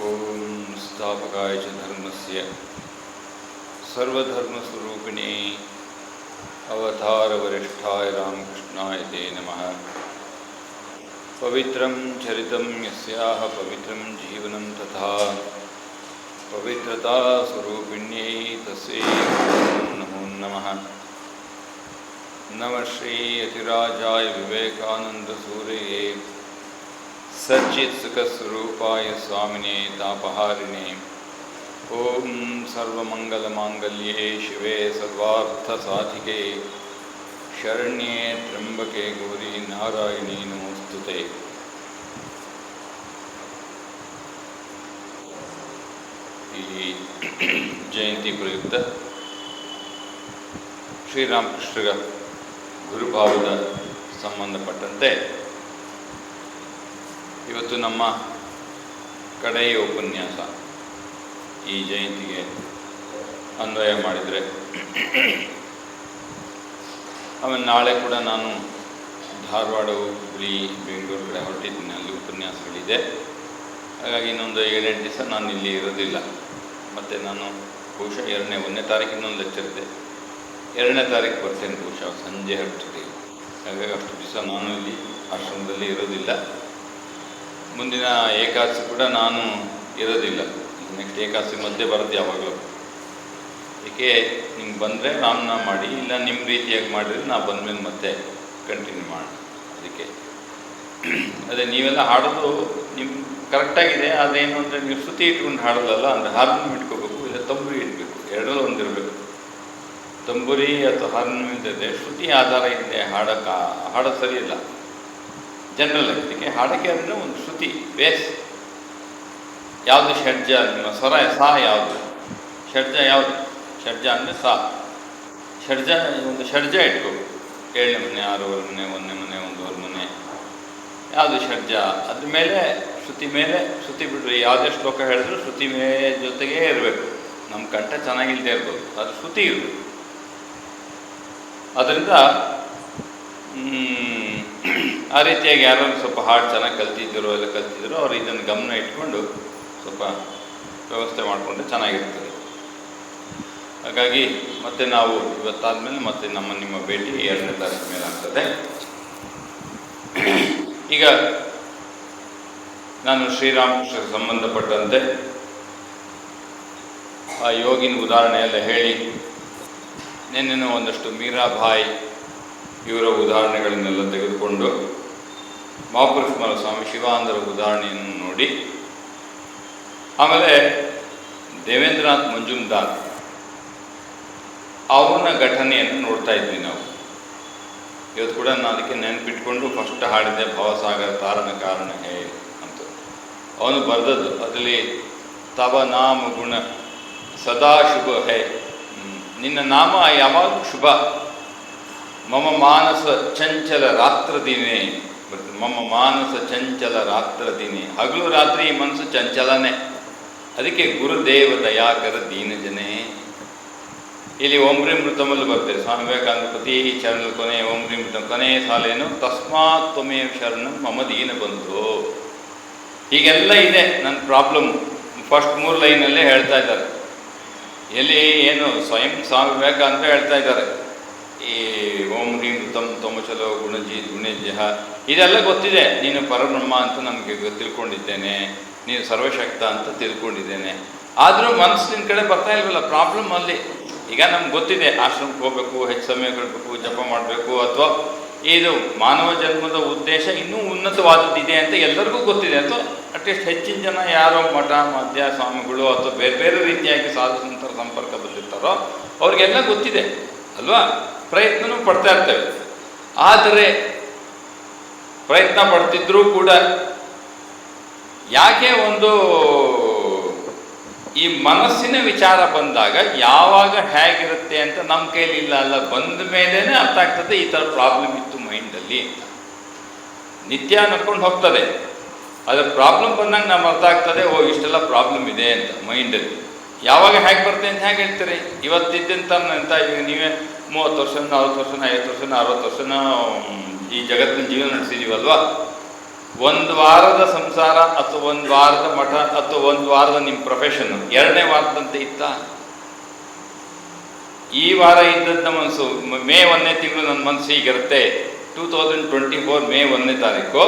ಓಂ ಸ್ಥಾಪಕಾಯ ಚ ಧರ್ಮಸ್ಯ ಸರ್ವಧರ್ಮಸ್ವರೂಪಿಣೇ ಅವತಾರವರಿಷ್ಠಾಯ ರಾಮಕೃಷ್ಣಾಯ ತೇ ನಮಃ. ಪವಿತ್ರಂ ಚರಿತಂ ಯಸ್ಯಾಹ ಪವಿತ್ರಂ ಜೀವನಂ ತಥಾ ಪವಿತ್ರತಾ ಸ್ವರೂಪಿಣ್ಯೈ ತಸ್ಯೈ ನಮೋ ನಮಃ. ನಮಃ ಶ್ರೀ ಯತಿರಾಜಾಯ ವಿವೇಕಾನಂದ ಸೂರ್ಯೇ ಸಚ್ಚಿತ್ ಸುಖಸ್ವರೂಪಾಯ ಸ್ವಾಮಿನೇ ತಾಪಹಾರಿಣೇ. ಓಂ ಸರ್ವಮಂಗಲಮಾಂಗಲ್ಯೇ ಶಿವೆ ಸರ್ವಾರ್ಥಸಾಧಿಕೆ ಶರಣ್ಯೇ ತ್ರ್ಯಂಬಕೆ ಗೌರಿ ನಾರಾಯಣಿ ನಮೋಸ್ತುತೆ. ಈ ಜಯಂತಿ ಪ್ರಯುಕ್ತ ಶ್ರೀರಾಮಕೃಷ್ಣರ ಗುರುಭಾವದ ಸಂಬಂಧಪಟ್ಟಂತೆ ಇವತ್ತು ನಮ್ಮ ಕಡೆಯ ಉಪನ್ಯಾಸ ಈ ಜಯಂತಿಗೆ ಅನ್ವಯ ಮಾಡಿದರೆ, ಆಮೇಲೆ ನಾಳೆ ಕೂಡ ನಾನು ಧಾರವಾಡ, ಹುಬ್ಬಳ್ಳಿ, ಬೆಂಗಳೂರು ಕಡೆ ಹೊರಟಿದ್ದೀನಿ. ಅಲ್ಲಿ ಉಪನ್ಯಾಸಗಳಿದೆ. ಹಾಗಾಗಿ ಇನ್ನೊಂದು 7-8 ದಿವಸ ನಾನು ಇಲ್ಲಿ ಇರೋದಿಲ್ಲ. ಮತ್ತು ನಾನು ಬಹುಶಃ 1ನೇ ತಾರೀಕು ಇನ್ನೊಂದು ಲೆಕ್ಚರ್ ಇದೆ. 2ನೇ ತಾರೀಕು ಬರ್ತೇನೆ, ಬಹುಶಃ ಸಂಜೆ ಹೊರಟಿದೆ. ಹಾಗಾಗಿ ಅಷ್ಟು ದಿವಸ ನಾನು ಇಲ್ಲಿ ಆಶ್ರಮದಲ್ಲಿ ಇರೋದಿಲ್ಲ. ಮುಂದಿನ ಏಕಾದಶಿ ಕೂಡ ನಾನು ಇರೋದಿಲ್ಲ. ನೆಕ್ಸ್ಟ್ ಏಕಾದಶಿ ಮಧ್ಯೆ ಬರೋದು ಯಾವಾಗಲೂ. ಏಕೆ ನಿಮ್ಗೆ ಬಂದರೆ ರಾಮನಾಮ ಮಾಡಿ, ಇಲ್ಲ ನಿಮ್ಮ ರೀತಿಯಾಗಿ ಮಾಡಿದ್ರೆ ನಾ ಬಂದಮೇಲೆ ಮತ್ತೆ ಕಂಟಿನ್ಯೂ ಮಾಡಿ. ಅದಕ್ಕೆ ಅದೇ ನೀವೆಲ್ಲ ಹಾಡೋದು ನಿಮ್ಮ ಕರೆಕ್ಟಾಗಿದೆ. ಅದೇನು ಅಂದರೆ ನೀವು ಶ್ರುತಿ ಇಟ್ಕೊಂಡು ಹಾಡೋದಲ್ಲ, ಅಂದರೆ ಹಾರ್ಮೋನಿಯಂ ಇಟ್ಕೋಬೇಕು, ಇಲ್ಲ ತಂಬೂರಿ ಇಡಬೇಕು. ಎರಡರಲ್ಲೂ ಒಂದಿರಬೇಕು. ತಂಬೂರಿ ಅಥವಾ ಹಾರ್ಮೋನಿಯಂ ಇಲ್ಲದೆ ಶ್ರುತಿ ಆಧಾರ ಇದೆ ಹಾಡೋದು ಸರಿಯಿಲ್ಲ ಜನರಲ್. ಅದಕ್ಕೆ ಹಾಡೋಕ್ಕೆ ಅಂದರೆ ಒಂದು ಶ್ರುತಿ ಬೇಸ್. ಯಾವುದು ಷಡ್ಜ, ನಿಮ್ಮ ಸ್ವರ ಸಾ ಯಾವುದು, ಷಡ್ಜ ಯಾವುದು? ಷಡ್ಜ ಅಂದರೆ ಸಾ. ಷಡ್ಜ ಒಂದು ಷಡ್ಜ ಇಟ್ಕೋಬೇಕು. 7ನೇ ಮನೆ, 6ನೇ ಮನೆ, 1ನೇ ಮನೆ, 1ನೇ ಮನೆ, ಯಾವುದು ಷಡ್ಜ. ಅದ್ರ ಮೇಲೆ ಶ್ರುತಿ ಮೇಲೆ ಶ್ರುತಿ ಬಿಡ್ರಿ. ಯಾವುದೇ ಶ್ಲೋಕ ಹೇಳಿದ್ರು ಶ್ರುತಿ ಜೊತೆಗೇ ಇರಬೇಕು. ನಮ್ಮ ಕಂಠ ಚೆನ್ನಾಗಿಲ್ಲದೆ ಇರ್ಬೋದು, ಅದು ಶ್ರುತಿ ಇರಬೇಕು. ಅದರಿಂದ ಆ ರೀತಿಯಾಗಿ ಯಾರು ಸ್ವಲ್ಪ ಹಾಡು ಚೆನ್ನಾಗಿ ಕಲ್ತಿದ್ದರು ಅವ್ರು ಇದನ್ನು ಗಮನ ಇಟ್ಕೊಂಡು ಸ್ವಲ್ಪ ವ್ಯವಸ್ಥೆ ಮಾಡಿಕೊಂಡ್ರೆ ಚೆನ್ನಾಗಿರ್ತದೆ. ಹಾಗಾಗಿ ಮತ್ತೆ ನಾವು ಇವತ್ತಾದಮೇಲೆ ಮತ್ತೆ ನಿಮ್ಮ ಭೇಟಿ 2ನೇ ತಾರೀಕು ಮೇಲೆ ಆಗ್ತದೆ. ಈಗ ನಾನು ಶ್ರೀರಾಮಕೃಷ್ಣಕ್ಕೆ ಸಂಬಂಧಪಟ್ಟಂತೆ ಆ ಯೋಗಿನ ಉದಾಹರಣೆ ಎಲ್ಲ ಹೇಳಿ, ನಿನ್ನೆನೂ ಒಂದಷ್ಟು ಮೀರಾಬಾಯಿ ಇವರ ಉದಾಹರಣೆಗಳನ್ನೆಲ್ಲ ತೆಗೆದುಕೊಂಡು ಮಹಾಪುರುಷ ಸ್ವಾಮಿ ಶಿವಾನಂದರ ಉದಾಹರಣೆಯನ್ನು ನೋಡಿ, ಆಮೇಲೆ ದೇವೇಂದ್ರನಾಥ್ ಮಂಜುಮ್ದಾರ್ ಅವನ ಘಟನೆಯನ್ನು ನೋಡ್ತಾ ಇದ್ವಿ ನಾವು. ಇವತ್ತು ಕೂಡ ನಾನು ಅದಕ್ಕೆ ನೆನಪಿಟ್ಕೊಂಡು ಫಸ್ಟ್ ಹಾಡಿದೆ ಭವಸಾಗರ ತಾರಣ ಕಾರಣ ಹೇ ಅಂತ. ಅವನು ಬರೆದದ್ದು ಅದರಲ್ಲಿ ತವ ನಾಮ ಗುಣ ಸದಾ ಶುಭ ಹೇ, ನಿನ್ನ ನಾಮ ಯಾವಾಗಲೂ ಶುಭ. ಮಮ ಮಾನಸ ಚಂಚಲ ರಾತ್ರ ದಿನೇ ಬರ್ತದೆ. ಮಮ ಮಾನಸ ಚಂಚಲ ರಾತ್ರ ದಿನೇ, ಹಗಲು ರಾತ್ರಿ ಈ ಮನಸ್ಸು ಚಂಚಲನೇ. ಅದಕ್ಕೆ ಗುರುದೇವ ದಯಾಕರ ದೀನಜನೇ. ಇಲ್ಲಿ ಓಂಬ್ರೀಮೃತಮಲ್ಲಿ ಬರ್ತದೆ. ಸ್ವಾಮಿ ವಿವೇಕಾನಂದ ಪ್ರತಿ ಚರಣದ ಕೊನೆ ಓಂಬ್ರೀಮೃತ ಕೊನೆಯ ಸಾಲೇನು, ತಸ್ಮಾತ್ ತ್ವಮೇವ ಶರಣಂ ಮಮ ದೀನ ಬಂಧು. ಹೀಗೆಲ್ಲ ಇದೆ ನನ್ನ ಪ್ರಾಬ್ಲಮ್. ಫಸ್ಟ್ 3 ಲೈನಲ್ಲೇ ಹೇಳ್ತಾ ಇದ್ದಾರೆ. ಎಲ್ಲಿ ಏನು ಸ್ವಯಂ ಸ್ವಾಮಿ ವಿವೇಕಾನಂದ ಹೇಳ್ತಾ ಇದ್ದಾರೆ. ಈ ಓಂ ಹ್ರೀಂ ಋತಂ ತೊಮಚಲೋ ಗುಣಜೀತ್ ಗುಣೇಜ್ಯಃ ಇದೆಲ್ಲ ಗೊತ್ತಿದೆ. ನೀನು ಪರಬ್ರಹ್ಮ ಅಂತ ನಮಗೆ ತಿಳ್ಕೊಂಡಿದ್ದೇನೆ, ನೀನು ಸರ್ವಶಕ್ತ ಅಂತ ತಿಳ್ಕೊಂಡಿದ್ದೇನೆ. ಆದರೂ ಮನಸ್ಸಿನ ಕಡೆ ಬರ್ತಾ ಇಲ್ವಲ್ಲ, ಪ್ರಾಬ್ಲಮ್ ಅಲ್ಲಿ. ಈಗ ನಮ್ಗೆ ಗೊತ್ತಿದೆ ಆಶ್ರಮಕ್ಕೆ ಹೋಗಬೇಕು, ಹೆಚ್ಚು ಸಮಯ ಕಳಬೇಕು, ಜಪ ಮಾಡಬೇಕು, ಅಥವಾ ಇದು ಮಾನವ ಜನ್ಮದ ಉದ್ದೇಶ ಇನ್ನೂ ಉನ್ನತವಾದದ್ದಿದೆ ಅಂತ ಎಲ್ಲರಿಗೂ ಗೊತ್ತಿದೆ. ಅಥವಾ ಅಟ್ಲೀಸ್ಟ್ ಹೆಚ್ಚಿನ ಜನ ಯಾರೋ ಮಠ ಮಧ್ಯ ಸ್ವಾಮಿಗಳು ಅಥವಾ ಬೇರೆ ಬೇರೆ ರೀತಿಯಾಗಿ ಸಾಧು ಸಂತರ ಸಂಪರ್ಕ ಬಂದಿರ್ತಾರೋ ಅವ್ರಿಗೆಲ್ಲ ಗೊತ್ತಿದೆ ಅಲ್ವಾ. ಪ್ರಯತ್ನವೂ ಪಡ್ತಾ ಇರ್ತೇವೆ. ಆದರೆ ಪ್ರಯತ್ನ ಪಡ್ತಿದ್ರೂ ಕೂಡ ಯಾಕೆ ಒಂದು ಈ ಮನಸ್ಸಿನ ವಿಚಾರ ಬಂದಾಗ ಯಾವಾಗ ಹೇಗಿರುತ್ತೆ ಅಂತ ನಮ್ಮ ಕೈಲಿ ಇಲ್ಲ ಅಲ್ಲ. ಬಂದ ಮೇಲೇ ಅರ್ಥ ಆಗ್ತದೆ ಈ ಥರ ಪ್ರಾಬ್ಲಮ್ ಇತ್ತು ಮೈಂಡಲ್ಲಿ ಅಂತ. ನಿತ್ಯ ನಡ್ಕೊಂಡು ಹೋಗ್ತದೆ, ಅದರ ಪ್ರಾಬ್ಲಮ್ ಬಂದಾಗ ನಮ್ಗೆ ಅರ್ಥ ಆಗ್ತದೆ, ಓ ಇಷ್ಟೆಲ್ಲ ಪ್ರಾಬ್ಲಮ್ ಇದೆ ಅಂತ ಮೈಂಡಲ್ಲಿ. ಯಾವಾಗ ಹೇಗೆ ಬರ್ತದೆ ಅಂತ ಹೇಗೆ ಹೇಳ್ತೀರಿ? ಇವತ್ತಿದ್ದಂತ ಈಗ ನೀವೇ 30 ವರ್ಷ 40 ವರ್ಷ 50 ವರ್ಷ 60 ವರ್ಷ ಈ ಜಗತ್ತಿನ ಜೀವನ ನಡೆಸಿದೀವಲ್ವಾ. ಒಂದು ವಾರದ ಸಂಸಾರ ಅಥವಾ ಒಂದು ವಾರದ ಮಠ ಅಥವಾ ಒಂದು ವಾರದ ನಿಮ್ಮ ಪ್ರೊಫೆಷನ್ ಎರಡನೇ ವಾರದಂತೆ ಇತ್ತ? ಈ ವಾರ ಇದ್ದದ್ದು ಮನಸ್ಸು ಮೇ 1ನೇ ತಿಂಗಳು ನನ್ನ ಮನಸ್ಸು ಹೀಗಿರುತ್ತೆ. 2024 ಮೇ 1ನೇ ತಾರೀಕು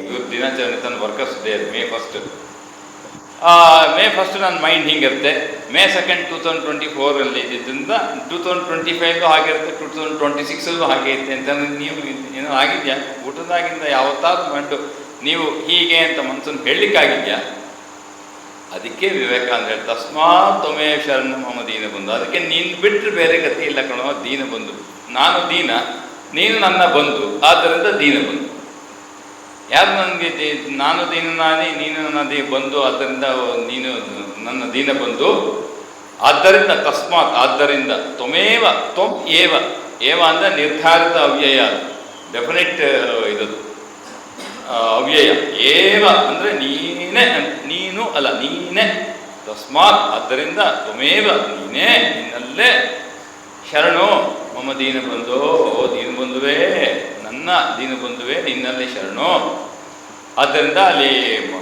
ಇವ್ರ ದಿನಾಚರಣೆ ತನ್ನ ವರ್ಕರ್ಸ್ ಡೇ ಮೇ 1. ಮೇ 1 ನನ್ನ ಮೈಂಡ್ ಹಿಂಗಿರುತ್ತೆ. ಮೇ 2 2024 ಇದ್ದಿದ್ದರಿಂದ 2025 ಆಗಿರುತ್ತೆ, 2026 ಹಾಗೆ ಇರುತ್ತೆ ಅಂತ ನೀವು ಏನೋ ಆಗಿದೆಯಾ? ಊಟದಾಗಿಂದ ಯಾವತ್ತಾದ್ರೂ ಮೈಂಡು ನೀವು ಹೀಗೆ ಅಂತ ಮನಸ್ಸನ್ನು ಹೇಳಲಿಕ್ಕಾಗಿದೆಯಾ? ಅದಕ್ಕೆ ವಿವೇಕಾನಂದ ಹೇಳ್ತಾ ತಸ್ಮಾತ್ ತ್ವಮೇವ ಶರಣಂ ಮಮ ದೀನಬಂಧು. ಅದಕ್ಕೆ ನೀನು ಬಿಟ್ಟರೆ ಬೇರೆ ಗತಿ ಇಲ್ಲ ಕಣೋ ದೀನಬಂಧು. ನಾನು ದೀನ, ನೀನು ನನ್ನ ಬಂಧು, ಆದ್ದರಿಂದ ದೀನಬಂಧು. ಯಾರು ನನಗೆ ನಾನು ದೀನನಾನಿ, ನೀನು ನನ್ನ ಬಂಧು, ಆದ್ದರಿಂದ ನೀನು ನನ್ನ ದೀನ ಬಂಧು. ಆದ್ದರಿಂದ ತಸ್ಮಾತ್, ಆದ್ದರಿಂದ ತ್ವಮೇವ, ತ್ವಂ ಏವ, ಏವ ಅಂದರೆ ನಿರ್ಧಾರಿತ ಅವ್ಯಯ, ಡೆಫಿನೆಟ್ ಇದದು ಅವ್ಯಯ. ಏವ ಅಂದರೆ ನೀನೇ, ನೀನು ಅಲ್ಲ ನೀನೇ. ತಸ್ಮಾತ್ ಆದ್ದರಿಂದ ತ್ವಮೇವ ನೀನೇ, ನಿನ್ನಲ್ಲೇ ಶರಣು ಮಮ ದೀನಬಂಧೋ, ಓ ದೀನಬಂಧುವೇ, ನನ್ನ ದೀನಬಂಧುವೇ ನಿನ್ನಲ್ಲಿ ಶರಣು. ಆದ್ದರಿಂದ ಅಲ್ಲಿ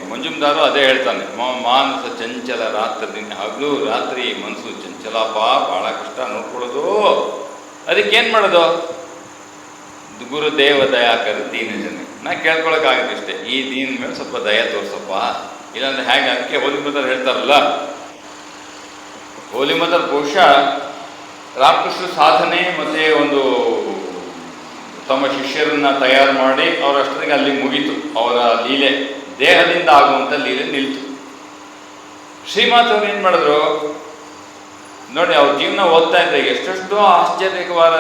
ಮಂಜುಮ್ದಾರು ಅದೇ ಹೇಳ್ತಾನೆ, ಮಾನಸ ಚಂಚಲ ರಾತ್ರಿ, ಹಗಲು ರಾತ್ರಿ ಮನಸ್ಸು ಚಂಚಲಪ್ಪ, ಭಾಳ ಕಷ್ಟ ನೋಡ್ಕೊಳ್ಳೋದು. ಅದಕ್ಕೇನು ಮಾಡೋದು? ಗುರುದೇವ ದಯಾಕರ ದೀನ ಜನ. ನಾ ಕೇಳ್ಕೊಳಕ್ಕಾಗುತ್ತೆ ಇಷ್ಟೇ, ಈ ದೀನ ಮೇಲೆ ಸ್ವಲ್ಪ ದಯ ತೋರ್ಸಪ್ಪ, ಇಲ್ಲಾಂದ್ರೆ ಹೇಗೆ? ಅದಕ್ಕೆ ಹೋಲಿ ಮದರ್ ಹೇಳ್ತಾರಲ್ಲ, ಹೋಲಿ ಮದರ್ ಬಹುಶಃ ರಾಮಕೃಷ್ಣ ಸಾಧನೆ ಮತ್ತು ಒಂದು ತಮ್ಮ ಶಿಷ್ಯರನ್ನ ತಯಾರು ಮಾಡಿ ಅವರಷ್ಟೊತ್ತಿಗೆ ಅಲ್ಲಿ ಮುಗೀತು ಅವರ ಲೀಲೆ, ದೇಹದಿಂದ ಆಗುವಂಥ ಲೀಲೆ ನಿಲ್ತು. ಶ್ರೀಮಾತ್ ಅವ್ರು ಏನು ಮಾಡಿದ್ರು ನೋಡಿ, ಅವ್ರ ಜೀವನ ಓದ್ತಾ ಇದ್ದರೆ ಎಷ್ಟೆಷ್ಟೋ ಆಶ್ಚರ್ಯಕವಾದ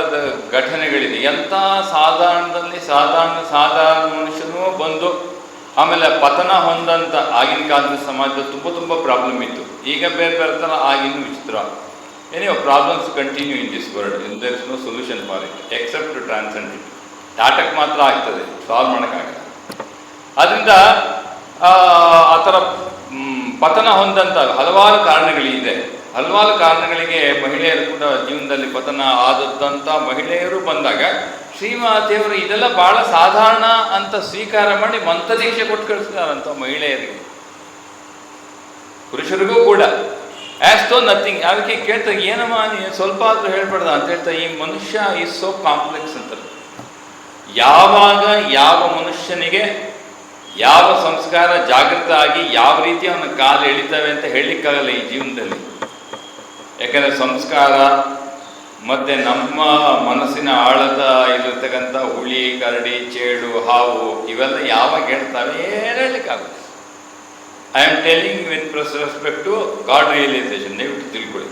ಘಟನೆಗಳಿದೆ. ಎಂಥ ಸಾಧಾರಣದಲ್ಲಿ ಸಾಧಾರಣ ಮನುಷ್ಯನೂ ಬಂದು ಆಮೇಲೆ ಪತನ ಹೊಂದಂಥ ಆಗಿನ ಕಾಲದ ಸಮಾಜದಲ್ಲಿ ತುಂಬ ಪ್ರಾಬ್ಲಮ್ ಇತ್ತು. ಈಗ ಬೇರೆ ಬೇರೆ ಥರ ಆಗಿನ ವಿಚಿತ್ರ. Anyway, problems continue in this world and there is no solution for it except to transcend it. ದಾಟಕ್ಕೆ ಮಾತ್ರ ಆಗ್ತದೆ, ಸಾಲ್ವ್ ಮಾಡೋಕ್ಕಾಗಲ್ಲ. ಆದ್ದರಿಂದ ಆ ಥರ ಪತನ ಹೊಂದಂಥ ಹಲವಾರು ಕಾರಣಗಳಿದೆ. ಹಲವಾರು ಕಾರಣಗಳಿಗೆ ಮಹಿಳೆಯರು ಕೂಡ ಜೀವನದಲ್ಲಿ ಪತನ ಆದಂಥ ಮಹಿಳೆಯರು ಬಂದಾಗ ಶ್ರೀಮಾತೆಯವರು ಇದೆಲ್ಲ ಭಾಳ ಸಾಧಾರಣ ಅಂತ ಸ್ವೀಕಾರ ಮಾಡಿ ಮಂತ್ರದೀಕ್ಷೆ ಕೊಟ್ಟು ಕಳಿಸ್ತಾರಂಥ ಮಹಿಳೆಯರಿಗೆ, ಪುರುಷರಿಗೂ ಕೂಡ. As nothing. ಅದಕ್ಕೆ ಕೇಳ್ತಾರೆ, ಏನಮ್ಮ ನೀನು ಸ್ವಲ್ಪ ಆದರೂ ಹೇಳ್ಬಾರ್ದ ಅಂತ ಹೇಳ್ತಾರೆ. ಈ ಮನುಷ್ಯ ಈಸ್ ಸೋ ಕಾಂಪ್ಲೆಕ್ಸ್ ಅಂತಾರೆ. ಯಾವಾಗ ಯಾವ ಮನುಷ್ಯನಿಗೆ ಯಾವ ಸಂಸ್ಕಾರ ಜಾಗೃತ ಆಗಿ ಯಾವ ರೀತಿ ಅವನ ಕಾಲು ಎಳಿತವೆ ಅಂತ ಹೇಳಲಿಕ್ಕಾಗಲ್ಲ ಈ ಜೀವನದಲ್ಲಿ. ಯಾಕಂದರೆ ಸಂಸ್ಕಾರ ಮತ್ತು ನಮ್ಮ ಮನಸ್ಸಿನ ಆಳದ ಇಲ್ಲಿರ್ತಕ್ಕಂಥ ಹುಳಿ, ಕರಡಿ, ಚೇಳು, ಹಾವು ಇವೆಲ್ಲ ಯಾವಾಗ ಹೇಳ್ತಾವೆ ಏನು ಹೇಳಲಿಕ್ಕಾಗುತ್ತೆ. I am telling with respect to God realisation. ದಯವಿಟ್ಟು ತಿಳ್ಕೊಳ್ಳಿ,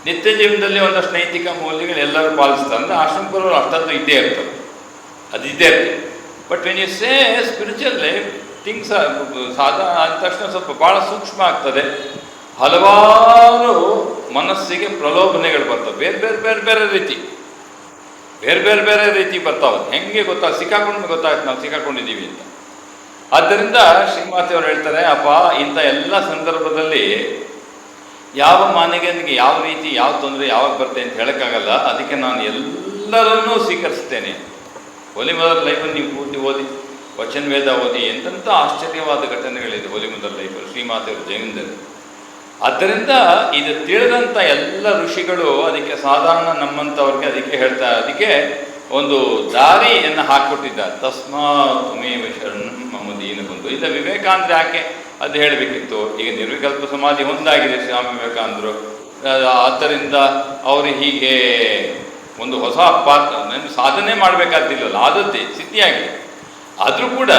ನಿತ್ಯ ಜೀವನದಲ್ಲಿ ಒಂದಷ್ಟು ನೈತಿಕ ಮೌಲ್ಯಗಳು ಎಲ್ಲರೂ ಪಾಲಿಸ್ತಾರೆ. ಅಂದರೆ ಆಶ್ರಮಪುರವರು ಅಷ್ಟಂತೂ ಇದ್ದೇ ಇರ್ತವೆ, ಅದು ಇದ್ದೇ ಇರ್ತದೆ. But when you say spiritual life things ಸಾಧಾರಣ ಅಂದ ತಕ್ಷಣ ಸ್ವಲ್ಪ ಭಾಳ ಸೂಕ್ಷ್ಮ ಆಗ್ತದೆ. ಹಲವಾರು ಮನಸ್ಸಿಗೆ ಪ್ರಲೋಭನೆಗಳು ಬರ್ತವೆ, ಬೇರೆ ರೀತಿ ಬರ್ತಾವೆ. ಹೆಂಗೆ ಸಿಕ್ಕಾಕೊಂಡು ಗೊತ್ತಾಗುತ್ತೆ ನಾವು ಸಿಕ್ಕಾಕೊಂಡಿದ್ದೀವಿ ಅಂತ. ಆದ್ದರಿಂದ ಶ್ರೀಮಾತೆಯವರು ಹೇಳ್ತಾರೆ, ಅಪ್ಪ ಇಂಥ ಎಲ್ಲ ಸಂದರ್ಭದಲ್ಲಿ ಯಾವ ಮಾನವನಿಗೆ ಯಾವ ರೀತಿ ಯಾವ ತೊಂದರೆ ಯಾವಾಗ ಬರುತ್ತೆ ಅಂತ ಹೇಳೋಕ್ಕಾಗಲ್ಲ. ಅದಕ್ಕೆ ನಾನು ಎಲ್ಲರನ್ನೂ ಸ್ವೀಕರಿಸ್ತೇನೆ. ಹೋಲಿ ಮದರ್ ಲೈಫಲ್ಲಿ ನೀವು ಪೂರ್ತಿ ಓದಿ, ವಚನ ವೇದ ಓದಿ, ಎಂತೆಂಥ ಆಶ್ಚರ್ಯವಾದ ಘಟನೆಗಳಿದೆ ಹೋಲಿ ಮದರ್ ಲೈಫಲ್ಲಿ, ಶ್ರೀಮಾತೆಯವ್ರ ಜೀವನದಲ್ಲಿ. ಆದ್ದರಿಂದ ಇದು ತಿಳಿದಂಥ ಎಲ್ಲ ಋಷಿಗಳು ಅದಕ್ಕೆ ಸಾಧಾರಣ ನಮ್ಮಂಥವ್ರಿಗೆ ಅದಕ್ಕೆ ಹೇಳ್ತಾರೆ, ಅದಕ್ಕೆ ಒಂದು ದಾರಿಯನ್ನು ಹಾಕ್ಕೊಟ್ಟಿದ್ದಾರೆ. ತಸ್ಮಾತ್ ತ್ವಮೇವ ಶರಣಂ ಮಮ ದೀನಬಂಧು. ಇಲ್ಲ ವಿವೇಕಾನಂದ ಯಾಕೆ ಅದು ಹೇಳಬೇಕಿತ್ತು? ಈಗ ನಿರ್ವಿಕಲ್ಪ ಸಮಾಧಿ ಹೊಂದಾಗಿದೆ ಸ್ವಾಮಿ ವಿವೇಕಾನಂದರು. ಆದ್ದರಿಂದ ಅವರು ಹೀಗೆ ಒಂದು ಹೊಸ ಸಾಧನೆ ಮಾಡಬೇಕಾದಿಲ್ಲಲ್ಲ, ಆದದ್ದೇ ಸಿದ್ಧಿಯಾಗಿದೆ. ಆದರೂ ಕೂಡ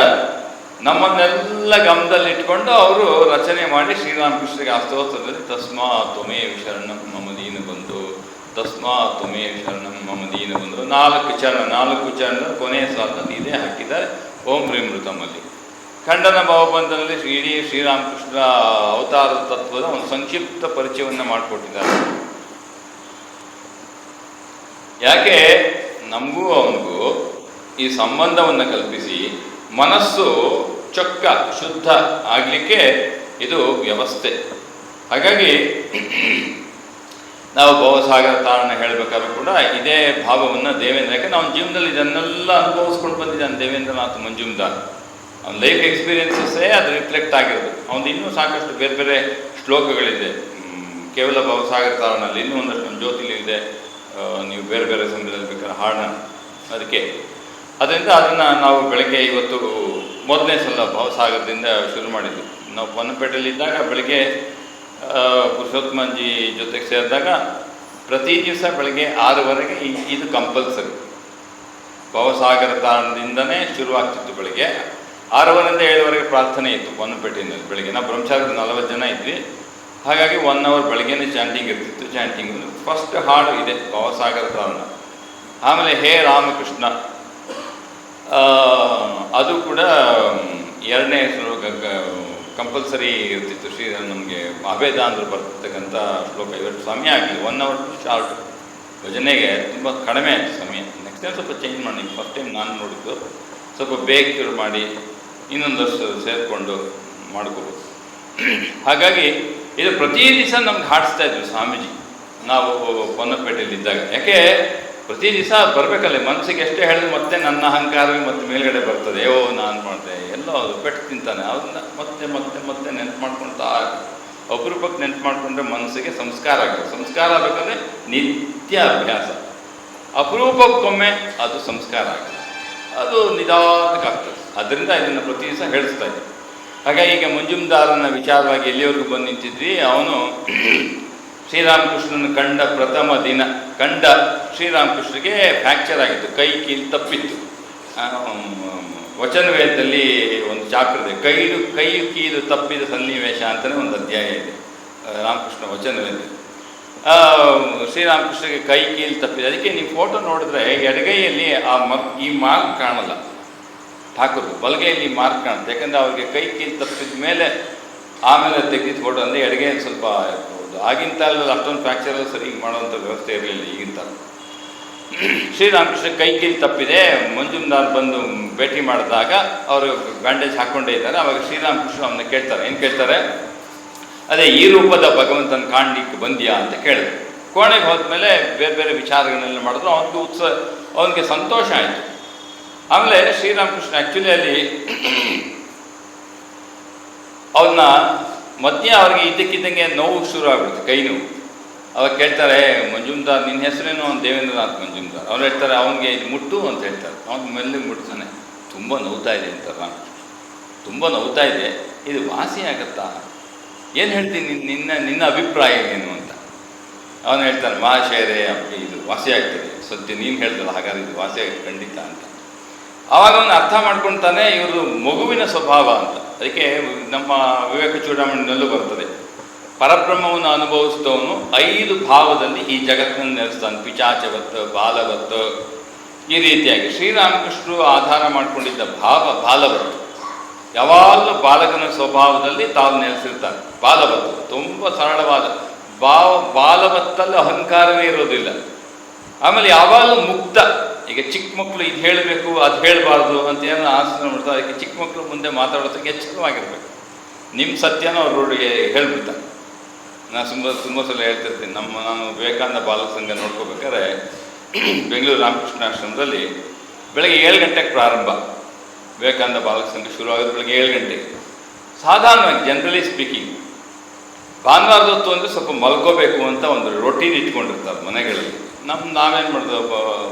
ನಮ್ಮನ್ನೆಲ್ಲ ಗಮನದಲ್ಲಿಟ್ಕೊಂಡು ಅವರು ರಚನೆ ಮಾಡಿ ಶ್ರೀರಾಮಕೃಷ್ಣರಿಗೆ ಆ ಸ್ತೋತ್ರದಲ್ಲಿ ತಸ್ಮಾತ್ ತ್ವಮೇವ ಶರಣಂ ಮಮ ದೀನಬಂಧು, ತಸ್ಮಾತ್ ತ್ವಮೇವ ಶರಣಂ ಮಮ ದೀನಬಂಧು. 4 ಚರಣ ಕೊನೆಯ ಸಾಲದಲ್ಲಿ ಇದೇ ಹಾಕಿದ್ದಾರೆ ಓಂ ಹ್ರೀಮೃತಮಲ್ಲಿ. ಖಂಡನ ಭಾವಬಂಧನಲ್ಲಿ ಇಡೀ ಶ್ರೀರಾಮಕೃಷ್ಣರ ಅವತಾರದ ತತ್ವದ ಒಂದು ಸಂಕ್ಷಿಪ್ತ ಪರಿಚಯವನ್ನು ಮಾಡಿಕೊಟ್ಟಿದ್ದಾರೆ. ಯಾಕೆ ನಮಗೂ ಅವನಿಗೂ ಈ ಸಂಬಂಧವನ್ನು ಕಲ್ಪಿಸಿ ಮನಸ್ಸು ಚೊಕ್ಕ ಶುದ್ಧ ಆಗಲಿಕ್ಕೆ ಇದು ವ್ಯವಸ್ಥೆ. ಹಾಗಾಗಿ ನಾವು ಭವಸಾಗರ ತಾರಣ ಹೇಳಬೇಕಾದ್ರೂ ಕೂಡ ಇದೇ ಭಾವವನ್ನು ದೇವೇಂದ್ರ, ಯಾಕೆ ನಾವು ಜೀವನದಲ್ಲಿ ಇದನ್ನೆಲ್ಲ ಅನುಭವಿಸ್ಕೊಂಡು ಬಂದಿದ್ದಾನೆ ದೇವೇಂದ್ರನಾಥ್ ಮಂಜುಮ್ದಾರ್. ಅವನ ಲೈಫ್ ಎಕ್ಸ್ಪೀರಿಯನ್ಸಸ್ಸೇ ಅದು ರಿಫ್ಲೆಕ್ಟ್ ಆಗಿರೋದು. ಅವನು ಇನ್ನೂ ಸಾಕಷ್ಟು ಬೇರೆ ಬೇರೆ ಶ್ಲೋಕಗಳಿದೆ, ಕೇವಲ ಭವಸಾಗರ ತಾರಣಲ್ಲಿ ಇನ್ನೂ ಒಂದಷ್ಟು ಜ್ಯೋತಿಲಿ ಇದೆ. ನೀವು ಬೇರೆ ಬೇರೆ ಸಮಯದಲ್ಲಿ ಬೇಕಾದ್ರೆ ಹಾಡನ್ನ ಅದಕ್ಕೆ. ಅದರಿಂದ ಅದನ್ನು ನಾವು ಬೆಳಗ್ಗೆ ಇವತ್ತು ಮೊದಲನೇ ಸಲ ಭವಸಾಗರದಿಂದ ಶುರು ಮಾಡಿದ್ವಿ. ನಾವು ಪೊನ್ನಪೇಟೆಯಲ್ಲಿದ್ದಾಗ ಬೆಳಗ್ಗೆ ಪುರುಷೋತ್ತಮಂಜಿ ಜೊತೆಗೆ ಸೇರಿದಾಗ ಪ್ರತಿ ದಿವಸ ಬೆಳಗ್ಗೆ 6:15 ಇದು ಕಂಪಲ್ಸರಿ. ಭವಸಾಗರ ತಾರಣದಿಂದನೇ ಶುರುವಾಗ್ತಿತ್ತು. ಬೆಳಗ್ಗೆ 6:15 7:00 ಪ್ರಾರ್ಥನೆ ಇತ್ತು ಪೊನ್ನಪೇಟೆಯಲ್ಲಿ ಬೆಳಗ್ಗೆ. ನಾವು ಬ್ರಹ್ಮಚಾರದ 40 ಜನ ಇದ್ವಿ. ಹಾಗಾಗಿ 1 hour ಬೆಳಗ್ಗೆನೇ ಚಾಂಟಿಂಗ್ ಇರ್ತಿತ್ತು. ಚಾಂಟಿಂಗ್ ಫಸ್ಟ್ ಹಾಡು ಇದೆ ಭವಸಾಗರ ತಾರಣ. ಆಮೇಲೆ ಹೇ ರಾಮಕೃಷ್ಣ ಅದು ಕೂಡ 2ನೇ ಕಂಪಲ್ಸರಿ ಇರ್ತಿತ್ತು. ನಮಗೆ ಅಭೇದ ಅಂದ್ರೆ ಬರ್ತಕ್ಕಂಥ ಶ್ಲೋಕ. ಇವತ್ತು ಸಮಯ ಆಗಲಿ 1 hour ಶಾರ್ಟ್. ಭಜನೆಗೆ ತುಂಬ ಕಡಿಮೆ ಆಯಿತು ಸಮಯ. ನೆಕ್ಸ್ಟ್ ಟೈಮ್ ಸ್ವಲ್ಪ ಚೇಂಜ್ ಮಾಡಿ. ಫಸ್ಟ್ ಟೈಮ್ ನಾನು ನೋಡಿದ್ದು ಸ್ವಲ್ಪ ಬೇಗ ಶುರು ಮಾಡಿ ಇನ್ನೊಂದಷ್ಟು ಸೇರಿಕೊಂಡು ಮಾಡ್ಕೋಬೋದು. ಹಾಗಾಗಿ ಇದು ಪ್ರತಿ ದಿವಸ ನಮ್ಗೆ ಹಾಡಿಸ್ತಾ ಇದ್ರು ಸ್ವಾಮೀಜಿ ನಾವು ಪೊನ್ನಪೇಟೆಯಲ್ಲಿದ್ದಾಗ. ಯಾಕೆ ಪ್ರತಿ ದಿವಸ ಬರಬೇಕಲ್ಲ, ಮನಸ್ಸಿಗೆ ಎಷ್ಟೇ ಹೇಳಿದ್ರು ಮತ್ತೆ ನನ್ನ ಅಹಂಕಾರವೇ ಮತ್ತೆ ಮೇಲ್ಗಡೆ ಬರ್ತದೆ. ನಾನು ಮಾಡಿದೆ ಎಲ್ಲೋ ಅದು ಪೆಟ್ಟು ತಿಂತಾನೆ, ಅದನ್ನ ಮತ್ತೆ ಮತ್ತೆ ಮತ್ತೆ ನೆನ್ಪು ಮಾಡ್ಕೊಳ್ತಾ ಅಪರೂಪಕ್ಕೆ ನೆನ್ಪು ಮಾಡಿಕೊಂಡ್ರೆ ಮನಸ್ಸಿಗೆ ಸಂಸ್ಕಾರ ಆಗುತ್ತೆ. ಸಂಸ್ಕಾರ ಆಗಬೇಕಂದ್ರೆ ನಿತ್ಯ ಅಭ್ಯಾಸ. ಅಪರೂಪಕ್ಕೊಮ್ಮೆ ಅದು ಸಂಸ್ಕಾರ ಆಗುತ್ತೆ, ಅದು ನಿಧಾನಕ್ಕಾಗ್ತದೆ. ಅದರಿಂದ ಇದನ್ನು ಪ್ರತಿ ದಿವಸ ಹೇಳಿಸ್ತಾ ಇದ್ದೆ. ಹಾಗಾಗಿ ಈಗ ಮಂಜುಮ್ದಾರನ ವಿಚಾರವಾಗಿ ಎಲ್ಲಿವರೆಗೂ ಬಂದು ನಿಂತಿದ್ವಿ. ಅವನು ಶ್ರೀರಾಮಕೃಷ್ಣನ ಪ್ರಥಮ ದಿನ ಶ್ರೀರಾಮಕೃಷ್ಣಗೆ ಫ್ರ್ಯಾಕ್ಚರ್ ಆಗಿತ್ತು, ಕೈ ಕೀಲು ತಪ್ಪಿತ್ತು. ವಚನವೇದದಲ್ಲಿ ಒಂದು ಚಾಪ್ಟರ್ ಇದೆ, ಕೈ ಕೀಲು ತಪ್ಪಿದ ಸನ್ನಿವೇಶ ಅಂತಲೇ ಒಂದು ಅಧ್ಯಾಯ ಇದೆ ರಾಮಕೃಷ್ಣ ವಚನವೇದದಲ್ಲಿ. ಶ್ರೀರಾಮಕೃಷ್ಣಗೆ ಕೈ ಕೀಲು ತಪ್ಪಿದೆ. ಅದಕ್ಕೆ ನೀವು ಫೋಟೋ ನೋಡಿದ್ರೆ ಎಡಗೈಯಲ್ಲಿ ಈ ಮಾರ್ಕ್ ಕಾಣಲ್ಲ ಠಾಕೂರ್, ಬಲಗೈಯಲ್ಲಿ ಮಾರ್ಕ್ ಕಾಣುತ್ತೆ. ಯಾಕಂದರೆ ಅವ್ರಿಗೆ ಕೈ ಕೀಲು ತಪ್ಪಿದ ಮೇಲೆ ಆಮೇಲೆ ತೆಗೆದಿದ್ದು ಫೋಟೋ ಅಂದರೆ ಎಡಗೈಯಲ್ಲಿ ಸ್ವಲ್ಪ ಇರ್ಬೋದು. ಆಗಿನ ಕಾಲದಲ್ಲಿ ಅಷ್ಟೊಂದು ಫ್ರ್ಯಾಕ್ಚರಲ್ಲಿ ಸರಿ ಮಾಡೋವಂಥ ವ್ಯವಸ್ಥೆ ಇರಲಿಲ್ಲ ಈಗಿನ ಕಾಲ. ಶ್ರೀರಾಮಕೃಷ್ಣ ಕೈ ಕೀಲು ತಪ್ಪಿದೆ. ಮಂಜುಮ್ದಾರ್ ಬಂದು ಭೇಟಿ ಮಾಡಿದಾಗ ಅವರು ಬ್ಯಾಂಡೇಜ್ ಹಾಕ್ಕೊಂಡೇ ಇದ್ದಾರೆ. ಆವಾಗ ಶ್ರೀರಾಮಕೃಷ್ಣ ಅವನ್ನ ಕೇಳ್ತಾರೆ, ಏನು ಕೇಳ್ತಾರೆ, ಅದೇ ಈ ರೂಪದ ಭಗವಂತನ ಕಾಣಲಿಕ್ಕೆ ಬಂದ್ಯಾ ಅಂತ ಕೇಳಿದ್ರು. ಕೋಣೆಗೆ ಹೋದ್ಮೇಲೆ ಬೇರೆ ಬೇರೆ ವಿಚಾರಗಳನ್ನೆಲ್ಲ ಮಾಡಿದ್ರು. ಅವನಿಗೆ ಸಂತೋಷ ಆಯಿತು. ಆಮೇಲೆ ಶ್ರೀರಾಮಕೃಷ್ಣ ಆ್ಯಕ್ಚುಲಿ ಅಲ್ಲಿ ಅವನ್ನ ಮಧ್ಯೆ ಅವ್ರಿಗೆ ಇದ್ದಕ್ಕಿದ್ದಂಗೆ ನೋವು ಶುರು ಆಗ್ಬಿಡುತ್ತೆ, ಕೈ ನೋವು. ಅವಾಗ ಕೇಳ್ತಾರೆ, ಮಂಜುಮ್ದಾರ್ ನಿನ್ನ ಹೆಸರೇನು? ದೇವೇಂದ್ರನಾಥ್ ಮಂಜುಮ್ದಾರ್. ಅವ್ರು ಹೇಳ್ತಾರೆ, ಅವನಿಗೆ ಇದು ಮುಟ್ಟು ಅಂತ ಹೇಳ್ತಾರೆ. ಅವ್ನಿಗೆ ಮೆಲ್ಲಿಗೆ ಮುಟ್ತಾನೆ. ತುಂಬ ನೋವ್ತಾ ಇದೆ ಅಂತ ರಾಮಕೃಷ್ಣ, ತುಂಬ ನೋವ್ತಾ ಇದೆ, ಇದು ವಾಸಿ ಆಗತ್ತಾ? ಏನು ಹೇಳ್ತೀನಿ, ನಿನ್ನ ಅಭಿಪ್ರಾಯ ಏನು ಅಂತ. ಅವನು ಹೇಳ್ತಾನೆ, ಮಹಾಶಯರೇ ಇದು ವಾಸಿ ಆಗ್ತದೆ ಸದ್ಯ, ನೀನು ಹೇಳ್ದಲ್ಲ, ಹಾಗಾದ್ರೆ ಇದು ವಾಸಿ ಆಗುತ್ತೆ ಖಂಡಿತ ಅಂತ. ಆವಾಗ ಅವನು ಅರ್ಥ ಮಾಡ್ಕೊಳ್ತಾನೆ, ಇವರು ಮಗುವಿನ ಸ್ವಭಾವ ಅಂತ. ಅದಕ್ಕೆ ನಮ್ಮ ವಿವೇಕ ಚೂಡಾಮಣಿನಲ್ಲೂ ಬರ್ತದೆ, ಪರಬ್ರಹ್ಮವನ್ನು ಅನುಭವಿಸಿದವನು 5 ಭಾವದಲ್ಲಿ ಈ ಜಗತ್ತನ್ನು ನೆಲೆಸ್ತಾನೆ. ಪಿಚಾಚವತ್ತು, ಬಾಲವತ್ತು, ಈ ರೀತಿಯಾಗಿ ಶ್ರೀರಾಮಕೃಷ್ಣರು ಆಧಾರ ಮಾಡಿಕೊಂಡಿದ್ದ ಭಾವ ಬಾಲವತ್ತು. ಯಾವಾಗಲೂ ಬಾಲಕನ ಸ್ವಭಾವದಲ್ಲಿ ತಾವು ನೆಲೆಸಿರ್ತಾರೆ. ಬಾಲವತ್ತು ತುಂಬ ಸರಳವಾದ ಬಾಲವತ್ತಲ್ಲಿ ಅಹಂಕಾರವೇ ಇರೋದಿಲ್ಲ. ಆಮೇಲೆ ಯಾವಾಗಲೂ ಮುಕ್ತ. ಈಗ ಚಿಕ್ಕ ಮಕ್ಕಳು ಇದು ಹೇಳಬೇಕು ಅದು ಹೇಳಬಾರ್ದು ಅಂತ ಏನೋ ಆಸನ ಮಾಡ್ತಾರೆ. ಅದಕ್ಕೆ ಚಿಕ್ಕ ಮಕ್ಕಳು ಮುಂದೆ ಮಾತಾಡೋದಕ್ಕೆ ಎಚ್ಚರವಾಗಿರ್ಬೇಕು. ನಿಮ್ಮ ಸತ್ಯನ ಅವ್ರೊಳಗೆ ಹೇಳ್ಬಿಡ್ತಾರೆ. ನಾನು ತುಂಬ ಸಲ ಹೇಳ್ತಿರ್ತೀನಿ. ನಾನು ವಿವೇಕಾನಂದ ಬಾಲಕ ಸಂಘ ನೋಡ್ಕೋಬೇಕಾದ್ರೆ ಬೆಂಗಳೂರು ರಾಮಕೃಷ್ಣ ಆಶ್ರಮದಲ್ಲಿ ಬೆಳಗ್ಗೆ 7 ಗಂಟೆಗೆ ಪ್ರಾರಂಭ. ವಿವೇಕಾನಂದ ಬಾಲಕ ಸಂಘ ಶುರುವಾಗೋದು ಬೆಳಗ್ಗೆ 7 ಗಂಟೆಗೆ. ಸಾಧಾರಣವಾಗಿ ಜನರಲಿ ಸ್ಪೀಕಿಂಗ್ ಭಾನುವಾರದ ಹೊತ್ತು ಅಂದರೆ ಸ್ವಲ್ಪ ಮಲ್ಕೋಬೇಕು ಅಂತ ಒಂದು ರೊಟೀನ್ ಇಟ್ಕೊಂಡಿರ್ತಾರೆ ಮನೆಗಳಲ್ಲಿ. ನಾವೇನು ಮಾಡಿದ್ವು,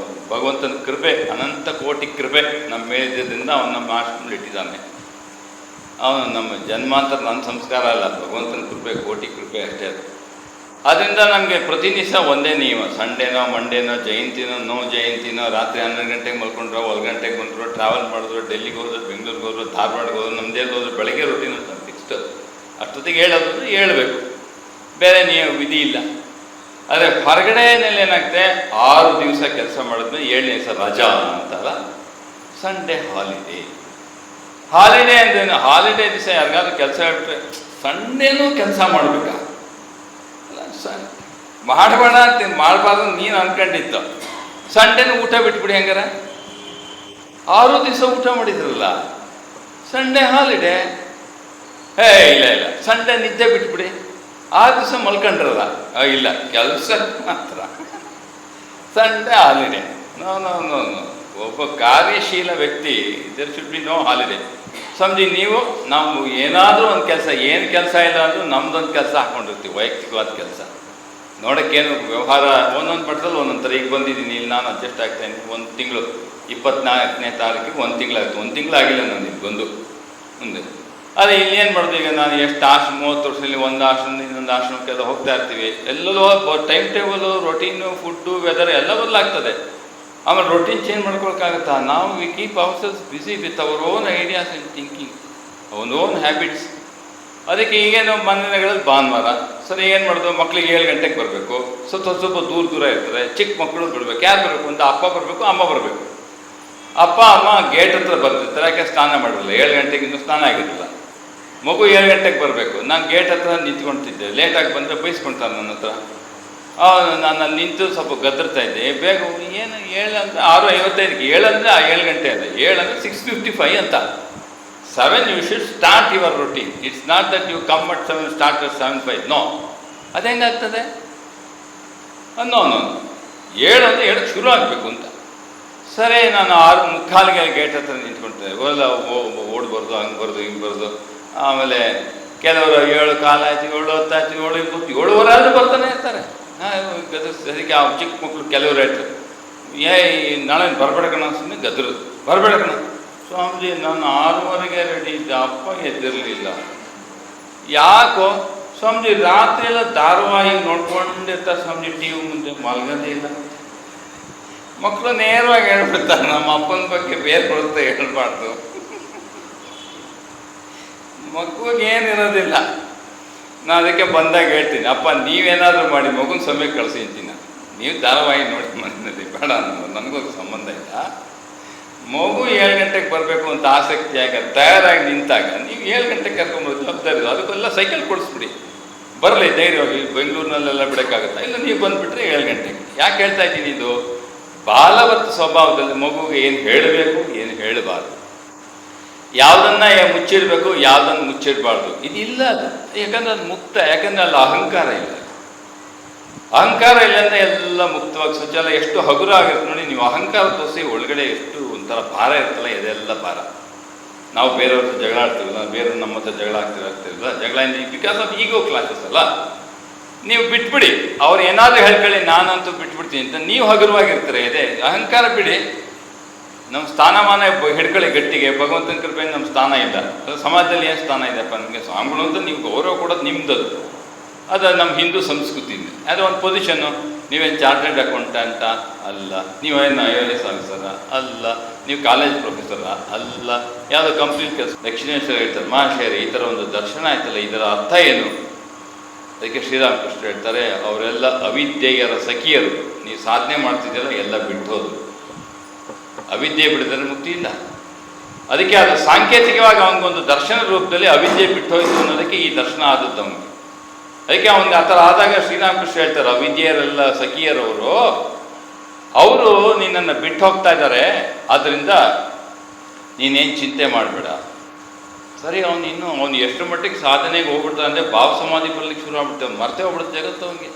ಭಗವಂತನ ಕೃಪೆ, ಅನಂತ ಕೋಟಿ ಕೃಪೆ ನಮ್ಮ ಮೇಲಿದ್ದರಿಂದ ಅವನು ನಮ್ಮ ಆಶ್ರಮದಲ್ಲಿ ಇಟ್ಟಿದ್ದಾನೆ. ಅವನು ನಮ್ಮ ಜನ್ಮಾಂತರ ನನ್ನ ಸಂಸ್ಕಾರ ಅಲ್ಲ, ಭಗವಂತನ ಕೃಪೆ, ಕೋಟಿ ಕೃಪೆ ಅಷ್ಟೇ ಅದು. ಆದ್ದರಿಂದ ನಮಗೆ ಪ್ರತಿನಿತ್ಯ ಒಂದೇ ನಿಯಮ. ಸಂಡೇನೋ ಮಂಡೇನೋ ಜಯಂತಿನೋ ನೋ ಜಯಂತಿನೋ ರಾತ್ರಿ 12 ಗಂಟೆಗೆ ಮಲ್ಕೊಂಡ್ರೋ 1 ಗಂಟೆಗೆ ಬಂದರು, ಟ್ರಾವೆಲ್ ಮಾಡಿದ್ರು, ಡೆಲ್ಲಿಗೆ ಹೋದ್ರು, ಬೆಂಗಳೂರಿಗೆ ಹೋದ್ರು, ಧಾರವಾಡಗೆ ಹೋದ್ರು, ನಮ್ಮದೇ ಹೋದ್ರು, ಬೆಳಗ್ಗೆ ರೊಟೀನ್ ಅಂತ ಫಿಕ್ಸ್ಡ್. ಅಷ್ಟೊತ್ತಿಗೆ ಹೇಳೋದು ಹೇಳ್ಬೇಕು, ಬೇರೆ ವಿಧಿ ಇಲ್ಲ. ಆದರೆ ಹೊರಗಡೆಯಲ್ಲಿ ಏನಾಗುತ್ತೆ, 6 ದಿವಸ ಕೆಲಸ ಮಾಡಿದ್ಮೇಲೆ 7ನೇ ದಿವಸ ರಜಾ ಅಂತಲ್ಲ, ಸಂಡೇ ಹಾಲಿಡೇ. ಹಾಲಿಡೇ ಅಂದ್ರೇನು? ಹಾಲಿಡೇ ದಿವಸ ಯಾರಿಗಾದ್ರೂ ಕೆಲಸ ಹೇಳ್ಬಿಟ್ರೆ ಸಂಡೇನೂ ಕೆಲಸ ಮಾಡಬೇಕಾ? ಮಾಡಬೇಡ ಅಂತ ಮಾಡಬಾರ್ದು ನೀನು ಅಂದ್ಕೊಂಡಿತ್ತು. ಸಂಡೇನೂ ಊಟ ಬಿಟ್ಬಿಡಿ. ಹಂಗಾರೆ 6 ದಿವಸ ಊಟ ಮಾಡಿದ್ರಲ್ಲ, ಸಂಡೇ ಹಾಲಿಡೇ. ಇಲ್ಲ ಸಂಡೇ ನಿದ್ದೆ ಬಿಟ್ಬಿಡಿ. 6 ದಿವಸ ಮಲ್ಕೊಂಡ್ರಲ್ಲ, ಇಲ್ಲ ಕೆಲಸ ಮಾತ್ರ. Sunday holiday. ನೋ ಒಬ್ಬ ಕಾರ್ಯಶೀಲ ವ್ಯಕ್ತಿ there should be no holiday. Swamiji ನಾವು ಏನಾದರೂ ಒಂದು ಕೆಲಸ, ಏನು ಕೆಲಸ ಇಲ್ಲ ಅಂದರೂ ನಮ್ದೊಂದು ಕೆಲಸ ಹಾಕ್ಕೊಂಡಿರ್ತೀವಿ, ವೈಯಕ್ತಿಕವಾದ ಕೆಲಸ. ನೋಡೋಕ್ಕೇನು ವ್ಯವಹಾರ ಒಂದೊಂದು ಮಟ್ಟದಲ್ಲಿ ಒಂದೊಂದು ಥರ. ಈಗ ಬಂದಿದ್ದೀನಿ, ಇಲ್ಲಿ ನಾನು ಅಡ್ಜಸ್ಟ್ ಆಗ್ತಾಯಿದ್ದೀನಿ. ಒಂದು ತಿಂಗಳು 24ನೇ ತಾರೀಕಿಗೆ 1 ತಿಂಗಳಾಯಿತು. 1 ತಿಂಗಳಾಗಿಲ್ಲ ನಾನು ಇಲ್ಲಿ ಬಂದು ಮುಂದೆ. ಅದೇ ಇಲ್ಲಿ ಏನು ಮಾಡೋದು, ಈಗ ನಾನು ಎಷ್ಟು 30 ವರ್ಷದಲ್ಲಿ ಒಂದು ಆಶ್ರಮದಿಂದ ಇನ್ನೊಂದು ಆಶ್ರಮಕ್ಕೆಲ್ಲ ಹೋಗ್ತಾ ಇರ್ತೀವಿ. ಎಲ್ಲೆಲ್ಲೋ time table, routine, food, weather ಎಲ್ಲ ಬದಲಾಗ್ತದೆ. ಆಮೇಲೆ ರೊಟೀನ್ ಚೇಂಜ್ ಮಾಡ್ಕೊಳಕ್ಕಾಗತ್ತಾ? ನಾವು we keep our selves busy with our own ideas and thinking, our own habits. ಅದಕ್ಕೆ ಈಗೇನು ಮನೆಗಳಲ್ಲಿ ಭಾನುವಾರ ಸರಿ ಏನು ಮಾಡೋದು, ಮಕ್ಕಳಿಗೆ 7 ಗಂಟೆಗೆ ಬರಬೇಕು. ಸ್ವಲ್ಪ ದೂರ ಇರ್ತದೆ. ಚಿಕ್ಕ ಮಕ್ಕಳು ಬಿಡಬೇಕು. ಯಾರು ಬರಬೇಕು ಅಂತ? ಅಪ್ಪ ಬರಬೇಕು, ಅಮ್ಮ ಬರಬೇಕು. ಅಪ್ಪ ಅಮ್ಮ ಗೇಟ್ ಹತ್ರ ಬರ್ತಿರ್ತಾರೆ, ಯಾಕೆ ಸ್ನಾನ ಮಾಡಿರಲ್ಲ. 7 ಗಂಟೆಗೆ ಇನ್ನೂ ಸ್ನಾನ ಆಗಿರಲಿಲ್ಲ. ಮಗು 7 ಗಂಟೆಗೆ ಬರಬೇಕು. ನಾನು ಗೇಟ್ ಹತ್ರ ನಿಂತ್ಕೊಳ್ತಿದ್ದೆ. ಲೇಟಾಗಿ ಬಂದರೆ ಬೈಸ್ಕೊಳ್ತಾರೆ ನನ್ನ ಹತ್ರ. ನಾನು ಅಲ್ಲಿ ನಿಂತು ಸ್ವಲ್ಪ ಗದರ್ತಾ ಇದ್ದೆ. ಬೇಗ ಏನು 7 ಅಂದರೆ 6:55ಗೆ, 7 ಅಂದರೆ 7 ಗಂಟೆ ಅಲ್ಲ, 7 ಅಂದರೆ 6:55 ಅಂತ. 7 you should start your routine. It's not that you come at 7 start at 7:05. No, ಅದು ಹೆಂಗಾಗ್ತದೆ? ನೋ 7 ಅಂದರೆ 7ಕ್ಕೆ ಶುರು ಆಗಬೇಕು ಅಂತ. ಸರಿ, ನಾನು 6:45ಗೆ ಗೇಟ್ ಹತ್ರ ನಿಂತ್ಕೊಳ್ತೇನೆ. ಓಡ್ಬಾರ್ದು, ಹಂಗೆ ಬರೋದು, ಹಿಂಗೆ ಬರೋದು. ಆಮೇಲೆ ಕೆಲವರು 7 ಕಾಲ ಆಯ್ತು, 7 ಹೊತ್ತಾಯ್ತು, 7:20, 7:15 ಆದರೂ ಬರ್ತಾನೆ ಇರ್ತಾರೆ. ಅದಕ್ಕೆ ಆ ಚಿಕ್ಕ ಮಕ್ಕಳು ಕೆಲವರು ಹೇಳ್ತಾರೆ, ನಾಳೆ ಬರಬೇಡ ಕಣ, ಸುಮ್ಮನೆ ಗದ್ರದು, ಬರಬೇಡ ಕಣ. ಸ್ವಾಮೀಜಿ, ನಾನು 6:30ಗೆ ರೆಡಿ ಇದ್ದೆ, ಅಪ್ಪ ಎದ್ದಿರಲಿಲ್ಲ. ಯಾಕೋ ಸ್ವಾಮೀಜಿ? ರಾತ್ರಿ ಎಲ್ಲ ಧಾರಾವಾಹಿ ನೋಡ್ಕೊಂಡಿರ್ತಾರೆ ಸ್ವಾಮೀಜಿ, TV ಮುಂದೆ ಮಲ್ಗದೇ ಇಲ್ಲ. ಮಕ್ಕಳು ನೇರವಾಗಿ ಹೇಳ್ಬಿಡ್ತಾರೆ, ನಮ್ಮ ಅಪ್ಪನ ಬಗ್ಗೆ ಬೇರೆ ಬರುತ್ತೆ, ಹೇಳ್ಬಾರ್ದು. ಮಗುವಿಗೆ ಏನಿರೋದಿಲ್ಲ. ನಾನು ಅದಕ್ಕೆ ಬಂದಾಗ ಹೇಳ್ತೀನಿ, ಅಪ್ಪ ನೀವೇನಾದರೂ ಮಾಡಿ ಮಗುನ ಸಮಯಕ್ಕೆ ಕಳಿಸಿ ಅಂತೀನಿ. ನೀವು ಧಾರಾವಾಹಿ ನೋಡಿ ಮನೆಯಲ್ಲಿ ಬೇಡ ಅನ್ನೋದು, ನನಗೋಗಿ ಸಂಬಂಧ ಇಲ್ಲ. ಮಗು 7 ಗಂಟೆಗೆ ಬರಬೇಕು ಅಂತ ಆಸಕ್ತಿಯಾಗ ತಯಾರಾಗಿ ನಿಂತಾಗ ನೀವು 7 ಗಂಟೆಗೆ ಕರ್ಕೊಂಬರೋದು ಜವಾಬ್ದಾರಿ. ಅದಕ್ಕೆಲ್ಲ ಸೈಕಲ್ ಕೊಡಿಸ್ಬಿಡಿ, ಬರಲಿ ಧೈರ್ಯವಾಗಿ. ಬೆಂಗಳೂರಿನಲ್ಲೆಲ್ಲ ಬಿಡೋಕ್ಕಾಗುತ್ತಾ? ಇಲ್ಲ, ನೀವು ಬಂದುಬಿಟ್ರೆ 7 ಗಂಟೆಗೆ. ಯಾಕೆ ಹೇಳ್ತಾ ಇದ್ದೀನಿ? ಇದು ಬಾಲವತ್ ಸ್ವಭಾವದಲ್ಲಿ ಮಗುವಿಗೆ ಏನು ಹೇಳಬೇಕು, ಏನು ಹೇಳಬಾರ್ದು, ಯಾವುದನ್ನು ಮುಚ್ಚಿಡಬೇಕು, ಯಾವುದನ್ನು ಮುಚ್ಚಿಡಬಾರ್ದು, ಇದಿಲ್ಲ ಅದು. ಯಾಕಂದರೆ ಅದು ಮುಕ್ತ. ಯಾಕಂದರೆ ಅಲ್ಲಿ ಅಹಂಕಾರ ಇಲ್ಲ. ಅಹಂಕಾರ ಇಲ್ಲ ಅಂದರೆ ಎಲ್ಲ ಮುಕ್ತವಾಗಿ ಸ್ವಚ್ಛಲ. ಎಷ್ಟು ಹಗುರ ಆಗಿರುತ್ತೆ ನೋಡಿ. ನೀವು ಅಹಂಕಾರ ತೋರಿಸಿ ಒಳಗಡೆ ಎಷ್ಟು ಒಂಥರ ಭಾರ ಇರ್ತಲ್ಲ, ಇದೆಲ್ಲ ಭಾರ. ನಾವು ಬೇರೆಯವ್ರ ಹತ್ರ ಜಗಳ ಆಡ್ತೀವಲ್ಲ, ಬೇರೆಯವ್ರು ನಮ್ಮ ಹತ್ರ ಜಗಳ ಆಗ್ತಿರಲ್ಲ, ಜಗಳ ಬಿಕಾಸ್ ಆಫ್ ಈಗೋ ಕ್ಲಾಸಸ್ ಅಲ್ಲ. ನೀವು ಬಿಟ್ಬಿಡಿ, ಅವ್ರು ಏನಾದರೂ ಹೇಳ್ಕೊಳ್ಳಿ, ನಾನಂತೂ ಬಿಟ್ಬಿಡ್ತೀನಿ ಅಂತ ನೀವು ಹಗುರವಾಗಿರ್ತಾರೆ. ಇದೆ ಅಹಂಕಾರ ಬಿಡಿ. ನಮ್ಮ ಸ್ಥಾನಮಾನ ಹಿಡ್ಕೊಳ್ಳಿ ಗಟ್ಟಿಗೆ. ಭಗವಂತನ ಕೃಪೆಯಿಂದ ನಮ್ಮ ಸ್ಥಾನ ಇಲ್ಲ. ಸಮಾಜದಲ್ಲಿ ಏನು ಸ್ಥಾನ ಇದೆಯಪ್ಪ? ನಮಗೆ ಸ್ವಾಮಿಗಳು ಅಂತ ನೀವು ಗೌರವ ಕೊಡೋದು ನಿಮ್ದದು. ಅದು ನಮ್ಮ ಹಿಂದೂ ಸಂಸ್ಕೃತಿ. ಅದು ಒಂದು ಪೊಸಿಷನ್ನು. ನೀವೇನು ಚಾರ್ಟೆಡ್ ಅಕೌಂಟೆಂಟ ಅಲ್ಲ, ನೀವೇನು IAS ಆಫೀಸರ ಅಲ್ಲ, ನೀವು ಕಾಲೇಜ್ ಪ್ರೊಫೆಸರ ಅಲ್ಲ, ಯಾವುದೋ ಕಂಪ್ನಿ ಕೆಲಸ. ದಕ್ಷಿಣೇಶ್ವರ ಹೇಳ್ತಾರೆ, ಮಹಾಶಯರಿ ಈ ಥರ ಒಂದು ದರ್ಶನ ಆಯ್ತಲ್ಲ, ಇದರ ಅರ್ಥ ಏನು? ಅದಕ್ಕೆ ಶ್ರೀರಾಮಕೃಷ್ಣ ಹೇಳ್ತಾರೆ, ಅವರೆಲ್ಲ ಅವಿದ್ಯೆಯರ ಸಖಿಯರು. ನೀವು ಸಾಧನೆ ಮಾಡ್ತಿದ್ದೀರ, ಎಲ್ಲ ಬಿಟ್ಟು ಹೋದ್ರು. ಅವಿದ್ಯೆ ಬಿಡಿದರೆ ಮುಕ್ತಿ ಇಲ್ಲ. ಅದಕ್ಕೆ ಅದು ಸಾಂಕೇತಿಕವಾಗಿ ಅವನಿಗೊಂದು ದರ್ಶನ ರೂಪದಲ್ಲಿ ಅವಿದ್ಯೆ ಬಿಟ್ಟು ಹೋಯಿತು ಅನ್ನೋದಕ್ಕೆ ಈ ದರ್ಶನ ಆದದ್ದು ಅವನಿಗೆ. ಅದಕ್ಕೆ ಅವನಿಗೆ ಆ ಥರ ಆದಾಗ ಶ್ರೀರಾಮಕೃಷ್ಣ ಹೇಳ್ತಾರೆ, ಅವಿದ್ಯೆಯರೆಲ್ಲ ಸಖಿಯರವರು, ಅವರು ನಿನ್ನನ್ನು ಬಿಟ್ಟು ಹೋಗ್ತಾ ಇದ್ದಾರೆ, ಆದ್ದರಿಂದ ನೀನೇನು ಚಿಂತೆ ಮಾಡಬೇಡ. ಸರಿ, ಅವನು ಎಷ್ಟು ಮಟ್ಟಿಗೆ ಸಾಧನೆಗೆ ಹೋಗ್ಬಿಡ್ತಾನೆ ಅಂದರೆ ಭಾವ ಸಮಾಧಿ ಬರ್ಲಿಕ್ಕೆ ಶುರು ಆಗ್ಬಿಡ್ತಾವೆ, ಮರ್ತೇ ಹೋಗ್ಬಿಡುತ್ತೆ ಜಗತ್ತು ಅವನಿಗೆ.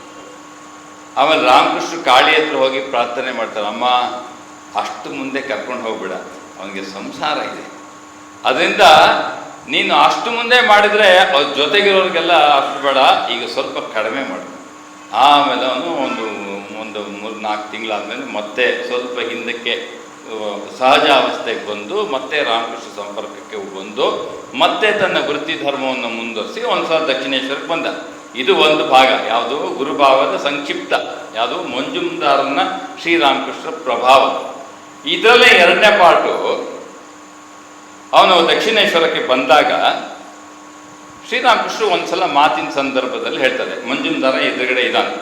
ಆಮೇಲೆ ರಾಮಕೃಷ್ಣ ಕಾಳಿ ಹತ್ರ ಹೋಗಿ ಪ್ರಾರ್ಥನೆ ಮಾಡ್ತಾರೆ, ಅಮ್ಮ ಅಷ್ಟು ಮುಂದೆ ಕರ್ಕೊಂಡು ಹೋಗ್ಬೇಡ, ಅವನಿಗೆ ಸಂಸಾರ ಇದೆ, ಅದರಿಂದ ನೀನು ಅಷ್ಟು ಮುಂದೆ ಮಾಡಿದರೆ ಅವ್ರ ಜೊತೆಗಿರೋರಿಗೆಲ್ಲ ಅಷ್ಟು ಬೇಡ, ಈಗ ಸ್ವಲ್ಪ ಕಡಿಮೆ ಮಾಡು. ಆಮೇಲೆ ಅವನು ಒಂದು 3-4 ತಿಂಗಳಾದಮೇಲೆ ಮತ್ತೆ ಸ್ವಲ್ಪ ಹಿಂದಕ್ಕೆ ಸಹಜ ಅವಸ್ಥೆಗೆ ಬಂದು ಮತ್ತೆ ರಾಮಕೃಷ್ಣ ಸಂಪರ್ಕಕ್ಕೆ ಬಂದು ಮತ್ತೆ ತನ್ನ ವೃತ್ತಿ ಧರ್ಮವನ್ನು ಮುಂದುವರಿಸಿ ಒಂದ್ಸಲ ದಕ್ಷಿಣೇಶ್ವರಕ್ಕೆ ಬಂದ. ಇದು ಒಂದು ಭಾಗ. ಯಾವುದು? ಗುರುಭಾವದ ಸಂಕ್ಷಿಪ್ತ. ಯಾವುದು? ಮಂಜುಂದಾರನ ಶ್ರೀರಾಮಕೃಷ್ಣ ಪ್ರಭಾವ. ಇದರಲ್ಲೇ 2ನೇ ಪಾರ್ಟು. ಅವನು ದಕ್ಷಿಣೇಶ್ವರಕ್ಕೆ ಬಂದಾಗ ಶ್ರೀರಾಮಕೃಷ್ಣ ಒಂದ್ಸಲ ಮಾತಿನ ಸಂದರ್ಭದಲ್ಲಿ ಹೇಳ್ತಾರೆ, ಮಂಜುಂದಾರ ಎದುರುಗಡೆ ಇದ್ದಾನೆ,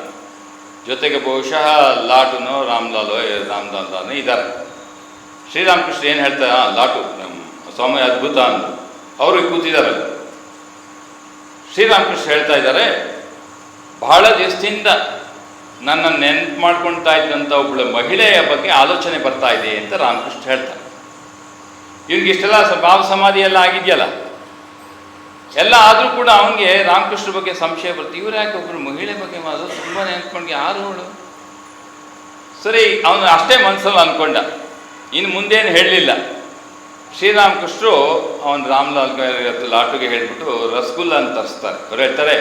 ಜೊತೆಗೆ ಬಹುಶಃ ಲಾಟುನೋ ರಾಮಲಾಲೋ ಇದ್ದಾರೆ. ಶ್ರೀರಾಮಕೃಷ್ಣ ಏನು ಹೇಳ್ತಾರೆ, ಲಾಟು ಸ್ವಾಮಿ ಅದ್ಭುತ ಅಂದರು. ಅವ್ರಿಗೆ ಕೂತಿದ್ದಾರೆ. ಶ್ರೀರಾಮಕೃಷ್ಣ ಹೇಳ್ತಾ ಇದ್ದಾರೆ, ಬಹಳ ದಿವಸದಿಂದ ನನ್ನ ನೆನಪು ಮಾಡ್ಕೊಳ್ತಾ ಇದ್ದಂಥ ಒಬ್ಬಳು ಮಹಿಳೆಯ ಬಗ್ಗೆ ಆಲೋಚನೆ ಬರ್ತಾ ಇದೆ ಅಂತ ರಾಮಕೃಷ್ಣ ಹೇಳ್ತಾರೆ. ಇವ್ರಿಗೆ ಇಷ್ಟೆಲ್ಲ ಭಾವ ಸಮಾಧಿ ಎಲ್ಲ ಆಗಿದೆಯಲ್ಲ, ಎಲ್ಲ ಆದರೂ ಕೂಡ ಅವನಿಗೆ ರಾಮಕೃಷ್ಣ ಬಗ್ಗೆ ಸಂಶಯ ಬರುತ್ತೆ. ಇವ್ರು ಯಾಕೆ ಒಬ್ಬರು ಮಹಿಳೆ ಬಗ್ಗೆ ಮಾಡೋದು ತುಂಬ ನೆನ್ಕೊಂಡು, ಯಾರು ಅವಳು? ಸರಿ, ಅವನು ಅಷ್ಟೇ ಮನಸ್ಸಲ್ಲಿ ಅಂದ್ಕೊಂಡ, ಇನ್ನು ಮುಂದೇನು ಹೇಳಲಿಲ್ಲ. ಶ್ರೀರಾಮಕೃಷ್ಣರು ಅವನು ರಾಮ್ಲಾಲ್ ಲಾಟುಗೆ ಹೇಳ್ಬಿಟ್ಟು ರಸಗುಲ್ಲ ಅಂತ ತರಿಸ್ತಾರೆ. ಅವ್ರು ಹೇಳ್ತಾರೆ,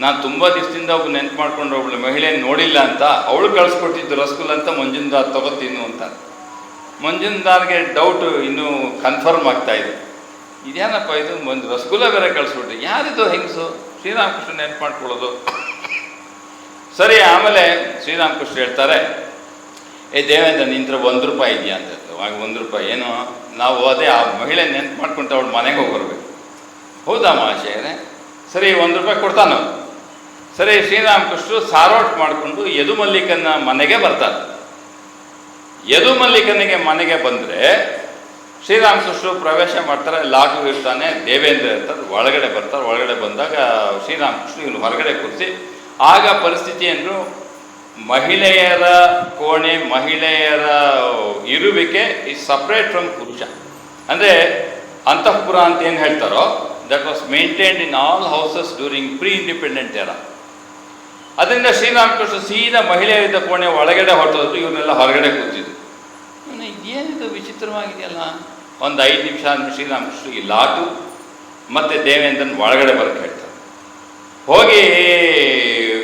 ನಾನು ತುಂಬ ದಿವಸದಿಂದ ಒಬ್ಬ ನೆನ್ಪು ಮಾಡ್ಕೊಂಡು ಒಬ್ಳು ಮಹಿಳೆ ನೋಡಿಲ್ಲ ಅಂತ ಅವಳು ಕಳಿಸ್ಕೊಟ್ಟಿದ್ದು ರಸಗುಲ್ಲ ಅಂತ ಮಂಜುಂದಾರ್ ತಗೋತೀನಿ ಅಂತ. ಮಂಜುಂದಾರ್ಗೆ ಡೌಟು ಇನ್ನೂ ಕನ್ಫರ್ಮ್ ಆಗ್ತಾ ಇದೆ, ಇದೇನಪ್ಪ ಇದು ಒಂದು ರಸಗುಲ್ಲ ಬೇರೆ ಕಳಿಸ್ಬಿಟ್ಟು, ಯಾರಿದು ಹೆಂಗಸು ಶ್ರೀರಾಮಕೃಷ್ಣ ನೆನ್ಪು ಮಾಡ್ಕೊಳ್ಳೋದು. ಸರಿ, ಆಮೇಲೆ ಶ್ರೀರಾಮಕೃಷ್ಣ ಹೇಳ್ತಾರೆ, ದೇವೇಂದ್ರ ನಿಂತ್ರ ₹1 ಇದೆಯಾ ಅಂತ ಹೇಳ್ತಾರೆ. ಆಗ ₹1 ಏನು, ನಾವು ಅದೇ ಆ ಮಹಿಳೆ ನೆನ್ಪು ಮಾಡ್ಕೊಂತ ಅವಳು ಮನೆಗೆ ಹೋಗ್ಬರ್ಬೇಕು. ಹೌದಾ ಮಹಾಶಯರೇ, ಸರಿ ₹1 ಕೊಡ್ತಾನೆ. ಸರಿ, ಶ್ರೀರಾಮಕೃಷ್ಣರು ಸಾರೋಟ್ ಮಾಡಿಕೊಂಡು ಯದುಮಲ್ಲಿಕನ ಮನೆಗೆ ಬರ್ತಾರೆ. ಯದುಮಲ್ಲಿಕನಿಗೆ ಮನೆಗೆ ಬಂದರೆ ಶ್ರೀರಾಮಕೃಷ್ಣರು ಪ್ರವೇಶ ಮಾಡ್ತಾರೆ. ಲಾಟು ಇರ್ತಾನೆ, ದೇವೇಂದ್ರ ಇರ್ತಾರೆ, ಒಳಗಡೆ ಬರ್ತಾರೆ. ಒಳಗಡೆ ಬಂದಾಗ ಶ್ರೀರಾಮಕೃಷ್ಣ ಇವನು ಹೊರಗಡೆ ಕೂರಿಸಿ, ಆಗ ಪರಿಸ್ಥಿತಿ ಅಂದರು ಮಹಿಳೆಯರ ಕೋಣೆ, ಮಹಿಳೆಯರ ಇರುವಿಕೆ ಈಸ್ ಸಪ್ರೇಟ್ ಫ್ರಮ್ ಪುರುಷ. ಅಂದರೆ ಅಂತಃಪುರ ಅಂತ ಏನು ಹೇಳ್ತಾರೋ that was maintained in all houses during pre independent era. ಅದರಿಂದ ಶ್ರೀರಾಮಕೃಷ್ಣ ಸೀದಾ ಮಹಿಳೆಯರಿದ್ದ ಕೋಣೆ ಒಳಗಡೆ ಹೊರಟೋದ್ರು, ಇವನ್ನೆಲ್ಲ ಹೊರಗಡೆ ಕೂತಿದ್ರು. ಇದೇನಿದು ವಿಚಿತ್ರವಾಗಿದೆಯಲ್ಲ. ಒಂದು 5 ನಿಮಿಷ ಆದ್ಮೇಲೆ ಶ್ರೀರಾಮಕೃಷ್ಣ ಈ ಲಾಟು ಮತ್ತು ದೇವೇಂದ್ರನ್ ಒಳಗಡೆ ಬರೋಕ್ಕೆ ಹೇಳ್ತಾರೆ. ಹೋಗಿ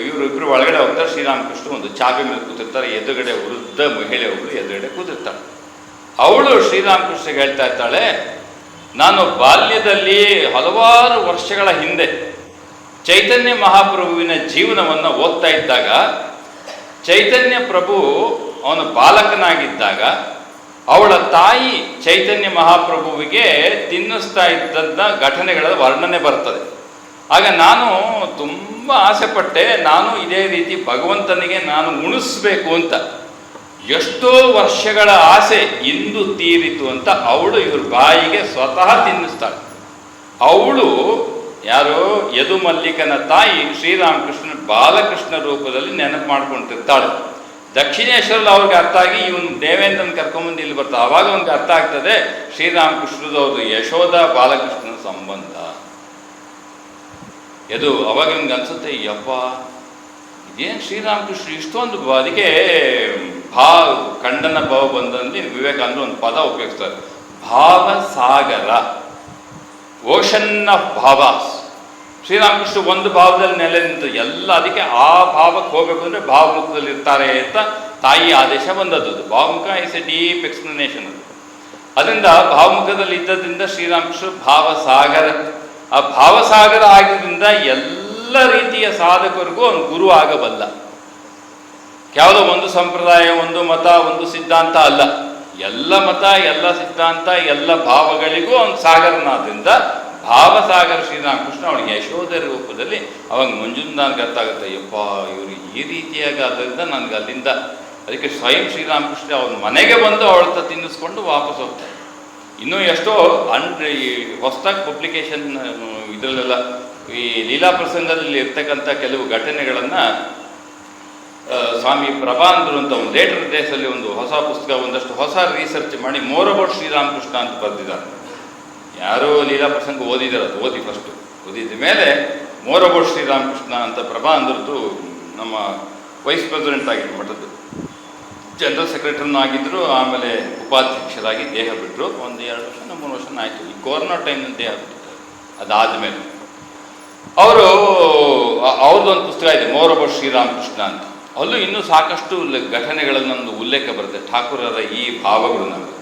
ಇಬ್ಬರು ಒಳಗಡೆ ಹೋಗ್ತಾರೆ. ಶ್ರೀರಾಮಕೃಷ್ಣ ಒಂದು ಚಾಪೆ ಮೇಲೆ ಕೂತಿರ್ತಾರೆ. ಎದುರುಗಡೆ ವೃದ್ಧ ಮಹಿಳೆ ಒಬ್ಬಳು ಎದುರುಗಡೆ ಕೂತಿರ್ತಾಳೆ. ಅವಳು ಶ್ರೀರಾಮಕೃಷ್ಣಗೆ ಹೇಳ್ತಾ ಇರ್ತಾಳೆ, ನಾನು ಬಾಲ್ಯದಲ್ಲಿ ಹಲವಾರು ವರ್ಷಗಳ ಹಿಂದೆ ಚೈತನ್ಯ ಮಹಾಪ್ರಭುವಿನ ಜೀವನವನ್ನು ಓದ್ತಾ ಇದ್ದಾಗ, ಚೈತನ್ಯ ಪ್ರಭು ಅವನು ಬಾಲಕನಾಗಿದ್ದಾಗ ಅವಳ ತಾಯಿ ಚೈತನ್ಯ ಮಹಾಪ್ರಭುವಿಗೆ ತಿನ್ನಿಸ್ತಾ ಇದ್ದಂಥ ಘಟನೆಗಳ ವರ್ಣನೆ ಬರ್ತದೆ. ಆಗ ನಾನು ತುಂಬ ಆಸೆಪಟ್ಟೆ, ನಾನು ಇದೇ ರೀತಿ ಭಗವಂತನಿಗೆ ನಾನು ಉಣಿಸ್ಬೇಕು ಅಂತ. ಎಷ್ಟೋ ವರ್ಷಗಳ ಆಸೆ ಇಂದು ತೀರಿತು ಅಂತ ಅವಳು ಇವ್ರ ಬಾಯಿಗೆ ಸ್ವತಃ ತಿನ್ನಿಸ್ತಾಳೆ. ಅವಳು ಯಾರೋ ಯದುಮಲ್ಲಿಕನ ತಾಯಿ ಶ್ರೀರಾಮಕೃಷ್ಣ ಬಾಲಕೃಷ್ಣ ರೂಪದಲ್ಲಿ ನೆನಪು ಮಾಡ್ಕೊತಿರ್ತಾಳೆ. ದಕ್ಷಿಣೇಶ್ವರಲ್ಲಿ ಅವ್ರಿಗೆ ಅರ್ಥ ಆಗಿ ಇವನು ದೇವೇಂದ್ರನ ಕರ್ಕೊಂಬಂದು ಇಲ್ಲಿ ಬರ್ತಾರೆ. ಆವಾಗ ಅವ್ನಿಗೆ ಅರ್ಥ ಆಗ್ತದೆ ಶ್ರೀರಾಮಕೃಷ್ಣದವ್ರದ್ದು ಯಶೋಧ ಬಾಲಕೃಷ್ಣನ ಸಂಬಂಧ. ಅದು ಅವಾಗ ನಿಮ್ಗೆ ಅನ್ಸುತ್ತೆ, ಯಪ್ಪ ಇದೇನು ಶ್ರೀರಾಮಕೃಷ್ಣ ಇಷ್ಟೊಂದು. ಅದಕ್ಕೆ ಖಂಡನ ಭಾವ ಬಂದಲ್ಲಿ ವಿವೇಕಾನಂದರು ಒಂದು ಪದ ಉಪಯೋಗಿಸ್ತಾರೆ, ಭಾವಸಾಗರ, ಓಷನ್ ಆಫ್ ಭಾವಾಸ್. ಶ್ರೀರಾಮಕೃಷ್ಣ ಒಂದು ಭಾವದಲ್ಲಿ ನೆಲೆ ನಿಂತು ಎಲ್ಲ, ಅದಕ್ಕೆ ಆ ಭಾವಕ್ಕೆ ಹೋಗಬೇಕು ಅಂದರೆ ಭಾವಮುಖದಲ್ಲಿ ಇರ್ತಾರೆ ಅಂತ ತಾಯಿ ಆದೇಶ ಬಂದದ್ದು. ಭಾವಮುಖ ಇಸ್ ಎ ಡೀಪ್ ಎಕ್ಸ್ಪ್ಲನೇಷನ್. ಅದು ಅದರಿಂದ ಭಾವಮುಖದಲ್ಲಿ ಇದ್ದದ್ರಿಂದ ಶ್ರೀರಾಮಕೃಷ್ಣ ಭಾವಸಾಗರ. ಆ ಭಾವಸಾಗರ ಆಗಿದ್ದರಿಂದ ಎಲ್ಲ ರೀತಿಯ ಸಾಧಕರಿಗೂ ಅವನು ಗುರು ಆಗಬಲ್ಲ. ಯಾವುದೋ ಒಂದು ಸಂಪ್ರದಾಯ, ಒಂದು ಮತ, ಒಂದು ಸಿದ್ಧಾಂತ ಅಲ್ಲ, ಎಲ್ಲ ಮತ, ಎಲ್ಲ ಸಿದ್ಧಾಂತ, ಎಲ್ಲ ಭಾವಗಳಿಗೂ ಅವನು ಸಾಗರನಾದ್ರಿಂದ ಭಾವಸಾಗರ ಶ್ರೀರಾಮಕೃಷ್ಣ ಅವನಿಗೆ ಯಶೋಧರ ರೂಪದಲ್ಲಿ. ಅವಾಗ ಮಂಜುಂದಾನ್ಗೆ ಅರ್ಥ ಆಗುತ್ತೆ, ಯಪ್ಪ ಇವರು ಈ ರೀತಿಯಾಗಿ ಆದ್ದರಿಂದ ನನಗೆ ಅಲ್ಲಿಂದ. ಅದಕ್ಕೆ ಸ್ವಯಂ ಶ್ರೀರಾಮಕೃಷ್ಣ ಅವನ ಮನೆಗೆ ಬಂದು ಅವಳ ತಿನ್ನಿಸ್ಕೊಂಡು ವಾಪಸ್ ಹೋಗ್ತಾರೆ. ಇನ್ನೂ ಎಷ್ಟೋ ಈ ಹೊಸದಾಗಿ ಪಬ್ಲಿಕೇಶನ್ ಇದರಲ್ಲೆಲ್ಲ ಈ ಲೀಲಾ ಪ್ರಸಂಗದಲ್ಲಿ ಇರ್ತಕ್ಕಂಥ ಕೆಲವು ಘಟನೆಗಳನ್ನು ಸ್ವಾಮಿ ಪ್ರಭಾಂದರು ಅಂತ ಒಂದು ಲೇಟರ್ ಡೇಸಲ್ಲಿ ಒಂದು ಹೊಸ ಪುಸ್ತಕ, ಒಂದಷ್ಟು ಹೊಸ ರಿಸರ್ಚ್ ಮಾಡಿ ಮೋರ್ ಅಬೌಟ್ ಶ್ರೀರಾಮಕೃಷ್ಣ ಅಂತ ಬರೆದಿದ್ದಾರೆ. ಯಾರೋ ಲೀಲಾ ಪ್ರಸಂಗ ಓದಿದ್ದಾರೆ, ಅದು ಓದಿದ ಮೇಲೆ ಮೋರ್ ಅಬೌಟ್ ಶ್ರೀರಾಮಕೃಷ್ಣ ಅಂತ ಪ್ರಭಾಂದ್ರದ್ದು ನಮ್ಮ ವೈಸ್ ಪ್ರೆಸಿಡೆಂಟ್ ಆಗಿದ್ರು, ಮಠದ್ದು ಜನರಲ್ ಸೆಕ್ರೆಟರಿನೂ ಆಗಿದ್ದರು. ಆಮೇಲೆ ಉಪಾಧ್ಯಕ್ಷರಾಗಿ ದೇಹ ಬಿಟ್ಟರು. ಒಂದು 2 ವರ್ಷ 3 ವರ್ಷ ಆಯಿತು. ಈ ಕೊರೋನಾ ಟೈಮ್ನಲ್ಲಿ ದೇಹ ಬಿಟ್ಟಿದ್ದಾರೆ. ಅದಾದಮೇಲೆ ಅವ್ರದ್ದೊಂದು ಪುಸ್ತಕ ಇದೆ ಮೋರ್ ಅಬೌಟ್ ಶ್ರೀರಾಮಕೃಷ್ಣ ಅಂತ. ಅಲ್ಲೂ ಇನ್ನೂ ಸಾಕಷ್ಟು ಘಟನೆಗಳನ್ನೊಂದು ಉಲ್ಲೇಖ ಬರುತ್ತೆ, ಠಾಕೂರರ ಈ ಭಾವಗಳು. ನಮಗೆ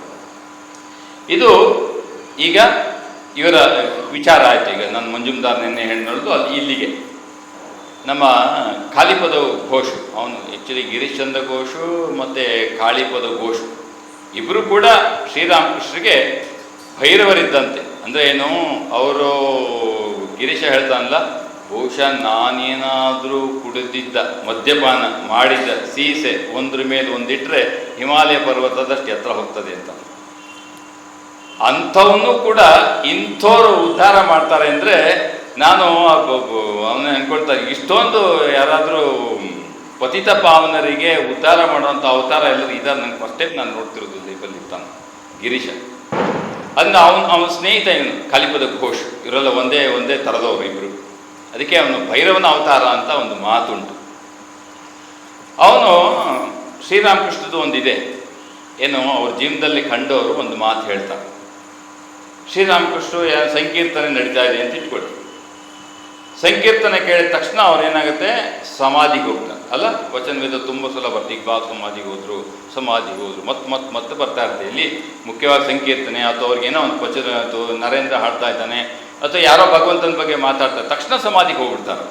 ಇದು ಈಗ ಇವರ ವಿಚಾರ ಆಯಿತು. ಈಗ ನನ್ನ ಮಂಜುಮ್ದಾರ್ ನಿನ್ನೆ ಹೇಳಿದ್ದು ಅದು ಇಲ್ಲಿಗೆ. ನಮ್ಮ ಕಾಳಿಪದ ಘೋಷ್, ಅವನು ಆ್ಯಕ್ಚುಲಿ ಗಿರೀಶ್ ಚಂದ್ರ ಘೋಷು ಮತ್ತು ಕಾಳಿಪದ ಘೋಷ್ ಇಬ್ಬರು ಕೂಡ ಶ್ರೀರಾಮಕೃಷ್ಣರಿಗೆ ಭೈರವರಿದ್ದಂತೆ. ಅಂದರೆ ಏನು, ಅವರು ಗಿರೀಶ ಹೇಳ್ತಾನಲ್ಲ, ಬಹುಶಃ ನಾನೇನಾದರೂ ಕುಡಿದಿದ್ದ, ಮದ್ಯಪಾನ ಮಾಡಿದ್ದ ಸೀಸೆ ಒಂದ್ರ ಮೇಲೆ ಒಂದಿಟ್ಟರೆ ಹಿಮಾಲಯ ಪರ್ವತದಷ್ಟು ಎತ್ತರ ಹೋಗ್ತದೆ ಅಂತ. ಅಂಥವನ್ನೂ ಕೂಡ ಇಂಥವ್ರು ಉದ್ಧಾರ ಮಾಡ್ತಾರೆ ಅಂದರೆ ನಾನು ಅವನ್ನ ಅನ್ಕೊಳ್ತಾರೆ, ಇಷ್ಟೊಂದು ಯಾರಾದರೂ ಪತಿತ ಪಾವನರಿಗೆ ಉದ್ಧಾರ ಮಾಡುವಂಥ ಅವತಾರ ಎಲ್ಲರೂ ಇದ್ದಾರೆ. ನನಗೆ ಫಸ್ಟ್ ಟೈಮ್ ನಾನು ನೋಡ್ತಿರೋದು ಲೈಫಲ್ಲಿ ಇರ್ತಾನೆ ಗಿರೀಶ. ಅದನ್ನ ಅವನ ಸ್ನೇಹಿತ ಇವನು ಕಾಳಿಪದ ಘೋಷ್, ಇವರೆಲ್ಲ ಒಂದೇ ಥರದವರು ಇಬ್ಬರು. ಅದಕ್ಕೆ ಅವನು ಭೈರವನ ಅವತಾರ ಅಂತ ಒಂದು ಮಾತುಂಟು. ಅವನು ಶ್ರೀರಾಮಕೃಷ್ಣದ್ದು ಒಂದಿದೆ, ಏನು ಅವ್ರ ಜೀವನದಲ್ಲಿ ಕಂಡವರು ಒಂದು ಮಾತು ಹೇಳ್ತಾರೆ. ಶ್ರೀರಾಮಕೃಷ್ಣರು ಸಂಕೀರ್ತನೆ ನಡೀತಾ ಇದೆ ಅಂತ ಇಟ್ಕೊಳ್ಳಿ. ಸಂಕೀರ್ತನೆ ಕೇಳಿದ ತಕ್ಷಣ ಅವ್ರೇನಾಗುತ್ತೆ, ಸಮಾಧಿಗೆ ಹೋಗ್ತಾರೆ ಅಲ್ಲ. ವಚನವೇದ ತುಂಬ ಸಲ ಬರ್ತೀವಿ, ಈಗ ಸಮಾಧಿಗೆ ಹೋದ್ರು ಮತ್ತೆ ಬರ್ತಾ ಇರ್ತೀವಿ. ಇಲ್ಲಿ ಮುಖ್ಯವಾಗಿ ಸಂಕೀರ್ತನೆ ಅಥವಾ ಅವ್ರಿಗೇನೋ ಒಂದು ವಚನ, ಅಥವಾ ನರೇಂದ್ರ ಹಾಡ್ತಾ ಇದ್ದಾನೆ ಅಥವಾ ಯಾರೋ ಭಗವಂತನ ಬಗ್ಗೆ ಮಾತಾಡ್ತಾರೆ, ತಕ್ಷಣ ಸಮಾಧಿಗೆ ಹೋಗ್ಬಿಡ್ತಾರೆ.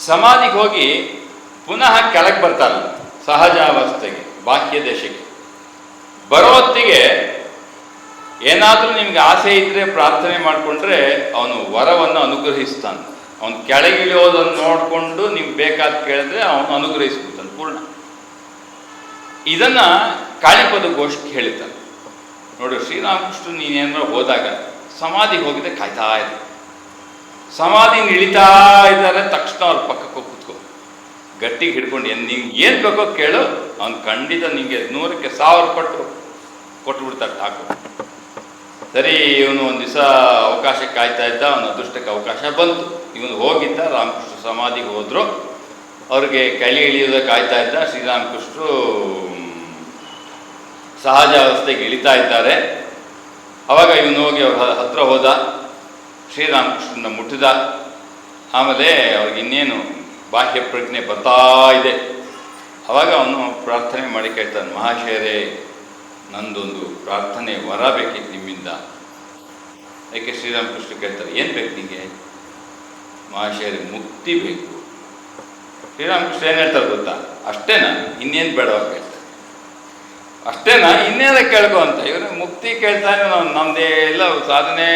ಸಮಾಧಿಗೆ ಹೋಗಿ ಪುನಃ ಕೆಳಗೆ ಬರ್ತಾರೆ ಸಹಜಾವಸ್ಥೆಗೆ, ಬಾಹ್ಯ ದೇಶಕ್ಕೆ ಬರೋ ಹೊತ್ತಿಗೆ ಏನಾದರೂ ನಿಮ್ಗೆ ಆಸೆ ಇದ್ದರೆ ಪ್ರಾರ್ಥನೆ ಮಾಡಿಕೊಂಡ್ರೆ ಅವನು ವರವನ್ನು ಅನುಗ್ರಹಿಸ್ತಾನೆ. ಅವನು ಕೆಳಗಿಳಿಯೋದನ್ನು ನೋಡಿಕೊಂಡು ನಿಮ್ಗೆ ಬೇಕಾದ ಕೇಳಿದ್ರೆ ಅವನು ಅನುಗ್ರಹಿಸ್ಬಿಡ್ತಾನೆ ಪೂರ್ಣ. ಇದನ್ನು ಕಾಳಿಪದ ಗೋಷ್ಠಿ ಹೇಳಿದ್ದಾನೆ. ನೋಡಿ, ಶ್ರೀರಾಮಕೃಷ್ಣ ನೀನೇನಾರ ಹೋದಾಗ ಸಮಾಧಿಗೆ ಹೋಗಿದ್ದೆ ಕಾಯ್ತಾ ಇದೆ, ಸಮಾಧಿ ಇಳಿತಾ ಇದ್ದಾರೆ, ತಕ್ಷಣ ಅವ್ರ ಪಕ್ಕಕ್ಕೆ ಹೋಗಿ ಕೂತ್ಕೋ, ಗಟ್ಟಿಗೆ ಹಿಡ್ಕೊಂಡು ನಿಂಗೆ ಏನು ಬೇಕೋ ಕೇಳು, ಅವ್ನು ಖಂಡಿತ ನಿಂಗೆ 100ಕ್ಕೆ 1000 ಪಟ್ಟು ಕೊಟ್ಬಿಡ್ತಾರೆ ಠಾಕು. ಸರಿ, ಇವನು ಒಂದು ದಿವಸ ಅವಕಾಶ ಕಾಯ್ತಾ ಇದ್ದ, ಅವನ ಅದೃಷ್ಟಕ್ಕೆ ಅವಕಾಶ ಬಂತು. ಇವನು ಹೋಗಿದ್ದ, ರಾಮಕೃಷ್ಣ ಸಮಾಧಿಗೆ ಹೋದ್ರು, ಅವ್ರಿಗೆ ಕೈಲಿ ಇಳಿಯೋದಕ್ಕೆ ಕಾಯ್ತಾ ಇದ್ದ. ಶ್ರೀರಾಮಕೃಷ್ಣರು ಸಹಜ ಅವಸ್ಥೆಗೆ ಇಳಿತಾ ಇದ್ದಾರೆ. ಅವಾಗ ಇವನು ಹೋಗಿ ಅವ್ರ ಹತ್ರ ಹೋದ, ಶ್ರೀರಾಮಕೃಷ್ಣನ ಮುಟ್ಟಿದ. ಆಮೇಲೆ ಅವ್ರಿಗೆ ಇನ್ನೇನು ಬಾಹ್ಯ ಪ್ರಜ್ಞೆ ಬರ್ತಾ ಇದೆ. ಅವಾಗ ಅವನು ಪ್ರಾರ್ಥನೆ ಮಾಡಿ ಕೇಳ್ತಾನೆ, ಮಹಾಶಯರೇ, ನಂದೊಂದು ಪ್ರಾರ್ಥನೆ ವರ ಬೇಕಿತ್ತು ನಿಮ್ಮಿಂದ. ಯಾಕೆ ಶ್ರೀರಾಮಕೃಷ್ಣ ಕೇಳ್ತಾರೆ, ಏನು ಬೇಕು ನಿಮಗೆ? ಮಹಾಶಯರೇ, ಮುಕ್ತಿ ಬೇಕು. ಶ್ರೀರಾಮಕೃಷ್ಣ ಏನು ಹೇಳ್ತಾರೆ ಗೊತ್ತಾ? ಅಷ್ಟೇನಾ, ಇನ್ನೇನು ಬೇಡವಾಗ ಕೇಳ್ತಾರೆ. ಅಷ್ಟೇನಾ, ಇನ್ನೇನ ಕೇಳ್ಕೊ ಅಂತ. ಇವರು ಮುಕ್ತಿ ಕೇಳ್ತಾನೆ. ನಮ್ಮದೇ ಎಲ್ಲ ಸಾಧನೆ,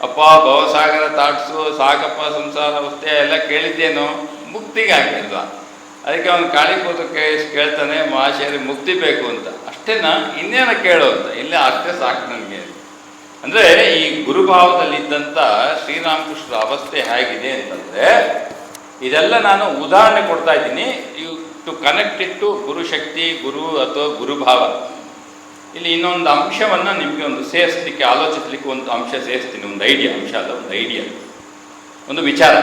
ಅಪ್ಪ ಭವಸಾಗರ ತಾಟ್ಸು, ಸಾಕಪ್ಪ ಸಂಸಾರ ಅವಸ್ಥೆ ಎಲ್ಲ ಕೇಳಿದ್ದೇನು, ಮುಕ್ತಿಗೆ ಹಾಕಿಲ್ವಾ? ಅದಕ್ಕೆ ಅವನು ಕಾಳಿಪದಕ್ಕೆ ಕೇಳ್ತಾನೆ, ಮಹಾಶಯರೇ ಮುಕ್ತಿ ಬೇಕು ಅಂತ. ಅಷ್ಟೇನಾ, ಇನ್ನೇನ ಕೇಳೋ ಅಂತ. ಇಲ್ಲ, ಅಷ್ಟೇ ಸಾಕು ನನಗೆ. ಅಂದರೆ ಈ ಗುರುಭಾವದಲ್ಲಿದ್ದಂಥ ಶ್ರೀರಾಮಕೃಷ್ಣರ ಅವಸ್ಥೆ ಹೇಗಿದೆ ಅಂತಂದರೆ, ಇದೆಲ್ಲ ನಾನು ಉದಾಹರಣೆ ಕೊಡ್ತಾ ಇದ್ದೀನಿ, to connect it to Gurushakti, ಗುರು ಅಥವಾ ಗುರುಭಾವ. ಇಲ್ಲಿ ಇನ್ನೊಂದು ಅಂಶವನ್ನು ನಿಮಗೆ ಒಂದು ಸೇರಿಸಲಿಕ್ಕೆ, ಆಲೋಚಿಸಲಿಕ್ಕೆ ಒಂದು ಅಂಶ ಸೇರಿಸ್ತೀನಿ. ಒಂದು ಐಡಿಯಾ, ಅಂಶ ಅಲ್ಲ, ಒಂದು ಐಡಿಯಾ, ಒಂದು ವಿಚಾರ.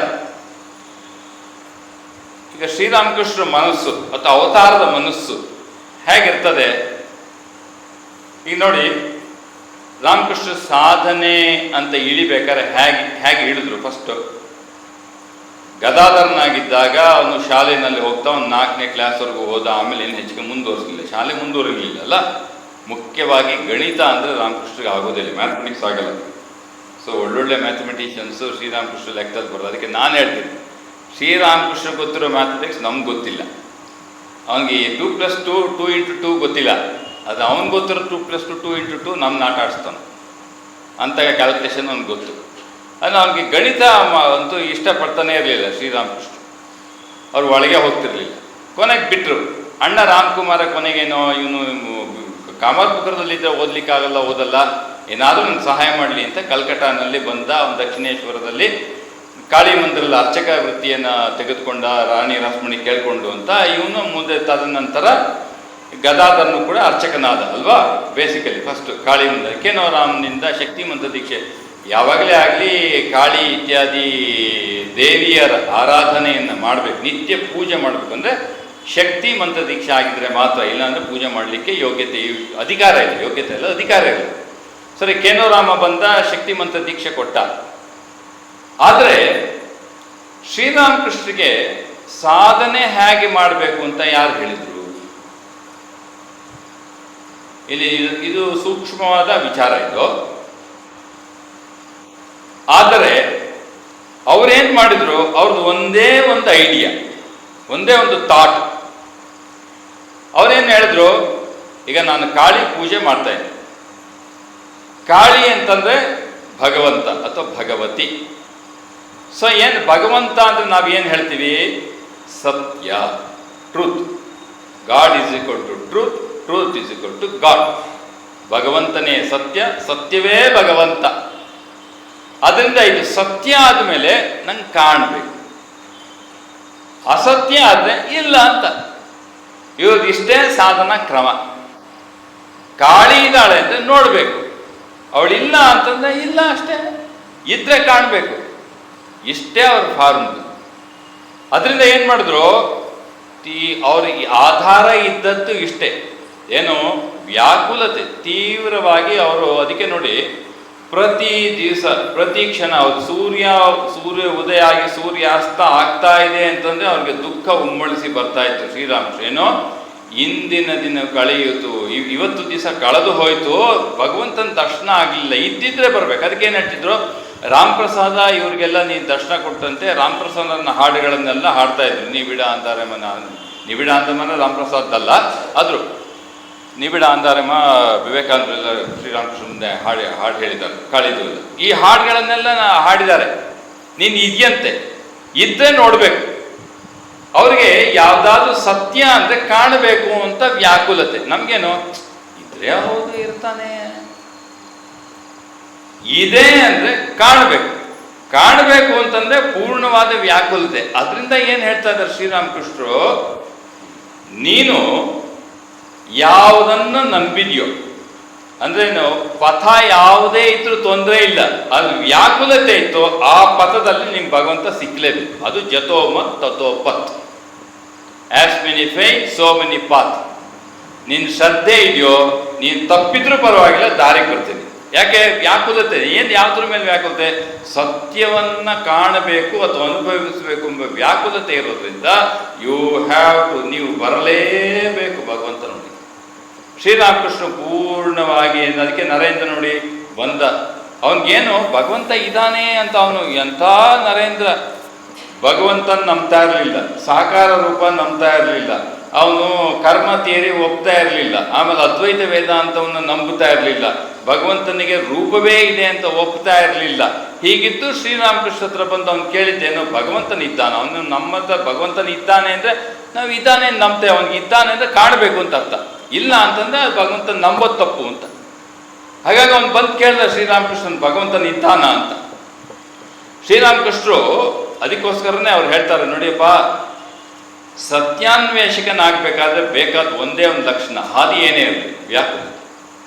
ಈಗ ಶ್ರೀರಾಮಕೃಷ್ಣರ ಮನಸ್ಸು ಅಥವಾ ಅವತಾರದ ಮನಸ್ಸು ಹೇಗಿರ್ತದೆ? ಈಗ ನೋಡಿ, ರಾಮಕೃಷ್ಣ ಸಾಧನೆ ಅಂತ ಇಳಿಬೇಕಾದ್ರೆ ಹೇಗೆ ಇಳಿದ್ರು? ಫಸ್ಟು ಗದಾಧರನಾಗಿದ್ದಾಗ ಅವನು ಶಾಲೆಯಲ್ಲಿ ಹೋಗ್ತಾ ಒಂದು 4ನೇ ಕ್ಲಾಸ್ವರೆಗೂ ಹೋದ. ಆಮೇಲೆ ಏನು ಹೆಚ್ಚಿಗೆ ಮುಂದುವರಿಸಲಿಲ್ಲ, ಶಾಲೆ ಮುಂದುವರಿಲಿಲ್ಲ ಅಲ್ಲ. ಮುಖ್ಯವಾಗಿ ಗಣಿತ ಅಂದರೆ ರಾಮಕೃಷ್ಣಗೆ ಆಗೋದಿಲ್ಲ, ಮ್ಯಾಥಮೆಟಿಕ್ಸ್ ಆಗಲ್ಲ. ಸೊ ಒಳ್ಳೊಳ್ಳೆ ಮ್ಯಾಥಮೆಟಿಷಿಯನ್ಸು ಶ್ರೀರಾಮಕೃಷ್ಣ ಲೆಕ್ಕದಲ್ಲಿ ಬರೋದು. ಅದಕ್ಕೆ ನಾನು ಹೇಳ್ತೀನಿ, ಶ್ರೀರಾಮಕೃಷ್ಣ ಗೊತ್ತಿರೋ ಮ್ಯಾಥಮೆಟಿಕ್ಸ್ ನಮ್ಗೆ ಗೊತ್ತಿಲ್ಲ. ಅವನಿಗೆ 2+2 2x2 ಗೊತ್ತಿಲ್ಲ. ಅದು ಅವ್ನಿಗೆ ಗೊತ್ತಿರೋ 2+2 2x2 ನಮ್ಮನ್ನ ಆಟ ಆಡಿಸ್ತಾನೆ. ಅಂಥ ಕ್ಯಾಲ್ಕುಲೇಷನ್ ಅವ್ನಿಗೆ ಗೊತ್ತು. ಅದು ಅವನಿಗೆ ಗಣಿತ ಅಂತೂ ಇಷ್ಟಪಡ್ತಾನೆ ಇರಲಿಲ್ಲ ಶ್ರೀರಾಮಕೃಷ್ಣ. ಅವ್ರು ಒಳಗೆ ಹೋಗ್ತಿರ್ಲಿಲ್ಲ. ಕೊನೆಗೆ ಬಿಟ್ಟರು. ಅಣ್ಣ ರಾಮ್ಕುಮಾರ ಕೊನೆಗೇನೋ, ಇವನು ಕಾಮರ್ಪುಕರದಲ್ಲಿದ್ದರೆ ಓದಲಿಕ್ಕಾಗಲ್ಲ, ಓದಲ್ಲ, ಏನಾದರೂ ನನಗೆ ಸಹಾಯ ಮಾಡಲಿ ಅಂತ ಕಲ್ಕಟ್ಟಾನಲ್ಲಿ ಬಂದ. ಅವನು ದಕ್ಷಿಣೇಶ್ವರದಲ್ಲಿ ಕಾಳಿ ಮಂದಿರದ ಅರ್ಚಕ ವೃತ್ತಿಯನ್ನು ತೆಗೆದುಕೊಂಡ, ರಾಣಿ ರಾಸ್ಮಣಿ ಕೇಳಿಕೊಂಡು ಅಂತ. ಇವನು ಮುಂದೆ ತದನಂತರ ಗದಾಧರನು ಕೂಡ ಅರ್ಚಕನಾದ ಅಲ್ವಾ. ಬೇಸಿಕಲಿ ಫಸ್ಟ್ ಕಾಳಿ ಮಂದಿರ ಕೇನೋರಾಮ್ನಿಂದ ಶಕ್ತಿಮಂತ ದೀಕ್ಷೆ. ಯಾವಾಗಲೇ ಆಗಲಿ ಕಾಳಿ ಇತ್ಯಾದಿ ದೇವಿಯರ ಆರಾಧನೆಯನ್ನು ಮಾಡಬೇಕು, ನಿತ್ಯ ಪೂಜೆ ಮಾಡಬೇಕು. ಅಂದರೆ ಶಕ್ತಿ ಮಂತ್ರ ದೀಕ್ಷೆ ಆಗಿದ್ರೆ ಮಾತ್ರ, ಇಲ್ಲಾಂದರೆ ಪೂಜೆ ಮಾಡಲಿಕ್ಕೆ ಅಧಿಕಾರ ಇಲ್ಲ. ಯೋಗ್ಯತೆ ಇಲ್ಲ, ಅಧಿಕಾರ ಇಲ್ಲ. ಸರಿ, ಕೇನೋರಾಮ ಬಂದ, ಶಕ್ತಿ ಮಂತ್ರ ದೀಕ್ಷೆ ಕೊಟ್ಟ. ಆದರೆ ಶ್ರೀರಾಮಕೃಷ್ಣರಿಗೆ ಸಾಧನೆ ಹೇಗೆ ಮಾಡಬೇಕು ಅಂತ ಯಾರು ಹೇಳಿದರು? ಇಲ್ಲಿ ಇದು ಸೂಕ್ಷ್ಮವಾದ ವಿಚಾರ ಇದು. ಆದರೆ ಅವರೇನು ಮಾಡಿದ್ರು? ಅವ್ರದ್ದು ಒಂದೇ ಒಂದು ಐಡಿಯಾ, ಒಂದೇ ಒಂದು ಥಾಟ್. ಅವರೇನು ಹೇಳಿದ್ರು? ಈಗ ನಾನು ಕಾಳಿ ಪೂಜೆ ಮಾಡ್ತಾ ಇದ್ದೆ. ಕಾಳಿ ಅಂತಂದರೆ ಭಗವಂತ ಅಥವಾ ಭಗವತಿ. ಸೊ ಏನು ಭಗವಂತ ಅಂದರೆ ನಾವೇನು ಹೇಳ್ತೀವಿ? ಸತ್ಯ, truth. God is equal to truth, truth is equal to God. ಭಗವಂತನೇ ಸತ್ಯ, ಸತ್ಯವೇ ಭಗವಂತ. ಅದರಿಂದ ಇದು ಸತ್ಯ ಆದಮೇಲೆ ನಂಗೆ ಕಾಣಬೇಕು, ಅಸತ್ಯ ಆದರೆ ಇಲ್ಲ ಅಂತ. ಇವ್ರದ್ದು ಇಷ್ಟೇ ಸಾಧನ ಕ್ರಮ. ಕಾಳಿ ಇದ್ದಾಳೆ ಅಂದರೆ ನೋಡಬೇಕು, ಅವಳಿಲ್ಲ ಅಂತಂದರೆ ಇಲ್ಲ ಅಷ್ಟೇ, ಇದ್ರೆ ಕಾಣಬೇಕು. ಇಷ್ಟೇ ಅವ್ರ ಫಾರ್ಮುಲಾ. ಅದರಿಂದ ಏನು ಮಾಡಿದ್ರು? ಅವ್ರಿಗೆ ಆಧಾರ ಇದ್ದದ್ದು ಇಷ್ಟೇ, ಏನು ವ್ಯಾಕುಲತೆ ತೀವ್ರವಾಗಿ ಅವರು. ಅದಕ್ಕೆ ನೋಡಿ, ಪ್ರತಿ ದಿವಸ ಪ್ರತಿ ಕ್ಷಣ ಅವ್ರು ಸೂರ್ಯ ಉದಯ ಆಗಿ ಸೂರ್ಯಾಸ್ತ ಆಗ್ತಾ ಇದೆ ಅಂತಂದ್ರೆ ಅವ್ರಿಗೆ ದುಃಖ ಉಮ್ಮಳಿಸಿ ಬರ್ತಾ ಇತ್ತು. ಶ್ರೀರಾಮಕೃಷ್ಣ ಏನೋ ಇಂದಿನ ದಿನ ಕಳೆಯಿತು, ಇವತ್ತು ದಿವಸ ಕಳೆದು ಹೋಯ್ತು, ಭಗವಂತನ ದರ್ಶನ ಆಗಲಿಲ್ಲ, ಇದ್ದಿದ್ರೆ ಬರ್ಬೇಕು. ಅದಕ್ಕೆ ಏನು ಹೇಳ್ತಿದ್ರು, ರಾಮಪ್ರಸಾದ ಇವ್ರಿಗೆಲ್ಲ ನೀನು ದರ್ಶನ ಕೊಟ್ಟಂತೆ ರಾಮಪ್ರಸಾದನ ಹಾಡುಗಳನ್ನೆಲ್ಲ ಹಾಡ್ತಾ ಇದ್ರು. ನಿಬಿಡ ಅಂದಾರಮನ ರಾಮಪ್ರಸಾದಲ್ಲ, ಆದರೂ ನಿಬಿಡ ಅಂದಾರಮ ವಿವೇಕಾನಂದರೆಲ್ಲ ಶ್ರೀರಾಮಕೃಷ್ಣ ಮುಂದೆ ಹಾಡು ಹೇಳಿದ್ದಾರೆ, ಕಳೆದು ಈ ಹಾಡುಗಳನ್ನೆಲ್ಲ ಹಾಡಿದ್ದಾರೆ. ನೀನು ಇದೆಯಂತೆ, ಇದ್ದರೆ ನೋಡಬೇಕು. ಅವ್ರಿಗೆ ಯಾವುದಾದ್ರೂ ಸತ್ಯ ಅಂದರೆ ಕಾಣಬೇಕು ಅಂತ ವ್ಯಾಕುಲತೆ. ನಮಗೇನು ಇದ್ರೆ ಹೌದು ಇರ್ತಾನೆ, ಇದೆ ಅಂದರೆ ಕಾಣಬೇಕು ಅಂತಂದ್ರೆ ಪೂರ್ಣವಾದ ವ್ಯಾಕುಲತೆ. ಅದರಿಂದ ಏನು ಹೇಳ್ತಾ ಇದ್ದಾರೆ ಶ್ರೀರಾಮಕೃಷ್ಣರು, ನೀನು ಯಾವುದನ್ನು ನಂಬಿದೆಯೋ ಅಂದ್ರೆ ಪಥ ಯಾವುದೇ ಇದ್ರೂ ತೊಂದರೆ ಇಲ್ಲ, ಅದು ವ್ಯಾಕುಲತೆ ಇತ್ತು, ಆ ಪಥದಲ್ಲಿ ನಿಮ್ಗೆ ಭಗವಂತ ಸಿಕ್ಕಲೇಬೇಕು. ಅದು ಜತೋಮತ್ ತಥೋಪತ್, as many faith so many path. ನಿನ್ನ ಶ್ರದ್ಧೆ ಇದೆಯೋ, ನೀನು ತಪ್ಪಿದ್ರೂ ಪರವಾಗಿಲ್ಲ, ದಾರಿಗೆ ಬರ್ತೀನಿ. ಯಾಕೆ ವ್ಯಾಕುಲತೆ? ಏನು ಯಾವುದ್ರ ಮೇಲೆ ವ್ಯಾಕುಲತೆ? ಸತ್ಯವನ್ನ ಕಾಣಬೇಕು ಅಥವಾ ಅನುಭವಿಸಬೇಕು ಎಂಬ ವ್ಯಾಕುಲತೆ ಇರೋದ್ರಿಂದ ಯು ಹ್ಯಾವ್ ಟು, ನೀವು ಬರಲೇಬೇಕು ಭಗವಂತನೊಂದಿಗೆ. ಶ್ರೀರಾಮಕೃಷ್ಣ ಪೂರ್ಣವಾಗಿ ಅದಕ್ಕೆ ನರೇಂದ್ರ ನೋಡಿ ಬಂದ, ಅವನಿಗೇನು ಭಗವಂತ ಇದ್ದಾನೆ ಅಂತ, ಅವನು ಎಂಥ ನರೇಂದ್ರ ಭಗವಂತನ ನಂಬ್ತಾ ಇರಲಿಲ್ಲ, ಸಾಕಾರ ರೂಪ ನಂಬ್ತಾ ಇರಲಿಲ್ಲ, ಅವನು ಕರ್ಮ ಥಿಯರಿ ಒಪ್ತಾ ಇರಲಿಲ್ಲ, ಆಮೇಲೆ ಅದ್ವೈತ ವೇದಾಂತವನ್ನು ನಂಬುತ್ತಾ ಇರಲಿಲ್ಲ, ಭಗವಂತನಿಗೆ ರೂಪವೇ ಇದೆ ಅಂತ ಒಪ್ತಾ ಇರಲಿಲ್ಲ. ಹೀಗಿದ್ದು ಶ್ರೀರಾಮಕೃಷ್ಣ ಹತ್ರ ಬಂದು ಅವನು ಕೇಳಿದ್ದೇನೋ ಭಗವಂತನ ಇದ್ದಾನೆ, ಅವನು ನಮ್ಮತ್ತ ಭಗವಂತನ ಇದ್ದಾನೆ ಅಂದರೆ ನಾವು ಇದ್ದಾನೆ ನಂಬ್ತೇವೆ, ಅವನಿಗೆ ಇದ್ದಾನೆ ಅಂದರೆ ಕಾಣಬೇಕು ಅಂತ ಅರ್ಥ, ಇಲ್ಲ ಅಂತಂದ್ರೆ ಭಗವಂತನ ನಂಬೋದು ತಪ್ಪು ಅಂತ. ಹಾಗಾಗಿ ಅವನು ಬಂದು ಕೇಳಿದ ಶ್ರೀರಾಮಕೃಷ್ಣನ್ ಭಗವಂತನ ಇದ್ದಾನ ಅಂತ. ಶ್ರೀರಾಮಕೃಷ್ಣರು ಅದಕ್ಕೋಸ್ಕರನೇ ಅವ್ರು ಹೇಳ್ತಾರೆ, ನೋಡಿಯಪ್ಪ, ಸತ್ಯಾನ್ವೇಷಕನಾಗಬೇಕಾದ್ರೆ ಬೇಕಾದ ಒಂದೇ ಒಂದು ಲಕ್ಷಣ, ಹಾದಿ ಏನೇ ಇರಲಿ,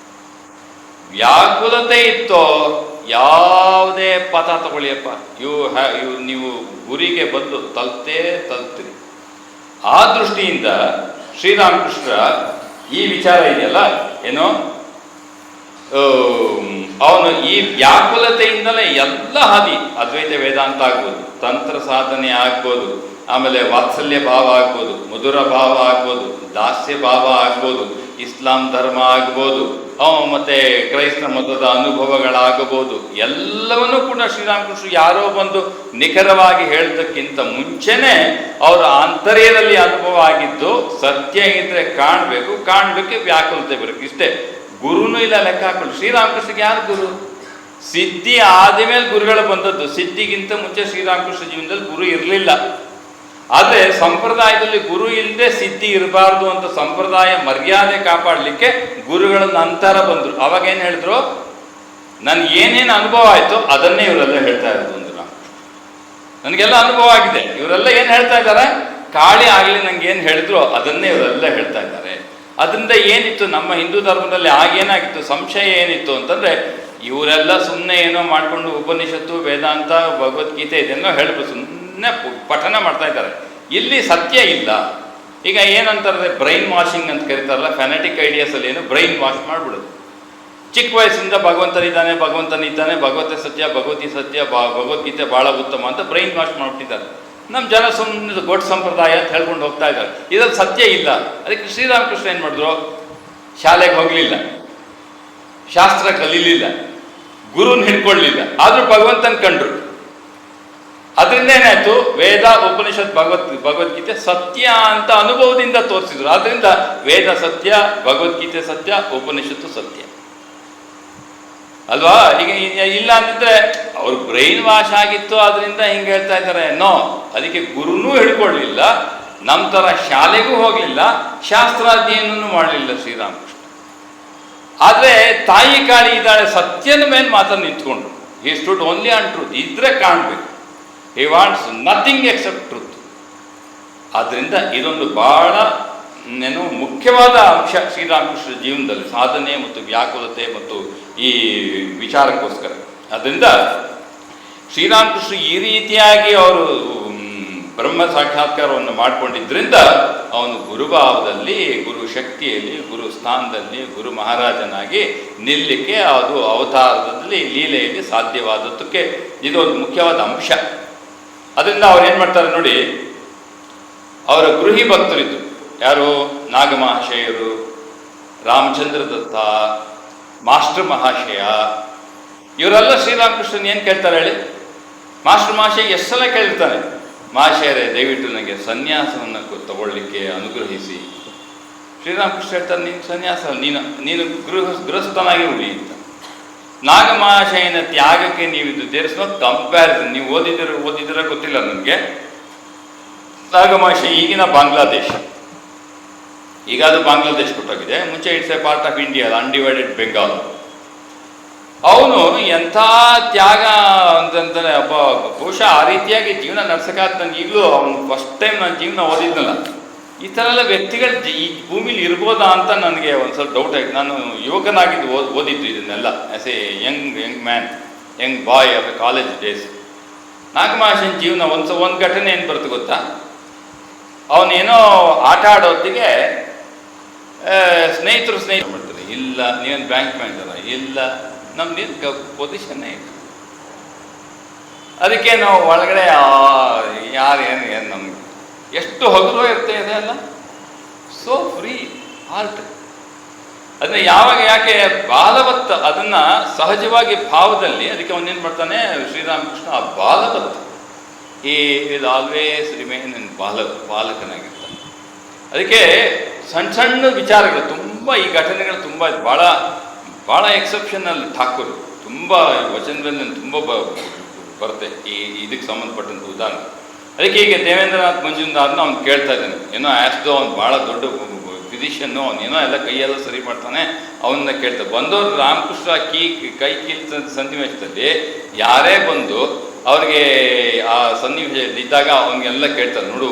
ವ್ಯಾಕುಲತೆ ಇತ್ತೋ ಯಾವುದೇ ಪಥ ತಗೊಳ್ಳಿಯಪ್ಪ, ನೀವು ಗುರಿಗೆ ಬಂದು ತಲುಪ್ತೀರಿ. ಆ ದೃಷ್ಟಿಯಿಂದ ಶ್ರೀರಾಮಕೃಷ್ಣ ಈ ವಿಚಾರ ಇದೆಯಲ್ಲ, ಏನೋ ಅವನು ಈ ವ್ಯಾಕುಲತೆಯಿಂದಲೇ ಎಲ್ಲ ಹಾದಿ, ಅದ್ವೈತ ವೇದಾಂತ ಆಗ್ಬೋದು, ತಂತ್ರ ಸಾಧನೆ ಆಗ್ಬೋದು, ಆಮೇಲೆ ವಾತ್ಸಲ್ಯ ಭಾವ ಆಗ್ಬೋದು, ಮಧುರ ಭಾವ ಆಗ್ಬೋದು, ದಾಸ್ಯ ಭಾವ ಆಗ್ಬೋದು, ಇಸ್ಲಾಂ ಧರ್ಮ ಆಗ್ಬೋದು, ಮತ್ತೆ ಕ್ರೈಸ್ತ ಮತದ ಅನುಭವಗಳಾಗಬಹುದು, ಎಲ್ಲವನ್ನೂ ಕೂಡ ಶ್ರೀರಾಮಕೃಷ್ಣ ಯಾರೋ ಬಂದು ನಿಖರವಾಗಿ ಹೇಳೋದಕ್ಕಿಂತ ಮುಂಚೆನೆ ಅವರ ಆಂತರ್ಯದಲ್ಲಿ ಅನುಭವ ಆಗಿದ್ದು, ಸತ್ಯ ಇದ್ರೆ ಕಾಣಬೇಕು, ಕಾಣಲಿಕ್ಕೆ ವ್ಯಾಕುಲತೆ ಬರಬೇಕು, ಇಷ್ಟೇ. ಗುರುನೂ ಇಲ್ಲ ಲೆಕ್ಕ ಹಾಕೊಂಡು. ಶ್ರೀರಾಮಕೃಷ್ಣಗೆ ಯಾರು ಗುರು? ಸಿದ್ಧಿ ಆದಮೇಲೆ ಗುರುಗಳು ಬಂದದ್ದು, ಸಿದ್ಧಿಗಿಂತ ಮುಂಚೆ ಶ್ರೀರಾಮಕೃಷ್ಣ ಜೀವನದಲ್ಲಿ ಗುರು ಇರಲಿಲ್ಲ. ಆದರೆ ಸಂಪ್ರದಾಯದಲ್ಲಿ ಗುರು ಇಲ್ಲದೆ ಸಿದ್ಧಿ ಇರಬಾರ್ದು ಅಂತ ಸಂಪ್ರದಾಯ ಮರ್ಯಾದೆ ಕಾಪಾಡಲಿಕ್ಕೆ ಗುರುಗಳ ನಂತರ ಬಂದರು. ಅವಾಗ ಏನು ಹೇಳಿದ್ರು, ನನ್ಗೆ ಏನೇನು ಅನುಭವ ಆಯಿತು ಅದನ್ನೇ ಇವರೆಲ್ಲ ಹೇಳ್ತಾ ಇರೋದು ಅಂದ್ರು. ನನಗೆಲ್ಲ ಅನುಭವ ಆಗಿದೆ, ಇವರೆಲ್ಲ ಏನು ಹೇಳ್ತಾ ಇದ್ದಾರೆ, ಕಾಳಿ ಆಗಲಿ ನಂಗೆ ಏನು ಹೇಳಿದ್ರು ಅದನ್ನೇ ಇವರೆಲ್ಲ ಹೇಳ್ತಾ ಇದ್ದಾರೆ. ಅದರಿಂದ ಏನಿತ್ತು ನಮ್ಮ ಹಿಂದೂ ಧರ್ಮದಲ್ಲಿ ಆಗೇನಾಗಿತ್ತು, ಸಂಶಯ ಏನಿತ್ತು ಅಂತಂದರೆ, ಇವರೆಲ್ಲ ಸುಮ್ಮನೆ ಏನೋ ಮಾಡಿಕೊಂಡು ಉಪನಿಷತ್ತು ವೇದಾಂತ ಭಗವದ್ಗೀತೆ ಇದೆನ್ನೋ ಹೇಳ್ಬೋದು, ಸುಮ್ಮನೆ ಪಠನ ಮಾಡ್ತಾ ಇದ್ದಾರೆ, ಇಲ್ಲಿ ಸತ್ಯ ಇಲ್ಲ. ಈಗ ಏನಂತಾರೆ, ಬ್ರೈನ್ ವಾಷಿಂಗ್ ಅಂತ ಕರೀತಾರಲ್ಲ, ಫೆನೆಟಿಕ್ ಐಡಿಯಾಸಲ್ಲಿ ಏನು ಬ್ರೈನ್ ವಾಶ್ ಮಾಡಿಬಿಡೋದು. ಚಿಕ್ಕ ವಯಸ್ಸಿಂದ ಭಗವಂತನಿದ್ದಾನೆ, ಭಗವತೆ ಸತ್ಯ, ಭಗವತಿ ಸತ್ಯ, ಭಗವದ್ಗೀತೆ ಭಾಳ ಉತ್ತಮ ಅಂತ ಬ್ರೈನ್ ವಾಶ್ ಮಾಡಿಬಿಟ್ಟಿದ್ದಾರೆ. ನಮ್ಮ ಜನ ಸುಮ್ಮನೆ ಗೊಡ್ಡ ಸಂಪ್ರದಾಯ ಅಂತ ಹೇಳ್ಕೊಂಡು ಹೋಗ್ತಾ ಇದ್ದಾರೆ, ಇದ್ರಲ್ಲಿ ಸತ್ಯ ಇಲ್ಲ. ಅದಕ್ಕೆ ಶ್ರೀರಾಮಕೃಷ್ಣ ಏನು ಮಾಡಿದ್ರು, ಶಾಲೆಗೆ ಹೋಗಲಿಲ್ಲ, ಶಾಸ್ತ್ರ ಕಲೀಲಿಲ್ಲ, ಗುರುನ ಹಿಡ್ಕೊಳ್ಳಲಿಲ್ಲ, ಆದರೂ ಭಗವಂತನ ಕಂಡ್ರು. ಅದರಿಂದ ಏನಾಯ್ತು, ವೇದ ಉಪನಿಷತ್ ಭಗವದ್ಗೀತೆ ಸತ್ಯ ಅಂತ ಅನುಭವದಿಂದ ತೋರಿಸಿದ್ರು. ಆದ್ರಿಂದ ವೇದ ಸತ್ಯ, ಭಗವದ್ಗೀತೆ ಸತ್ಯ, ಉಪನಿಷತ್ತು ಸತ್ಯ ಅಲ್ವಾ. ಈಗ ಇಲ್ಲ ಅಂತಿದ್ರೆ ಅವ್ರ ಬ್ರೈನ್ ವಾಶ್ ಆಗಿತ್ತು, ಅದರಿಂದ ಹಿಂಗೆ ಹೇಳ್ತಾ ಇದ್ದಾರೆ. ನೋ, ಅದಕ್ಕೆ ಗುರುನೂ ಹಿಡ್ಕೊಳ್ಳಿಲ್ಲ, ನಮ್ಮ ಥರ ಶಾಲೆಗೂ ಹೋಗಲಿಲ್ಲ, ಶಾಸ್ತ್ರಾಧ್ಯಯನೂ ಮಾಡಲಿಲ್ಲ ಶ್ರೀರಾಮಕೃಷ್ಣ. ಆದರೆ ತಾಯಿ ಕಾಳಿ ಇದ್ದಾಳೆ, ಸತ್ಯನ ಮೇಲೆ ಮಾತ್ರ ನಿಂತ್ಕೊಂಡ್ರು. He stood only on truth, ಇದ್ರೆ ಕಾಣಬೇಕು. He wants nothing except truth. ಆದ್ದರಿಂದ ಇದೊಂದು ಬಹಳ ಮುಖ್ಯವಾದ ಅಂಶ ಶ್ರೀರಾಮಕೃಷ್ಣ ಜೀವನದಲ್ಲಿ, ಸಾಧನೆ ಮತ್ತು ವ್ಯಾಕುಲತೆ ಮತ್ತು ಈ ವಿಚಾರಕ್ಕೋಸ್ಕರ. ಅದರಿಂದ ಶ್ರೀರಾಮಕೃಷ್ಣ ಈ ರೀತಿಯಾಗಿ ಅವರು ಬ್ರಹ್ಮ ಸಾಕ್ಷಾತ್ಕಾರವನ್ನು ಮಾಡಿಕೊಂಡಿದ್ದರಿಂದ ಅವನು ಗುರುಭಾವದಲ್ಲಿ, ಗುರು ಶಕ್ತಿಯಲ್ಲಿ, ಗುರು ಸ್ಥಾನದಲ್ಲಿ, ಗುರು ಮಹಾರಾಜನಾಗಿ ನಿಲ್ಲಕ್ಕೆ ಅದು ಅವತಾರದಲ್ಲಿ ಲೀಲೆಯಲ್ಲಿ ಸಾಧ್ಯವಾದದ್ದಕ್ಕೆ ಇದು ಒಂದು ಮುಖ್ಯವಾದ ಅಂಶ. ಅದರಿಂದ ಅವ್ರು ಏನು ಮಾಡ್ತಾರೆ ನೋಡಿ, ಅವರ ಗೃಹಿ ಭಕ್ತರಿದ್ದು ಯಾರು, ನಾಗಮಹಾಶಯರು, ರಾಮಚಂದ್ರ ದತ್ತ, ಮಾಸ್ಟರ್ ಮಹಾಶಯ, ಇವರೆಲ್ಲ ಶ್ರೀರಾಮಕೃಷ್ಣನ್ ಏನು ಕೇಳ್ತಾರೆ ಹೇಳಿ? ಮಾಸ್ಟರ್ ಮಹಾಶಯ ಎಷ್ಟು ಸಲ ಕೇಳಿರ್ತಾನೆ, ಮಹಾಶಯರೇ ದಯವಿಟ್ಟು ನನಗೆ ಸನ್ಯಾಸವನ್ನು ತಗೊಳ್ಳಿಕ್ಕೆ ಅನುಗ್ರಹಿಸಿ. ಶ್ರೀರಾಮಕೃಷ್ಣ ಹೇಳ್ತಾರೆ, ನೀನು ಸನ್ಯಾಸ, ನೀನು ಗೃಹಸ್ಥನಾಗಿ ಉಳಿ ಅಂತ. ನಾಗಮಹಾಶಯನ ತ್ಯಾಗಕ್ಕೆ ನೀವು ಇದು ದೇರ್ಸ್ ನಾಟ್ ಕಂಪ್ಯಾರಿಸನ್. ನೀವು ಓದಿದಿರ ಗೊತ್ತಿಲ್ಲ ನನಗೆ. ನಾಗಮಹಾಶಯ ಈಗಿನ ಬಾಂಗ್ಲಾದೇಶ, ಈಗ ಅದು ಬಾಂಗ್ಲಾದೇಶ ಕೊಟ್ಟೋಗಿದೆ, ಮುಂಚೆ it's A part of India, undivided Bengal. ಅವನು ಎಂಥ ತ್ಯಾಗ ಅಂತಂದರೆ ಅಪ್ಪ, ಬಹುಶಃ ಆ ರೀತಿಯಾಗಿ ಜೀವನ ನಡ್ಸೋಕ್ಕಾದ ನನಗೆ ಈಗಲೂ ಅವನು ಫಸ್ಟ್ ಟೈಮ್ ನಾನು ಜೀವನ ಓದಿದ್ನಲ್ಲ, ಈ ಥರ ಎಲ್ಲ ವ್ಯಕ್ತಿಗಳು ಈ ಭೂಮಿಲಿ ಇರ್ಬೋದಾ ಅಂತ ನನಗೆ ಒಂದು ಸ್ವಲ್ಪ ಡೌಟ್ ಆಯಿತು. ನಾನು ಯುವಕನಾಗಿದ್ದು ಓದಿದ್ದು ಇದನ್ನೆಲ್ಲ as a young man, young boy of a college days. ನಾಗಮಹಾಶಯನ ಜೀವನ ಒಂದು ಘಟನೆ ಏನು ಬರುತ್ತೆ ಗೊತ್ತಾ? ಅವನೇನೋ ಆಟ ಆಡೋತ್ತಿಗೆ ಸ್ನೇಹಿತರು ಮಾಡ್ತಾರೆ, ಇಲ್ಲ ನೀವೇನು ಬ್ಯಾಂಕ್ ಮ್ಯಾನೇಜರ, ಇಲ್ಲ ನಮ್ದೇನು ಪೊಸಿಷನ್ನೇ ಇಲ್ಲ. ಅದಕ್ಕೆ ನಾವು ಒಳಗಡೆ ಯಾರು ಏನು ನಮ್ಗೆ ಎಷ್ಟು ಹಗುಲು ಇರ್ತಾ ಇದೆ ಅಲ್ಲ, ಸೋ ಫ್ರೀ ಆರ್ಟ್. ಅದನ್ನ ಯಾಕೆ ಬಾಲವತ್ತ, ಅದನ್ನ ಸಹಜವಾಗಿ ಭಾವದಲ್ಲಿ, ಅದಕ್ಕೆ ಅವನೇನು ಮಾಡ್ತಾನೆ ಶ್ರೀರಾಮಕೃಷ್ಣ, ಆ ಬಾಲವತ್ತ ಈ ವಿಲ್ ಆಲ್ವೇಸ್ ರಿಮೈನ್ ಇನ್ ಬಾಲಕನಾಗಿರ್ತಾನೆ. ಅದಕ್ಕೆ ಸಣ್ಣ ವಿಚಾರಗಳು ತುಂಬ, ಈ ಘಟನೆಗಳು ತುಂಬ ಭಾಳ ಎಕ್ಸೆಪ್ಷನಲ್. ಠಾಕೂರ್ ತುಂಬ ವಚನದಲ್ಲಿ ತುಂಬ ಬರುತ್ತೆ ಇದಕ್ಕೆ ಸಂಬಂಧಪಟ್ಟಂಥ ಉದಾಹರಣೆ. ಅದಕ್ಕೆ ಈಗ ದೇವೇಂದ್ರನಾಥ್ ಮಂಜುನಾಥ್ನ ಅವ್ನು ಕೇಳ್ತಾ ಇದ್ದಾನೆ, ಏನೋ ಆ್ಯಸ್ದೋ ಅವ್ನು ಭಾಳ ದೊಡ್ಡ ಫಿಸಿಷಿಯನ್ನು, ಅವನೇನೋ ಎಲ್ಲ ಕೈಯೆಲ್ಲ ಸರಿ ಮಾಡ್ತಾನೆ, ಅವನ್ನ ಕೇಳ್ತಾರೆ. ಬಂದವರು ರಾಮಕೃಷ್ಣ ಕೈ ಕೀಲ್ತ ಸನ್ನಿವೇಶದಲ್ಲಿ ಯಾರೇ ಬಂದು ಅವ್ರಿಗೆ ಆ ಸನ್ನಿವೇಶದಲ್ಲಿ ಇದ್ದಾಗ ಅವನಿಗೆಲ್ಲ ಕೇಳ್ತಾರೆ, ನೋಡು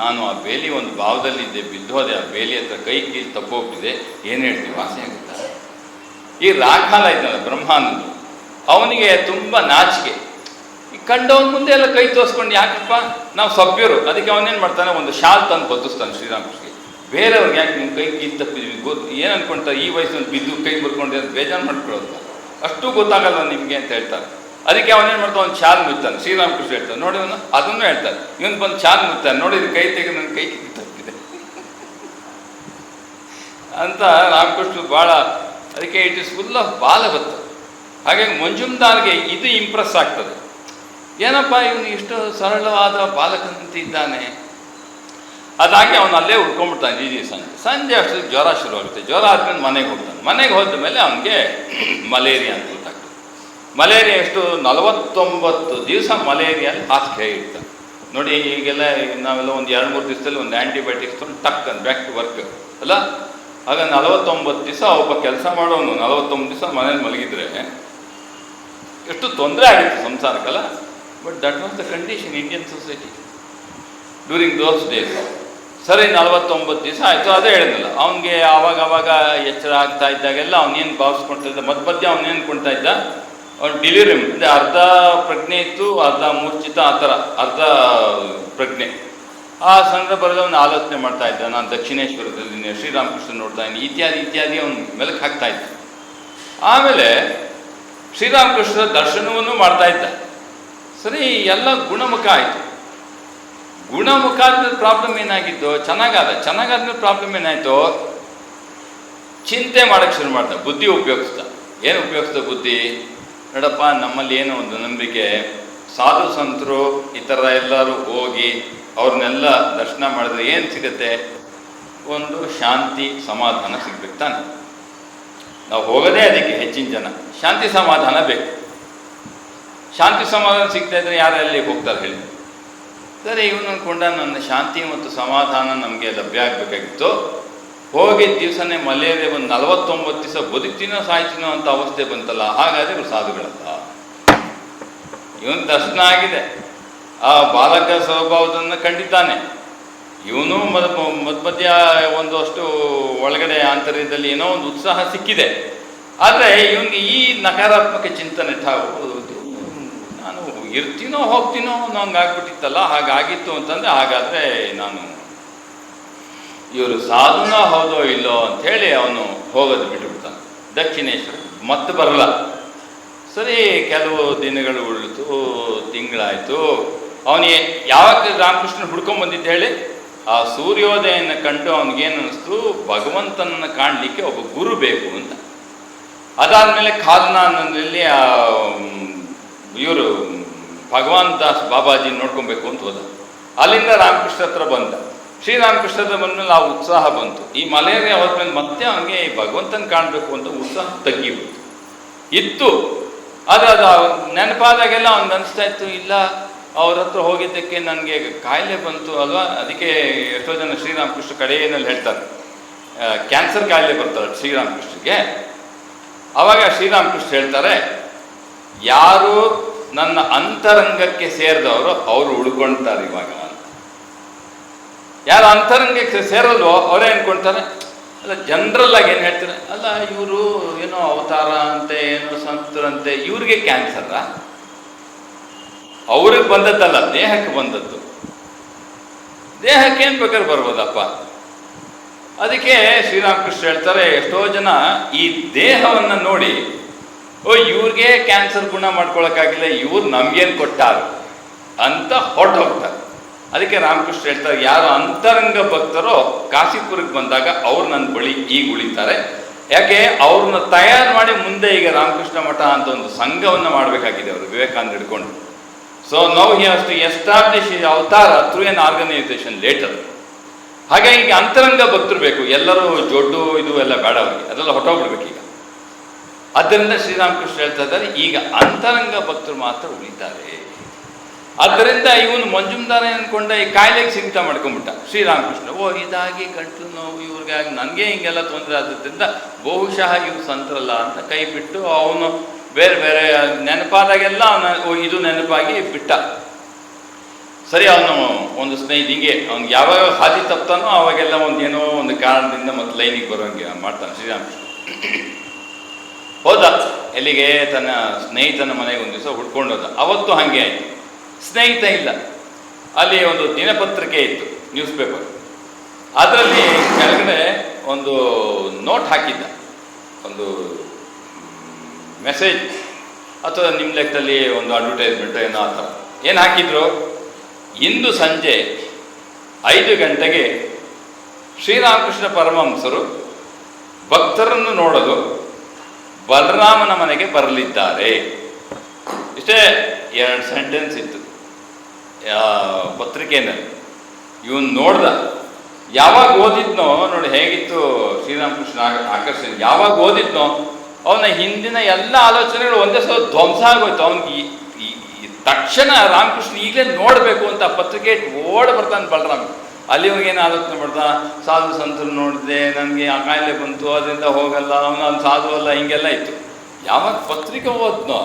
ನಾನು ಆ ಬೇಲಿ ಒಂದು ಭಾವದಲ್ಲಿದ್ದೆ, ಬಿದ್ದೋದೆ, ಆ ಬೇಲಿ ಹತ್ರ ಕೈ ಕೀಲ್ ತಪ್ಪೋಗ್ಬಿಟ್ಟಿದೆ, ಏನು ಹೇಳ್ತೀವಿ, ವಾಸನೆ ಆಗುತ್ತಾ? ಈ ರಾಖಾಲ ಇದ್ದಾನೆ ಬ್ರಹ್ಮಾನಂದ, ಅವನಿಗೆ ತುಂಬ ನಾಚಿಕೆ. ಈ ಕಂಡವನ ಮುಂದೆ ಎಲ್ಲ ಕೈ ತೋರಿಸ್ಕೊಂಡು ಯಾಕಪ್ಪ, ನಾವು ಸಭ್ಯರು. ಅದಕ್ಕೆ ಅವನೇನು ಮಾಡ್ತಾನೆ, ಒಂದು ಶಾಲ್ ತಂದು ಬದುಸ್ತಾನೆ ಶ್ರೀರಾಮಕೃಷ್ಣಗೆ. ಬೇರೆಯವ್ರಿಗೆ ಯಾಕೆ ನಿಮ್ಮ ಕೈ ಕೀಲ್ ತಪ್ಪಿದ್ವಿ, ಏನು ಅನ್ಕೊಳ್ತಾರೆ, ಈ ವಯಸ್ಸಲ್ಲಿ ಬಿದ್ದು ಕೈ ಬರ್ಕೊಂಡು ಬೇಜಾರು ಮಾಡ್ಕೊಳ್ಳೋದು, ಅಷ್ಟು ಗೊತ್ತಾಗಲ್ಲ ನಿಮಗೆ ಅಂತ ಹೇಳ್ತಾರೆ. ಅದಕ್ಕೆ ಅವನೇನು ಮಾಡ್ತಾನೆ, ಒಂದು ಶಾಲ್ ಮುಚ್ತಾನೆ. ಶ್ರೀರಾಮಕೃಷ್ಣ ಹೇಳ್ತಾನೆ, ನೋಡಿ ಅವನು ಅದನ್ನು ಹೇಳ್ತಾರೆ, ಇವನು ಬಂದು ಶಾಲ್ ಮುಚ್ತಾನೆ, ನೋಡಿ ಇದು ಕೈ ತೆಗೆದು ನನ್ನ ಕೈ ತಪ್ಪಿದೆ ಅಂತ ರಾಮಕೃಷ್ಣ ಭಾಳ. ಅದಕ್ಕೆ ಇಟ್ ಇಸ್ ಫುಲ್ ಆಫ್ ಬಾಲವತ್ತು. ಹಾಗಾಗಿ ಮಂಜುಮ್ದಾರ್ಗೆ ಇದು ಇಂಪ್ರೆಸ್ ಆಗ್ತದೆ, ಏನಪ್ಪ ಇವನು ಇಷ್ಟು ಸರಳವಾದ ಬಾಲಕನಂತಿದ್ದಾನೆ. ಅದಾಗಿ ಅವನು ಅಲ್ಲೇ ಉಳ್ಕೊಂಡ್ಬಿಡ್ತಾನೆ. ಸಂಜೆ ಅಷ್ಟು ಜ್ವರ ಶುರುವಾಗುತ್ತೆ. ಜ್ವರ ಆದ್ಮೇಲೆ ಮನೆಗೆ ಹೋಗ್ತಾನೆ. ಮನೆಗೆ ಹೋದ ಮೇಲೆ ಅವನಿಗೆ ಮಲೇರಿಯಾ ಅಂತ ಗೊತ್ತಾಗ್ತದೆ. ಮಲೇರಿಯಾ ಎಷ್ಟು 49 ದಿವಸ ಮಲೇರಿಯಲ್ಲಿ ಹಾಸಿಗೆ ಇರ್ತಾನೆ ನೋಡಿ. ಈಗೆಲ್ಲ ನಾವೆಲ್ಲ ಒಂದು 2-3 ದಿವಸದಲ್ಲಿ ಒಂದು ಆ್ಯಂಟಿಬಯೋಟಿಕ್ಸ್ ತೊಗೊಂಡು ಟಕ್ ಅಂತ ಬ್ಯಾಕ್ ಟು ವರ್ಕ್ ಅಲ್ಲ. ಆಗ 49 ದಿವಸ ಒಬ್ಬ ಕೆಲಸ ಮಾಡೋನು 49 ದಿವಸ ಮನೇಲಿ ಮಲಗಿದ್ರೆ ಎಷ್ಟು ತೊಂದರೆ ಆಗಿತ್ತು ಸಂಸಾರಕ್ಕಲ್ಲ. But that was the condition Indian society during those days. ಸರಿ 49 ದಿವಸ ಆಯಿತು, ಅದೇ ಹೇಳಿದ್ನಲ್ಲ. ಅವನಿಗೆ ಆವಾಗ ಎಚ್ಚರ ಆಗ್ತಾ ಇದ್ದಾಗೆಲ್ಲ ಅವನೇನು ಭಾವಿಸ್ಕೊಳ್ತಾ ಇದ್ದ, ಮಧ್ಯ ಅವನೇನು ಕೊಡ್ತಾ ಇದ್ದ, ಅವ್ನು ಡಿಲಿರಿಯಂ ಅಂದರೆ ಅರ್ಧ ಪ್ರಜ್ಞೆ ಇತ್ತು, ಅರ್ಧ ಮೂರ್ಛಿತ, ಆ ಥರ ಅರ್ಧ ಪ್ರಜ್ಞೆ. ಆ ಸಂದರ್ಭದಲ್ಲಿ ಅವನು ಆಲೋಚನೆ ಮಾಡ್ತಾ ಇದ್ದ, ನಾನು ದಕ್ಷಿಣೇಶ್ವರದಲ್ಲಿ ಶ್ರೀರಾಮಕೃಷ್ಣ ನೋಡ್ತಾ ಇದ್ದೀನಿ, ಇತ್ಯಾದಿ ಅವನು ಮೆಲುಕು ಹಾಕ್ತಾ ಇದ್ದ. ಆಮೇಲೆ ಶ್ರೀರಾಮಕೃಷ್ಣ ದರ್ಶನವನ್ನು ಮಾಡ್ತಾ ಇದ್ದ. ಸರಿ, ಎಲ್ಲ ಗುಣಮುಖ ಆಯಿತು. ಗುಣಮುಖ ಆದ್ಮೇಲೆ ಪ್ರಾಬ್ಲಮ್ ಏನಾಗಿದ್ದು, ಚೆನ್ನಾಗಾದ್ಮೇಲೆ ಪ್ರಾಬ್ಲಮ್ ಏನಾಯಿತು, ಚಿಂತೆ ಮಾಡೋಕ್ಕೆ ಶುರು ಮಾಡ್ದ. ಬುದ್ಧಿ ಉಪಯೋಗಿಸ್ದ. ಏನು ಉಪಯೋಗಿಸ್ದ ಬುದ್ಧಿ? ನೋಡಪ್ಪ, ನಮ್ಮಲ್ಲಿ ಏನೋ ಒಂದು ನಂಬಿಕೆ, ಸಾಧು ಸಂತರು ಈ ಥರ ಎಲ್ಲರೂ ಹೋಗಿ ಅವ್ರನ್ನೆಲ್ಲ ದರ್ಶನ ಮಾಡಿದ್ರೆ ಏನು ಸಿಗುತ್ತೆ, ಒಂದು ಶಾಂತಿ ಸಮಾಧಾನ ಸಿಗ್ಬೇಕು ತಾನೆ. ನಾವು ಹೋಗೋದೇ ಅದಕ್ಕೆ, ಹೆಚ್ಚಿನ ಜನ ಶಾಂತಿ ಸಮಾಧಾನ ಬೇಕು. ಶಾಂತಿ ಸಮಾಧಾನ ಸಿಗ್ತಾ ಇದ್ರೆ ಯಾರಲ್ಲಿ ಹೋಗ್ತಾರೆ ಹೇಳಿ? ಸರಿ, ಇವನು ಅಂದ್ಕೊಂಡ, ನನ್ನ ಶಾಂತಿ ಮತ್ತು ಸಮಾಧಾನ ನಮಗೆ ಲಭ್ಯ ಆಗಬೇಕಾಗಿತ್ತು. ಹೋಗಿದ್ದ ದಿವಸನೇ ಮಲೇರಿಯಾ ಒಂದು 49 ದಿವಸ ಬದುಕ್ತೀನೋ ಸಾಯ್ತೀನೋ ಅಂತ ಅವಸ್ಥೆ ಬಂತಲ್ಲ. ಹಾಗಾದರೆ ಇವರು ಸಾಧುಗಳಲ್ಲ. ಇವನು ದರ್ಶನ ಆಗಿದೆ, ಆ ಬಾಲಕ ಸ್ವಭಾವದನ್ನು ಕಂಡಿದ್ದಾನೆ. ಇವನು ಮಧ್ಯ ಒಂದಷ್ಟು ಒಳಗಡೆ ಆಂತರ್ಯದಲ್ಲಿ ಏನೋ ಒಂದು ಉತ್ಸಾಹ ಸಿಕ್ಕಿದೆ. ಆದರೆ ಇವನಿಗೆ ಈ ನಕಾರಾತ್ಮಕ ಚಿಂತನೆ, ನಾನು ಇರ್ತೀನೋ ಹೋಗ್ತೀನೋ ನಂಗೆ ಆಗ್ಬಿಟ್ಟಿತ್ತಲ್ಲ, ಹಾಗಾಗಿತ್ತು ಅಂತಂದರೆ ಹಾಗಾದರೆ ನಾನು ಇವರು ಸಾಧುನೋ ಹೌದೋ ಇಲ್ಲೋ ಅಂಥೇಳಿ ಅವನು ಹೋಗೋದು ಬಿಟ್ಟುಬಿಡ್ತಾನೆ. ದಕ್ಷಿಣೇಶ್ವರ ಮತ್ತೆ ಬರಲ್ಲ. ಸರಿ, ಕೆಲವು ದಿನಗಳು ಉಳಿತು, ತಿಂಗಳಾಯಿತು. ಅವನಿಗೆ ಯಾವಾಗ ರಾಮಕೃಷ್ಣ ಹುಡ್ಕೊಂಡ್ಬಂದಿದ್ದು ಹೇಳಿ, ಆ ಸೂರ್ಯೋದಯನ ಕಂಡು ಅವನಿಗೇನು ಅನ್ನಿಸ್ತು, ಭಗವಂತನನ್ನು ಕಾಣಲಿಕ್ಕೆ ಒಬ್ಬ ಗುರು ಬೇಕು ಅಂತ. ಅದಾದಮೇಲೆ ಖಾಲ್ನಾನಲ್ಲಿ ಇವರು ಭಗವಾನ್ ದಾಸ್ ಬಾಬಾಜಿ ನೋಡ್ಕೊಬೇಕು ಅಂತ ಹೋದ. ಅಲ್ಲಿಂದ ರಾಮಕೃಷ್ಣ ಹತ್ರ ಬಂದ. ಶ್ರೀರಾಮಕೃಷ್ಣ ಹತ್ರ ಬಂದಮೇಲೆ ಆ ಉತ್ಸಾಹ ಬಂತು. ಈ ಮಲೇರಿಯಾ ಹೋದ್ಮೇಲೆ ಮತ್ತೆ ಅವನಿಗೆ ಭಗವಂತನ ಕಾಣಬೇಕು ಅಂತ ಉತ್ಸಾಹ ತಗ್ಗಿಬಿಡ್ತು. ಇತ್ತು, ಆದರೆ ಅದು ನೆನಪಾದಾಗೆಲ್ಲ ಅವ್ನಿಗೆ ಅನಿಸ್ತಾ ಇತ್ತು, ಇಲ್ಲ ಅವ್ರ ಹತ್ರ ಹೋಗಿದ್ದಕ್ಕೆ ನನಗೆ ಕಾಯಿಲೆ ಬಂತು ಅಲ್ವಾ. ಅದಕ್ಕೆ ಎಷ್ಟೋ ಜನ ಶ್ರೀರಾಮಕೃಷ್ಣ ಕಡೆಯಲ್ಲಿ ಹೇಳ್ತಾರೆ, ಕ್ಯಾನ್ಸರ್ ಕಾಯಿಲೆ ಬರ್ತಾರೆ ಶ್ರೀರಾಮಕೃಷ್ಣಗೆ. ಆವಾಗ ಶ್ರೀರಾಮಕೃಷ್ಣ ಹೇಳ್ತಾರೆ, ಯಾರು ನನ್ನ ಅಂತರಂಗಕ್ಕೆ ಸೇರಿದವರು ಅವರು ಉಳ್ಕೊಳ್ತಾರೆ ಇವಾಗ ಅಂತ. ಯಾರು ಅಂತರಂಗಕ್ಕೆ ಸೇರಲ್ವೋ ಅವರೇ ಅನ್ಕೊಳ್ತಾರೆ. ಅಲ್ಲ, ಜನರಲ್ ಆಗಿ ಏನು ಹೇಳ್ತಾರೆ, ಅಲ್ಲ ಇವರು ಏನೋ ಅವತಾರ ಅಂತೆ, ಏನೋ ಸಂತರಂತೆ, ಇವ್ರಿಗೆ ಕ್ಯಾನ್ಸರ? ಅವ್ರಿಗೆ ಬಂದದ್ದಲ್ಲ, ದೇಹಕ್ಕೆ ಬಂದದ್ದು. ದೇಹಕ್ಕೆ ಏನು ಬೇಕಾದ್ರೆ ಬರ್ಬೋದಪ್ಪ. ಅದಕ್ಕೆ ಶ್ರೀರಾಮಕೃಷ್ಣ ಹೇಳ್ತಾರೆ, ಎಷ್ಟೋ ಜನ ಈ ದೇಹವನ್ನು ನೋಡಿ, ಓ ಇವ್ರಿಗೆ ಕ್ಯಾನ್ಸರ್ ಗುಣ ಮಾಡ್ಕೊಳಕ್ಕಾಗಿಲ್ಲ, ಇವ್ರು ನಮ್ಗೇನು ಕೊಟ್ಟಾರು ಅಂತ ಹೊರಟೋಗ್ತಾರೆ. ಅದಕ್ಕೆ ರಾಮಕೃಷ್ಣ ಹೇಳ್ತಾರೆ, ಯಾರು ಅಂತರಂಗ ಭಕ್ತರೋ ಕಾಶಿಪುರಕ್ಕೆ ಬಂದಾಗ ಅವ್ರು ನನ್ನ ಬಳಿ ಈಗ ಉಳಿತಾರೆ. ಯಾಕೆ, ಅವ್ರನ್ನ ತಯಾರು ಮಾಡಿ ಮುಂದೆ ಈಗ ರಾಮಕೃಷ್ಣ ಮಠ ಅಂತ ಒಂದು ಸಂಘವನ್ನು ಮಾಡಬೇಕಾಗಿದೆ ಅವರು, ವಿವೇಕಾನಂದ ಹಿಡ್ಕೊಂಡು. So now he has to establish his avatara through an organisation later. ಹಾಗಾಗಿ ಈಗ ಅಂತರಂಗ ಭಕ್ತರು ಬೇಕು. ಎಲ್ಲರೂ ಜೊಡ್ಡು ಇದು ಎಲ್ಲ ಬೇಡ ಅವರಿಗೆ, ಅದೆಲ್ಲ ಹೊಟ್ಟೋಗ್ಬಿಡ್ಬೇಕು ಈಗ. ಆದ್ದರಿಂದ ಶ್ರೀರಾಮಕೃಷ್ಣ ಹೇಳ್ತಾ ಇದ್ದಾರೆ, ಈಗ ಅಂತರಂಗ ಭಕ್ತರು ಮಾತ್ರ ಉಳಿತಾರೆ. ಆದ್ದರಿಂದ ಇವನು ಮಂಜುಮದಾರ ಅಂದ್ಕೊಂಡ ಈ ಕಾಯಿಲೆಗೆ ಸೀಮಿತ ಮಾಡ್ಕೊಂಡ್ಬಿಟ್ಟ ಶ್ರೀರಾಮಕೃಷ್ಣ. ಓ ಇದಾಗಿ ಗಂಟಲು ನೋವು ಇವ್ರಿಗಾಗಿ ನನಗೆ ಹಿಂಗೆಲ್ಲ ತೊಂದರೆ ಆದ್ರಿಂದ ಬಹುಶಃ ಇವ್ರು ಸಂತರಲ್ಲ ಅಂತ ಕೈ ಬಿಟ್ಟು ಅವನು ಬೇರೆ ಬೇರೆ ನೆನಪಾದಾಗೆಲ್ಲ ಇದು ನೆನಪಾಗಿ ಬಿಟ್ಟ. ಸರಿ, ಅವನು ಒಂದು ಸ್ನೇಹಿತಿಗೆ ಅವ್ನಿಗೆ ಯಾವಾಗ ಹಾದಿ ತಪ್ತಾನೋ ಅವಾಗೆಲ್ಲ ಒಂದು ಏನೋ ಒಂದು ಕಾರಣದಿಂದ ಮತ್ತೆ ಲೈನಿಗೆ ಬರೋಂಗೆ ಮಾಡ್ತಾನೆ ಶ್ರೀರಾಮಕೃಷ್ಣ. ಹೋದ ಎಲ್ಲಿಗೆ, ತನ್ನ ಸ್ನೇಹಿತನ ಮನೆಗೆ ಒಂದು ದಿವಸ ಹುಡ್ಕೊಂಡು ಹೋದ. ಅವತ್ತು ಹಾಗೆ ಆಯಿತು, ಸ್ನೇಹಿತ ಇಲ್ಲ. ಅಲ್ಲಿ ಒಂದು ದಿನಪತ್ರಿಕೆ ಇತ್ತು, ನ್ಯೂಸ್ ಪೇಪರ್. ಅದರಲ್ಲಿ ಕೆಳಗಡೆ ಒಂದು ನೋಟ್ ಹಾಕಿದ್ದ, ಒಂದು ಮೆಸೇಜ್ ಅಥವಾ ನಿಮ್ಮ ಲೆಕ್ಕದಲ್ಲಿ ಒಂದು ಅಡ್ವರ್ಟೈಸ್ಮೆಂಟ್ ಏನೋ ಆ ಥರ. ಏನು ಹಾಕಿದ್ರು, ಇಂದು ಸಂಜೆ 5 ಗಂಟೆಗೆ ಶ್ರೀರಾಮಕೃಷ್ಣ ಪರಮಹಂಸರು ಭಕ್ತರನ್ನು ನೋಡಲು ಬಲರಾಮನ ಮನೆಗೆ ಬರಲಿದ್ದಾರೆ. ಇಷ್ಟೇ 2 ಸೆಂಟೆನ್ಸ್ ಇತ್ತು ಪತ್ರಿಕೆಯಲ್ಲಿ. ಇವನು ನೋಡ್ದ, ಯಾವಾಗ ಓದಿದ್ನೋ ನೋಡಿ ಹೇಗಿತ್ತು ಶ್ರೀರಾಮಕೃಷ್ಣ ಆಕರ್ಷಣೆ. ಯಾವಾಗ ಓದಿದ್ನೋ ಅವನ ಹಿಂದಿನ ಎಲ್ಲ ಆಲೋಚನೆಗಳು ಒಂದೇ ಸಲ ಧ್ವಂಸ ಆಗೋಯ್ತು. ಅವನಿಗೆ ತಕ್ಷಣ ರಾಮಕೃಷ್ಣ ಈಗಲೇ ನೋಡಬೇಕು ಅಂತ ಪತ್ರಿಕೆ ಓಡ್ ಬರ್ತಾನೆ ಬಲರಾಮ. ಅಲ್ಲಿವರೆಗೇನು ಆಲೋಚನೆ ಮಾಡ್ದ, ಸಾಧು ಸಂತರು ನೋಡಿದೆ, ನನಗೆ ಆ ಕಾಯಿಲೆ ಬಂತು, ಅದರಿಂದ ಹೋಗಲ್ಲ, ಅವನು ಸಾಧು ಅಲ್ಲ, ಹಿಂಗೆಲ್ಲ ಇತ್ತು. ಯಾವಾಗ ಪತ್ರಿಕೆ ಓದ್ನೋ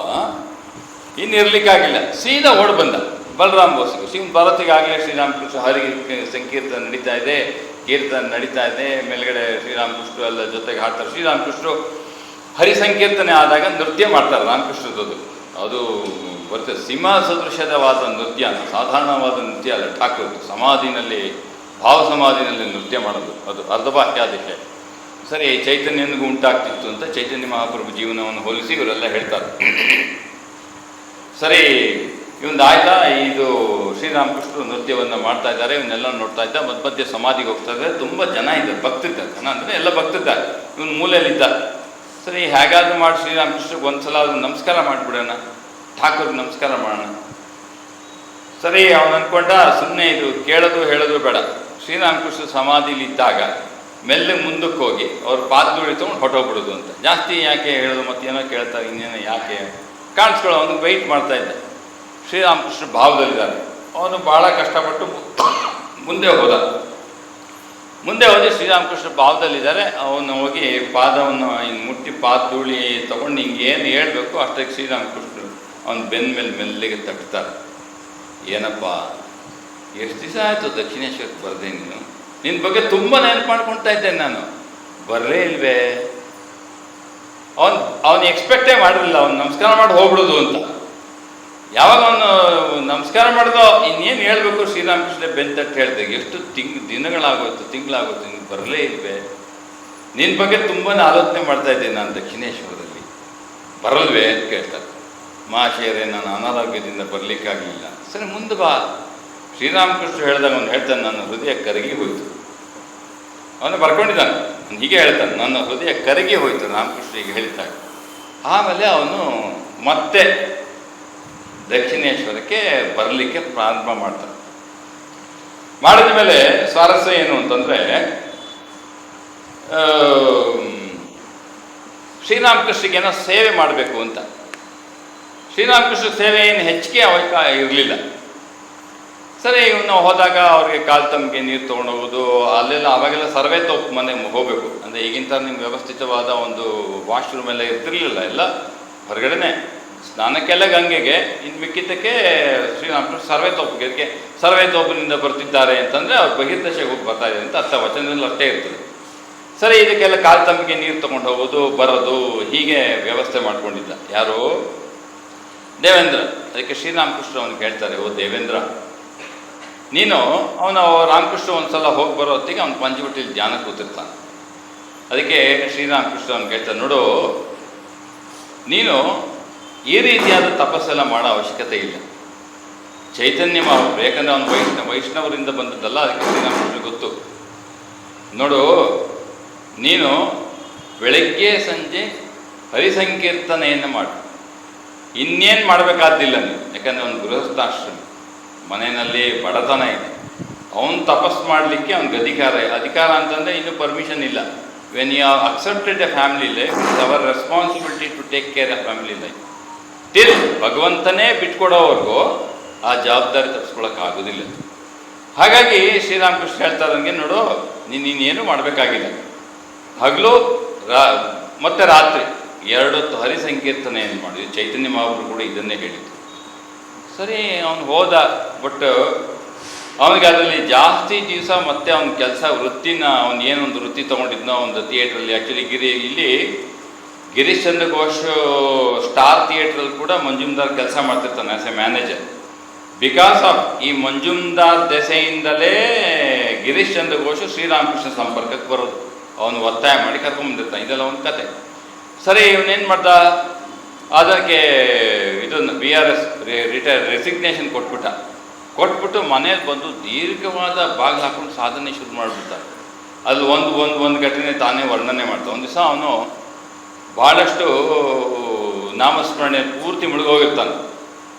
ಇನ್ನಿರ್ಲಿಕ್ಕಾಗಿಲ್ಲ, ಸೀದಾ ಓಡ್ ಬಂದ ಬಲರಾಮ ಬೋಸ್ಗೆ. ಭರತಿಗಾಗಲೇ ಶ್ರೀರಾಮಕೃಷ್ಣ ಸಂಕೀರ್ತನ ನಡೀತಾ ಇದೆ, ಕೀರ್ತನ ನಡೀತಾ ಇದೆ, ಮೇಲ್ಗಡೆ ಶ್ರೀರಾಮಕೃಷ್ಣ ಎಲ್ಲ ಜೊತೆಗೆ ಹಾಡ್ತಾರೆ. ಶ್ರೀರಾಮಕೃಷ್ಣರು ಹರಿಸಂಕೀರ್ತನೆ ಆದಾಗ ನೃತ್ಯ ಮಾಡ್ತಾರೆ ರಾಮಕೃಷ್ಣದದು. ಅದು ಬರ್ತದೆ, ಸಿಂಹ ಸದೃಶವಾದ ನೃತ್ಯ, ಸಾಧಾರಣವಾದ ನೃತ್ಯ ಅಲ್ಲ. ಠಾಕೂರ್ ಸಮಾಧಿನಲ್ಲಿ, ಭಾವ ಸಮಾಧಿನಲ್ಲಿ ನೃತ್ಯ ಮಾಡೋದು, ಅದು ಅರ್ಧವಾಕ್ಯಾದಿಕೆ. ಸರಿ, ಚೈತನ್ಯನಿಗೂ ಉಂಟಾಗ್ತಿತ್ತು ಅಂತ ಚೈತನ್ಯ ಮಹಾಪ್ರಭು ಜೀವನವನ್ನು ಹೋಲಿಸಿ ಇವರೆಲ್ಲ ಹೇಳ್ತಾರೆ. ಸರಿ, ಇವೊಂದು ಆಯ್ತಾ, ಇದು ಶ್ರೀರಾಮಕೃಷ್ಣರು ನೃತ್ಯವನ್ನು ಮಾಡ್ತಾ ಇದ್ದಾರೆ, ಇವನ್ನೆಲ್ಲ ನೋಡ್ತಾ ಇದ್ದ. ಮಧ್ಯೆ ಸಮಾಧಿಗೆ ಹೋಗ್ತಾ ಇದ್ದಾರೆ, ತುಂಬ ಜನ ಇದ್ದಾರೆ, ಭಕ್ತಿದ್ದಾರೆ. ಜನ ಅಂದರೆ ಎಲ್ಲ ಭಕ್ತಿದ್ದಾರೆ. ಇವನು ಮೂಲೆಯಲ್ಲಿದ್ದ. ಸರಿ, ಹೇಗಾದ್ರೂ ಮಾಡಿ ಶ್ರೀರಾಮಕೃಷ್ಣಗೆ ಒಂದ್ಸಲ ನಮಸ್ಕಾರ ಮಾಡಿಬಿಡೋಣ, ಠಾಕೂರ್ಗೆ ನಮಸ್ಕಾರ ಮಾಡೋಣ. ಸರಿ, ಅವನು ಅಂದ್ಕೊಂಡ, ಸುಮ್ಮನೆ ಇದು ಕೇಳೋದು ಹೇಳೋದು ಬೇಡ. ಶ್ರೀರಾಮಕೃಷ್ಣ ಸಮಾಧಿಲಿದ್ದಾಗ ಮೆಲ್ಲಗೆ ಮುಂದಕ್ಕೆ ಹೋಗಿ ಅವ್ರ ಪಾದಧೂಳಿ ತೊಗೊಂಡು ಹೊಟ್ಟೋಗ್ಬಿಡೋದು ಅಂತ. ಜಾಸ್ತಿ ಯಾಕೆ ಹೇಳೋದು, ಮತ್ತೇನೋ ಕೇಳ್ತಾರೆ, ಇನ್ನೇನೋ ಯಾಕೆ ಕಾಣಿಸ್ಕೊಳ್ಳೋ, ಅವನಿಗೆ ವೆಯ್ಟ್ ಮಾಡ್ತಾ ಇದ್ದ. ಶ್ರೀರಾಮಕೃಷ್ಣ ಭಾವದಲ್ಲಿದ್ದಾರೆ. ಅವನು ಭಾಳ ಕಷ್ಟಪಟ್ಟು ಮುಂದೆ ಹೋದ. ಮುಂದೆ ಹೋಗಿ ಶ್ರೀರಾಮಕೃಷ್ಣ ಭಾವದಲ್ಲಿದ್ದಾರೆ. ಅವನು ಹೋಗಿ ಪಾದವನ್ನು ಹಿಂಗೆ ಮುಟ್ಟಿ ಪಾದಧೂಳಿ ತೊಗೊಂಡು ಹಿಂಗೇನು ಹೇಳಬೇಕು ಅಷ್ಟಕ್ಕೆ ಶ್ರೀರಾಮಕೃಷ್ಣರು ಅವನು ಬೆನ್ನ ಮೇಲೆ ಮೆಲ್ಲಿಗೆ ತಟ್ತಾರೆ. ಏನಪ್ಪ, ಎಷ್ಟು ದಿವಸ ಆಯಿತು ದಕ್ಷಿಣೇಶ್ವರಕ್ಕೆ ಬರದೆ, ನೀನು ನಿನ್ನ ಬಗ್ಗೆ ತುಂಬ ನೆನಪು ಮಾಡ್ಕೊಳ್ತಾ ಇದ್ದೇನೆ, ನಾನು ಬರಲೇ ಇಲ್ವೇ? ಅವನು ಎಕ್ಸ್ಪೆಕ್ಟೇ ಮಾಡಿರಲಿಲ್ಲ, ಅವ್ನು ನಮಸ್ಕಾರ ಮಾಡಿ ಹೋಗ್ಬಿಡೋದು ಅಂತ. ಯಾವಾಗ ಅವನು ನಮಸ್ಕಾರ ಮಾಡಿದೋ ಇನ್ನೇನು ಹೇಳಬೇಕು, ಶ್ರೀರಾಮಕೃಷ್ಣ ಬೆಂತಟ್ಟು ಹೇಳ್ದೆ, ಎಷ್ಟು ದಿನಗಳಾಗೋಯ್ತು, ತಿಂಗಳಾಗೋಯ್ತು, ನೀನು ಬರಲೇ ಇಲ್ವೇ, ನಿನ್ನ ಬಗ್ಗೆ ತುಂಬಾ ಆಲೋಚನೆ ಮಾಡ್ತಾ ಇದ್ದೀನಿ ನಾನು ದಕ್ಷಿಣೇಶ್ವರದಲ್ಲಿ, ಬರಲ್ವೇ ಅಂತ ಕೇಳ್ತಾರೆ. ಮಹಾಶಯರೇ, ನಾನು ಅನಾರೋಗ್ಯದಿಂದ ಬರಲಿಕ್ಕಾಗಲಿಲ್ಲ. ಸರಿ, ಮುಂದೆ ಬಾ. ಶ್ರೀರಾಮಕೃಷ್ಣ ಹೇಳಿದಾಗ ಅವನು ಹೇಳ್ತಾನೆ, ನನ್ನ ಹೃದಯ ಕರಗಿ ಹೋಯಿತು. ಅವನು ಬರ್ಕೊಂಡಿದ್ದಾನೆ, ಹೀಗೆ ಹೇಳ್ತಾನೆ, ನನ್ನ ಹೃದಯ ಕರಗಿ ಹೋಯಿತು ರಾಮಕೃಷ್ಣ ಹೀಗೆ ಹೇಳ್ತಾಗ. ಆಮೇಲೆ ಅವನು ಮತ್ತೆ ದಕ್ಷಿಣೇಶ್ವರಕ್ಕೆ ಬರಲಿಕ್ಕೆ ಪ್ರಾರಂಭ ಮಾಡ್ತಾನೆ. ಮಾಡಿದ ಮೇಲೆ ಸ್ವಾರಸ್ಯ ಏನು ಅಂತಂದರೆ, ಶ್ರೀರಾಮಕೃಷ್ಣಗೇನೋ ಸೇವೆ ಮಾಡಬೇಕು ಅಂತ. ಶ್ರೀರಾಮಕೃಷ್ಣ ಸೇವೆ ಏನು ಹೆಚ್ಚಿಗೆ ಅವಕಾಶ ಇರಲಿಲ್ಲ. ಸರಿ, ಇವನು ಹೋದಾಗ ಅವ್ರಿಗೆ ಕಾಲು ತಮ್ಗೆ ನೀರು ತೊಗೊಂಡೋಗೋದು, ಅಲ್ಲೆಲ್ಲ ಅವಾಗೆಲ್ಲ ಸರ್ವೆ ತೋಪ್ ಮನೆಗೆ ಹೋಗಬೇಕು. ಅಂದರೆ ಈಗಿಂತ ನಿಮ್ಗೆ ವ್ಯವಸ್ಥಿತವಾದ ಒಂದು ವಾಶ್ರೂಮ್ ಎಲ್ಲ ಇರ್ತಿರ್ಲಿಲ್ಲ, ಎಲ್ಲ ಹೊರಗಡೆನೆ. ಸ್ನಾನಕ್ಕೆಲ್ಲ ಗಂಗೆಗೆ, ಇನ್ನು ಮಿಕ್ಕಿದ್ದಕ್ಕೆ ಶ್ರೀರಾಮಕೃಷ್ಣ ಸರ್ವೆ ತೋಪಿನಿಂದ ಬರ್ತಿದ್ದಾರೆ ಅಂತಂದರೆ ಅವ್ರು ಬಹಿರ್ದಶೆಗೆ ಹೋಗಿ ಬರ್ತಾ ಇದೆ ಅಂತ ಅರ್ಥ. ವಚನದಲ್ಲಿ ಅಷ್ಟೇ ಇರ್ತದೆ. ಸರಿ, ಇದಕ್ಕೆಲ್ಲ ಕಾಲು ತಮ್ಗೆ ನೀರು ತೊಗೊಂಡು ಹೋಗೋದು, ಬರೋದು, ಹೀಗೆ ವ್ಯವಸ್ಥೆ ಮಾಡ್ಕೊಂಡಿದ್ದ. ಯಾರು? ದೇವೇಂದ್ರ. ಅದಕ್ಕೆ ಶ್ರೀರಾಮಕೃಷ್ಣ ಅವನಿಗೆ ಹೇಳ್ತಾರೆ, ಓ ದೇವೇಂದ್ರ, ನೀನು ರಾಮಕೃಷ್ಣ ಒಂದು ಸಲ ಹೋಗಿ ಬರೋ ಹೊತ್ತಿಗೆ ಅವ್ನು ಪಂಚವಟಿಲಿ ಧ್ಯಾನ ಕೂತಿರ್ತಾನೆ. ಅದಕ್ಕೆ ಶ್ರೀರಾಮಕೃಷ್ಣ ಅವ್ನಿಗೆ ಹೇಳ್ತಾನೆ, ನೋಡು, ನೀನು ಈ ರೀತಿಯಾದ ತಪಸ್ಸೆಲ್ಲ ಮಾಡೋ ಅವಶ್ಯಕತೆ ಇಲ್ಲ. ಚೈತನ್ಯ ಮಹಾಪ್ರಭು, ಯಾಕಂದರೆ ಅವನು ವೈಷ್ಣವರಿಂದ ಬಂದದ್ದಲ್ಲ, ಅದಕ್ಕೆ ಶ್ರೀರಾಮಕೃಷ್ಣ ಗೊತ್ತು. ನೋಡು, ನೀನು ಬೆಳಗ್ಗೆ ಸಂಜೆ ಹರಿಸಂಕೀರ್ತನೆಯನ್ನು ಮಾಡು, ಇನ್ನೇನು ಮಾಡಬೇಕಾದ್ದಿಲ್ಲ ನೀನು. ಯಾಕಂದರೆ ಅವನು ಗೃಹಸ್ಥಾಶ್ರಮ, ಮನೆಯಲ್ಲಿ ಬಡತನ ಇದೆ. ಅವನು ತಪಸ್ಸು ಮಾಡಲಿಕ್ಕೆ ಅವ್ನಿಗೆ ಅಧಿಕಾರ ಅಂತಂದರೆ ಇನ್ನೂ ಪರ್ಮಿಷನ್ ಇಲ್ಲ. When you have accepted a family life, it's our responsibility to take care a family life. ಭಗವಂತನೇ ಬಿಟ್ಕೊಡೋವರೆಗೂ ಆ ಜವಾಬ್ದಾರಿ ತಪ್ಪಿಸ್ಕೊಳ್ಳೋಕ್ಕಾಗೋದಿಲ್ಲ. ಹಾಗಾಗಿ ಶ್ರೀರಾಮಕೃಷ್ಣ ಹೇಳ್ತಾರಂಗೆ, ನೋಡು, ನೀನೇನು ಮಾಡಬೇಕಾಗಿಲ್ಲ. ಹಗಲು ಮತ್ತು ರಾತ್ರಿ 2 ಹೊತ್ತು ಹರಿಸಂಕೀರ್ತನೆಯನ್ನು ಮಾಡಿ. ಚೈತನ್ಯ ಮಹಾಪ್ರಭು ಕೂಡ ಇದನ್ನೇ ಹೇಳಿದ್ದು. ಸರಿ, ಅವನು ಹೋದ. ಬಟ್ ಅವನಿಗೆ ಅದರಲ್ಲಿ ಜಾಸ್ತಿ ದಿವಸ ಮತ್ತೆ ಅವನ ಕೆಲಸ ವೃತ್ತಿನ, ಅವನು ಏನೊಂದು ವೃತ್ತಿ ತೊಗೊಂಡಿದ್ನೋ ಒಂದು ಥಿಯೇಟ್ರಲ್ಲಿ. ಆ್ಯಕ್ಚುಲಿ ಇಲ್ಲಿ ಗಿರೀಶ್ ಚಂದ್ರ ಘೋಷ್ ಸ್ಟಾರ್ ಥಿಯೇಟ್ರಲ್ಲಿ ಕೂಡ ಮಂಜುಮ್ದಾರ್ ಕೆಲಸ ಮಾಡ್ತಿರ್ತಾನೆ as a manager. Because of ಈ ಮಂಜುಮ್ದಾರ್ ದೆಸೆಯಿಂದಲೇ ಗಿರೀಶ್ ಚಂದ್ರ ಘೋಷ್ ಶ್ರೀರಾಮಕೃಷ್ಣ ಸಂಪರ್ಕಕ್ಕೆ ಬರೋದು. ಅವನು ಒತ್ತಾಯ ಮಾಡಿ ಕರ್ಕೊಂಡ್ಬಂದಿರ್ತಾನೆ. ಇದೆಲ್ಲ ಒಂದು ಕತೆ. ಸರಿ, ಇವನೇನು ಮಾಡ್ದ, ಅದಕ್ಕೆ ಇದನ್ನು VRS ರೆಸಿಗ್ನೇಷನ್ ಕೊಟ್ಬಿಟ್ಟು ಮನೇಲಿ ಬಂದು ದೀರ್ಘವಾದ ಬಾಗಿಲು ಹಾಕೊಂಡು ಸಾಧನೆ ಶುರು ಮಾಡಿಬಿಡ್ತಾರೆ. ಅಲ್ಲಿ ಒಂದು ಘಟನೆ ತಾನೇ ವರ್ಣನೆ ಮಾಡ್ತಾನೆ. ಒಂದು ದಿವಸ ಅವನು ಭಾಳಷ್ಟು ನಾಮಸ್ಮರಣೆ ಪೂರ್ತಿ ಮುಳುಗೋಗಿರ್ತಾನೆ.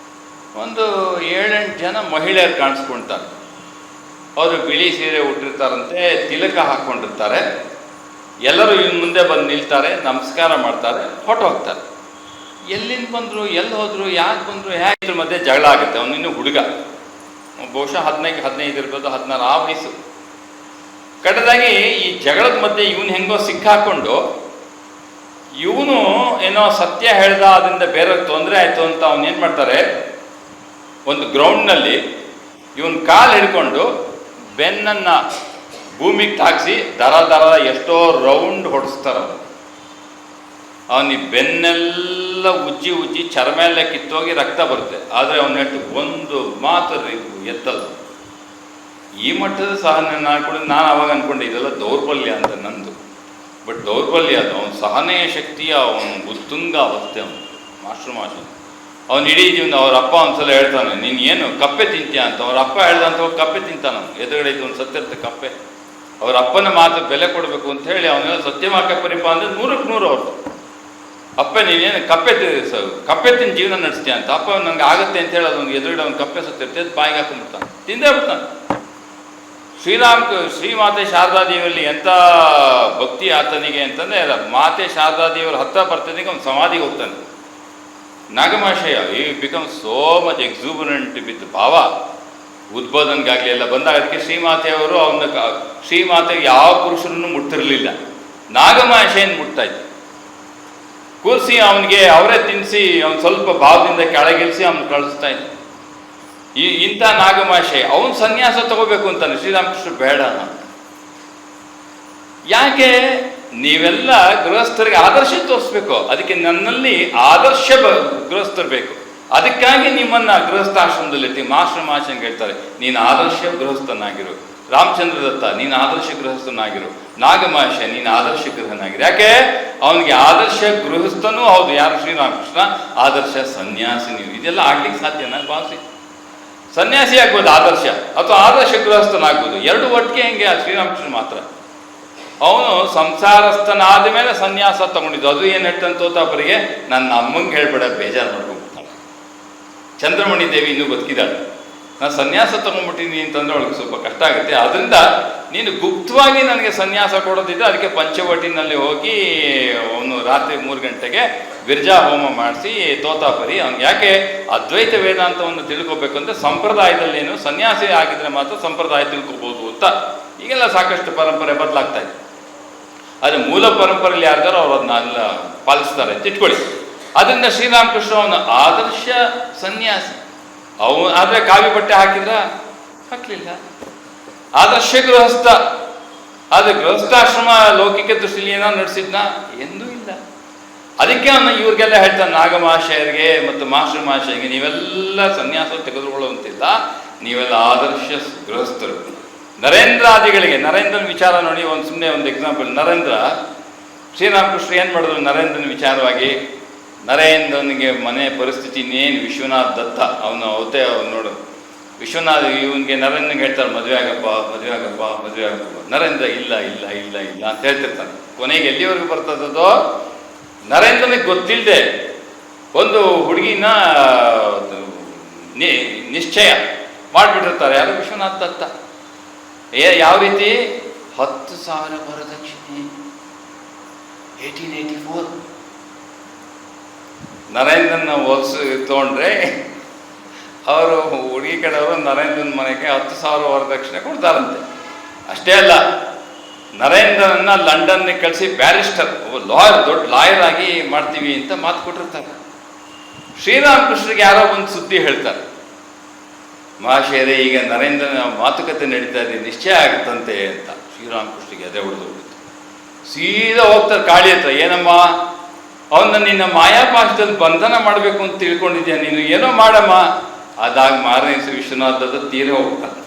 ಒಂದು 7-8 ಜನ ಮಹಿಳೆಯರು ಕಾಣಿಸ್ಕೊಳ್ತಾರೆ. ಅವರು ಬಿಳಿ ಸೀರೆ ಉಟ್ಟಿರ್ತಾರಂತೆ, ತಿಲಕ ಹಾಕ್ಕೊಂಡಿರ್ತಾರೆ. ಎಲ್ಲರೂ ಇನ್ನು ಮುಂದೆ ಬಂದು ನಿಲ್ತಾರೆ, ನಮಸ್ಕಾರ ಮಾಡ್ತಾರೆ, ಹೊರಟೋಗ್ತಾರೆ. ಎಲ್ಲಿಂದ ಬಂದರು, ಎಲ್ಲಿ ಹೋದರು, ಯಾಕೆ ಬಂದರು, ಇದ್ರ ಮಧ್ಯೆ ಜಗಳ ಆಗುತ್ತೆ. ಅವನಿನ್ನೂ ಹುಡುಗ, ಬಹುಶಃ 15 ಇರ್ಬೋದು, 16 ಆ ವಯಸ್ಸು. ಕಡೆದಾಗಿ ಈ ಜಗಳದ ಮಧ್ಯೆ ಇವನು ಹೆಂಗೋ ಸಿಕ್ಕಾಕೊಂಡು, ಇವನು ಏನೋ ಸತ್ಯ ಹೇಳ್ದ, ಅದರಿಂದ ಬೇರೆಯವ್ರಿಗೆ ತೊಂದರೆ ಆಯಿತು ಅಂತ ಅವನೇನು ಮಾಡ್ತಾರೆ, ಒಂದು ಗ್ರೌಂಡ್ನಲ್ಲಿ ಇವನ್ ಕಾಲು ಹಿಡ್ಕೊಂಡು ಬೆನ್ನನ್ನು ಭೂಮಿಗೆ ತಾಗಿಸಿ ದರ ಎಷ್ಟೋ ರೌಂಡ್ ಹೊಡಿಸ್ತಾರೆ. ಅವನಿಗೆ ಬೆನ್ನೆಲ್ಲ ಉಜ್ಜಿ ಚರ್ಮ ಎಲ್ಲ ಕಿತ್ತೋಗಿ ರಕ್ತ ಬರುತ್ತೆ. ಆದರೆ ಅವನ ಹೇಳ್ತು, ಒಂದು ಮಾತು ಎತ್ತಲ್ಲ. ಈ ಮಟ್ಟದ ಸಹನೆ ನಾನು ಅವಾಗ ಅಂದ್ಕೊಂಡೆ ಇದೆಲ್ಲ ದೌರ್ಬಲ್ಯ ಅಂತ ನಂದು. ಬಟ್ ದೌರ್ಬಲ್ಯ ಅದು. ಅವನ ಸಹನೆಯ ಶಕ್ತಿಯ ಅವನು ಉತ್ತುಂಗ ಅವಸ್ಥೆ. ಅವನು ಮಾಸ್ಟರ್ ಅವನು ಇಡೀ ಜೀವನ. ಅವ್ರ ಅಪ್ಪ ಒಂದ್ಸಲ ಹೇಳ್ತಾನೆ, ನೀನು ಏನು ಕಪ್ಪೆ ತಿಂತೀಯ ಅಂತ. ಅವ್ರ ಅಪ್ಪ ಹೇಳ್ದಂತ ಹೋಗಿ ಕಪ್ಪೆ ತಿಂತಾನ. ಎದುರುಗಡೆ ಇದ್ದು ಒಂದು ಸತ್ತಿರುತ್ತೆ ಕಪ್ಪೆ. ಅವ್ರ ಅಪ್ಪನ ಮಾತು ಬೆಲೆ ಕೊಡಬೇಕು ಅಂತ ಹೇಳಿ ಅವನೆಲ್ಲ ಸತ್ಯವಾಕ್ಯ ಪರಿಪ ಅಂದರೆ 100ಕ್ಕೆ 100 ಅವ್ರದ್ದು. ಅಪ್ಪ ನೀನೇನು ಕಪ್ಪೆ ತಿಂದು ಜೀವನ ನಡೆಸ್ತೀಯ ಅಂತ. ಅಪ್ಪ ನನಗೆ ಆಗುತ್ತೆ ಅಂತ ಹೇಳಿ ಅದೊಂದು ಎದುರುಗಡೆ ಅವ್ನು ಕಪ್ಪೆ ಸತ್ತಿರ್ತದೆ, ಬಾಯಿಗೆ ಹಾಕೊಂಡ್ಬಿಡ್ತಾನೆ, ತಿಂದೇ ಬಿಡ್ತಾನೆ. ಶ್ರೀಮಾತೆ ಶಾರದಾದೇವಿಯಲ್ಲಿ ಎಂಥ ಭಕ್ತಿ ಆತನಿಗೆ ಅಂತಂದರೆ, ಮಾತೆ ಶಾರದಾದೇವಿಯವ್ರ ಹತ್ರ ಬರ್ತನಿಗೆ ಅವ್ನು ಸಮಾಧಿಗೆ ಹೋಗ್ತಾನೆ. ನಾಗಮಾಶಯ ಈ ಬಿಕಮ್ ಸೋ ಮಚ್ ಎಕ್ಸೂಬರೆಂಟ್ ವಿತ್ ಭಾವ. ಉದ್ಬೋಧನೆಗಾಗಲಿ ಎಲ್ಲ ಬಂದಾಗ ಅದಕ್ಕೆ ಶ್ರೀಮಾತೆಯವರು ಶ್ರೀಮಾತೆಗೆ ಯಾವ ಪುರುಷರನ್ನು ಮುಟ್ತಿರಲಿಲ್ಲ. ನಾಗಮಾಶೆಯನ್ನು ಮುಟ್ತಾಯಿತ್ತು. ಕೂರಿಸಿ ಅವನಿಗೆ ಅವರೇ ತಿನ್ನಿಸಿ ಅವ್ನು ಸ್ವಲ್ಪ ಭಾವದಿಂದ ಕೆಳಗಿಳಿಸಿ ಅವ್ನು ಕಳಿಸ್ತಾ ಇದ್ದ. ಇಂಥ ನಾಗಮಾಶೆ ಅವನು ಸನ್ಯಾಸ ತಗೋಬೇಕು ಅಂತಾನೆ. ಶ್ರೀರಾಮಕೃಷ್ಣ ಬೇಡ. ಯಾಕೆ? ನೀವೆಲ್ಲ ಗೃಹಸ್ಥರಿಗೆ ಆದರ್ಶ ತೋರಿಸ್ಬೇಕು. ಅದಕ್ಕೆ ನನ್ನಲ್ಲಿ ಆದರ್ಶ ಗೃಹಸ್ಥರು ಬೇಕು. ಅದಕ್ಕಾಗಿ ನಿಮ್ಮನ್ನ ಗೃಹಸ್ಥಾಶ್ರಮದಲ್ಲಿರ್ತೀವಿ. ಮಾಸ್ಟರ್ ಹೇಳ್ತಾರೆ, ನೀನು ಆದರ್ಶ ಗೃಹಸ್ಥನಾಗಿರು. ರಾಮಚಂದ್ರ ದತ್ತ, ನೀನು ಆದರ್ಶ ಗೃಹಸ್ಥನಾಗಿರು. ನಾಗಮಾಷ, ನೀನು ಆದರ್ಶ ಗೃಹನಾಗಿರು. ಯಾಕೆ? ಅವನಿಗೆ ಆದರ್ಶ ಗೃಹಸ್ಥನೂ ಹೌದು ಯಾರು? ಶ್ರೀರಾಮಕೃಷ್ಣ. ಆದರ್ಶ ಸನ್ಯಾಸಿ ನೀವು. ಇದೆಲ್ಲ ಆಗ್ಲಿಕ್ಕೆ ಸಾಧ್ಯನಾ? ಭಾವಿಸಿ. ಸನ್ಯಾಸಿ ಆಗ್ಬೋದು ಆದರ್ಶ, ಅಥವಾ ಆದರ್ಶ ಗೃಹಸ್ಥನಾಗ್ಬೋದು. ಎರಡು ಒಟ್ಟಿಗೆ ಹೆಂಗೆ? ಶ್ರೀರಾಮಕೃಷ್ಣ ಮಾತ್ರ ಅವನು ಸಂಸಾರಸ್ಥನಾದ ಮೇಲೆ ಸನ್ಯಾಸ ತಗೊಂಡಿದ್ದು. ಅದು ಏನು ಹೇಳ್ತಾನೆ ತೋತಾಪರಿಗೆ, ನನ್ನ ಅಮ್ಮಂಗೆ ಹೇಳ್ಬೇಡ, ಬೇಜಾರು ಮಾಡ್ಕೊಂಡ್ಬಿಡ್ತಾಳೆ. ಚಂದ್ರಮಣಿ ದೇವಿ ಇನ್ನೂ ಬದುಕಿದ್ದಾಳೆ. ನಾನು ಸನ್ಯಾಸ ತಗೊಂಡ್ಬಿಟ್ಟಿದ್ದೀನಿ ಅಂತಂದ್ರೆ ಅವಳಿಗೆ ಸ್ವಲ್ಪ ಕಷ್ಟ ಆಗುತ್ತೆ. ಅದರಿಂದ ನೀನು ಗುಪ್ತವಾಗಿ ನನಗೆ ಸನ್ಯಾಸ ಕೊಡೋದಿದೆ. ಅದಕ್ಕೆ ಪಂಚವಟಿನಲ್ಲಿ ಹೋಗಿ ಅವನು ರಾತ್ರಿ 3 ಗಂಟೆಗೆ ವಿರ್ಜಾ ಹೋಮ ಮಾಡಿಸಿ ತೋತಾಪರಿ ಅವ್ನಿಗೆ, ಯಾಕೆ ಅದ್ವೈತ ವೇದಾಂತವನ್ನು ತಿಳ್ಕೊಬೇಕು ಅಂದರೆ ಸಂಪ್ರದಾಯದಲ್ಲೇನು ಸನ್ಯಾಸಿ ಆಗಿದ್ರೆ ಮಾತ್ರ ಸಂಪ್ರದಾಯ ತಿಳ್ಕೊಬೋದು ಅಂತ. ಈಗೆಲ್ಲ ಸಾಕಷ್ಟು ಪರಂಪರೆ ಬದಲಾಗ್ತಾ ಇದೆ. ಆದರೆ ಮೂಲ ಪರಂಪರೆಯಲ್ಲಿ ಯಾರಿಗಾರೋ ಅವ್ರು ಅದನ್ನೆಲ್ಲ ಪಾಲಿಸ್ತಾರೆ ಅಂತ ಇಟ್ಕೊಳ್ಳಿ. ಅದರಿಂದ ಶ್ರೀರಾಮಕೃಷ್ಣ ಅವನ ಆದರ್ಶ ಸನ್ಯಾಸಿ. ಅವನು ಆದರೆ ಕಾವಿ ಬಟ್ಟೆ ಹಾಕಲಿಲ್ಲ. ಆದರ್ಶ ಗೃಹಸ್ಥ. ಆದರೆ ಗೃಹಸ್ಥಾಶ್ರಮ ಲೌಕಿಕ ದೃಷ್ಟಿಲಿ ಏನೋ ನಡೆಸಿದ್ನ? ಎಂದೂ ಇಲ್ಲ. ಅದಕ್ಕೆ ಅವನು ಇವ್ರಿಗೆಲ್ಲ ಹೇಳ್ತಾನೆ, ನಾಗಮಹಾಶಯರಿಗೆ ಮತ್ತು ಮಾಸ್ಟರ್ ಮಹಾಶಯರಿಗೆ, ನೀವೆಲ್ಲ ಸನ್ಯಾಸ ತೆಗೆದುಕೊಳ್ಳುವಂತಿಲ್ಲ, ನೀವೆಲ್ಲ ಆದರ್ಶ ಗೃಹಸ್ಥರು. ನರೇಂದ್ರಾದಿಗಳಿಗೆ, ನರೇಂದ್ರನ ವಿಚಾರ ನೋಡಿ, ಸುಮ್ಮನೆ ಒಂದು ಎಕ್ಸಾಂಪಲ್. ನರೇಂದ್ರ, ಶ್ರೀರಾಮಕೃಷ್ಣ ಏನು ಮಾಡಿದ್ರು ನರೇಂದ್ರನ ವಿಚಾರವಾಗಿ? ನರೇಂದ್ರನಿಗೆ ಮನೆ ಪರಿಸ್ಥಿತಿ ಇನ್ನೇನು, ವಿಶ್ವನಾಥ್ ದತ್ತ ಅವನು ಅವತ್ತೇ ಅವ್ನು ನೋಡು, ವಿಶ್ವನಾಥ್ ಇವನಿಗೆ ನರೇಂದ್ರನಿಗೆ ಹೇಳ್ತಾರೆ, ಮದುವೆ ಆಗಪ್ಪ. ನರೇಂದ್ರ ಇಲ್ಲ ಅಂತ ಹೇಳ್ತಿರ್ತಾನೆ. ಕೊನೆಗೆ ಎಲ್ಲಿವರೆಗೂ ಬರ್ತದೋ, ನರೇಂದ್ರನಿಗೆ ಗೊತ್ತಿಲ್ಲದೆ ಒಂದು ಹುಡುಗಿನ ನಿಶ್ಚಯ ಮಾಡಿಬಿಟ್ಟಿರ್ತಾರೆ. ಯಾರು? ವಿಶ್ವನಾಥ್ ದತ್ತ. ಯಾವ ರೀತಿ? 10,000 ವರದಕ್ಷಿಣೆ. 1884 ನರೇಂದ್ರನ ಹೊಲ್ಸು ತೊಗೊಂಡ್ರೆ ಅವರು ಹುಡುಗಿ ಕಡೆಯವರು ನರೇಂದ್ರನ ಮನೆಗೆ 10,000 ವರದಕ್ಷಿಣೆ ಕೊಡ್ತಾರಂತೆ. ಅಷ್ಟೇ ಅಲ್ಲ, ನರೇಂದ್ರನನ್ನ ಲಂಡನ್ಗೆ ಕಳಿಸಿ ಬ್ಯಾರಿಸ್ಟರ್, ಲಾಯರ್, ದೊಡ್ಡ ಲಾಯರ್ ಆಗಿ ಮಾಡ್ತೀವಿ ಅಂತ ಮಾತು ಕೊಟ್ಟಿರ್ತಾರೆ. ಶ್ರೀರಾಮಕೃಷ್ಣರಿಗೆ ಯಾರೋ ಒಂದು ಸುದ್ದಿ ಹೇಳ್ತಾರೆ, ಮಹಾಶಯರೇ ಈಗ ನರೇಂದ್ರನ ಮಾತುಕತೆ ನಡೀತಾ ಇದೆ, ನಿಶ್ಚಯ ಆಗುತ್ತಂತೆ ಅಂತ. ಶ್ರೀರಾಮಕೃಷ್ಣರಿಗೆ ಅದೇ ಹೊಡೆದು ಬಿಡ್ತು. ಸೀದಾ ಹೋಗ್ತಾರೆ ಕಾಳಿ ಹತ್ರ. ಏನಮ್ಮ, ಅವನ್ನ ನಿನ್ನ ಮಾಯಾಪಾಶದಲ್ಲಿ ಬಂಧನ ಮಾಡಬೇಕು ಅಂತ ತಿಳ್ಕೊಂಡಿದ್ಯಾ ನೀನು? ಏನೋ ಮಾಡಮ್ಮ. ಅದಾಗ ಮಾರನೇ ವಿಶ್ವನಾಥದ ತೀರೇ ಹೋಗ್ತಾರೆ.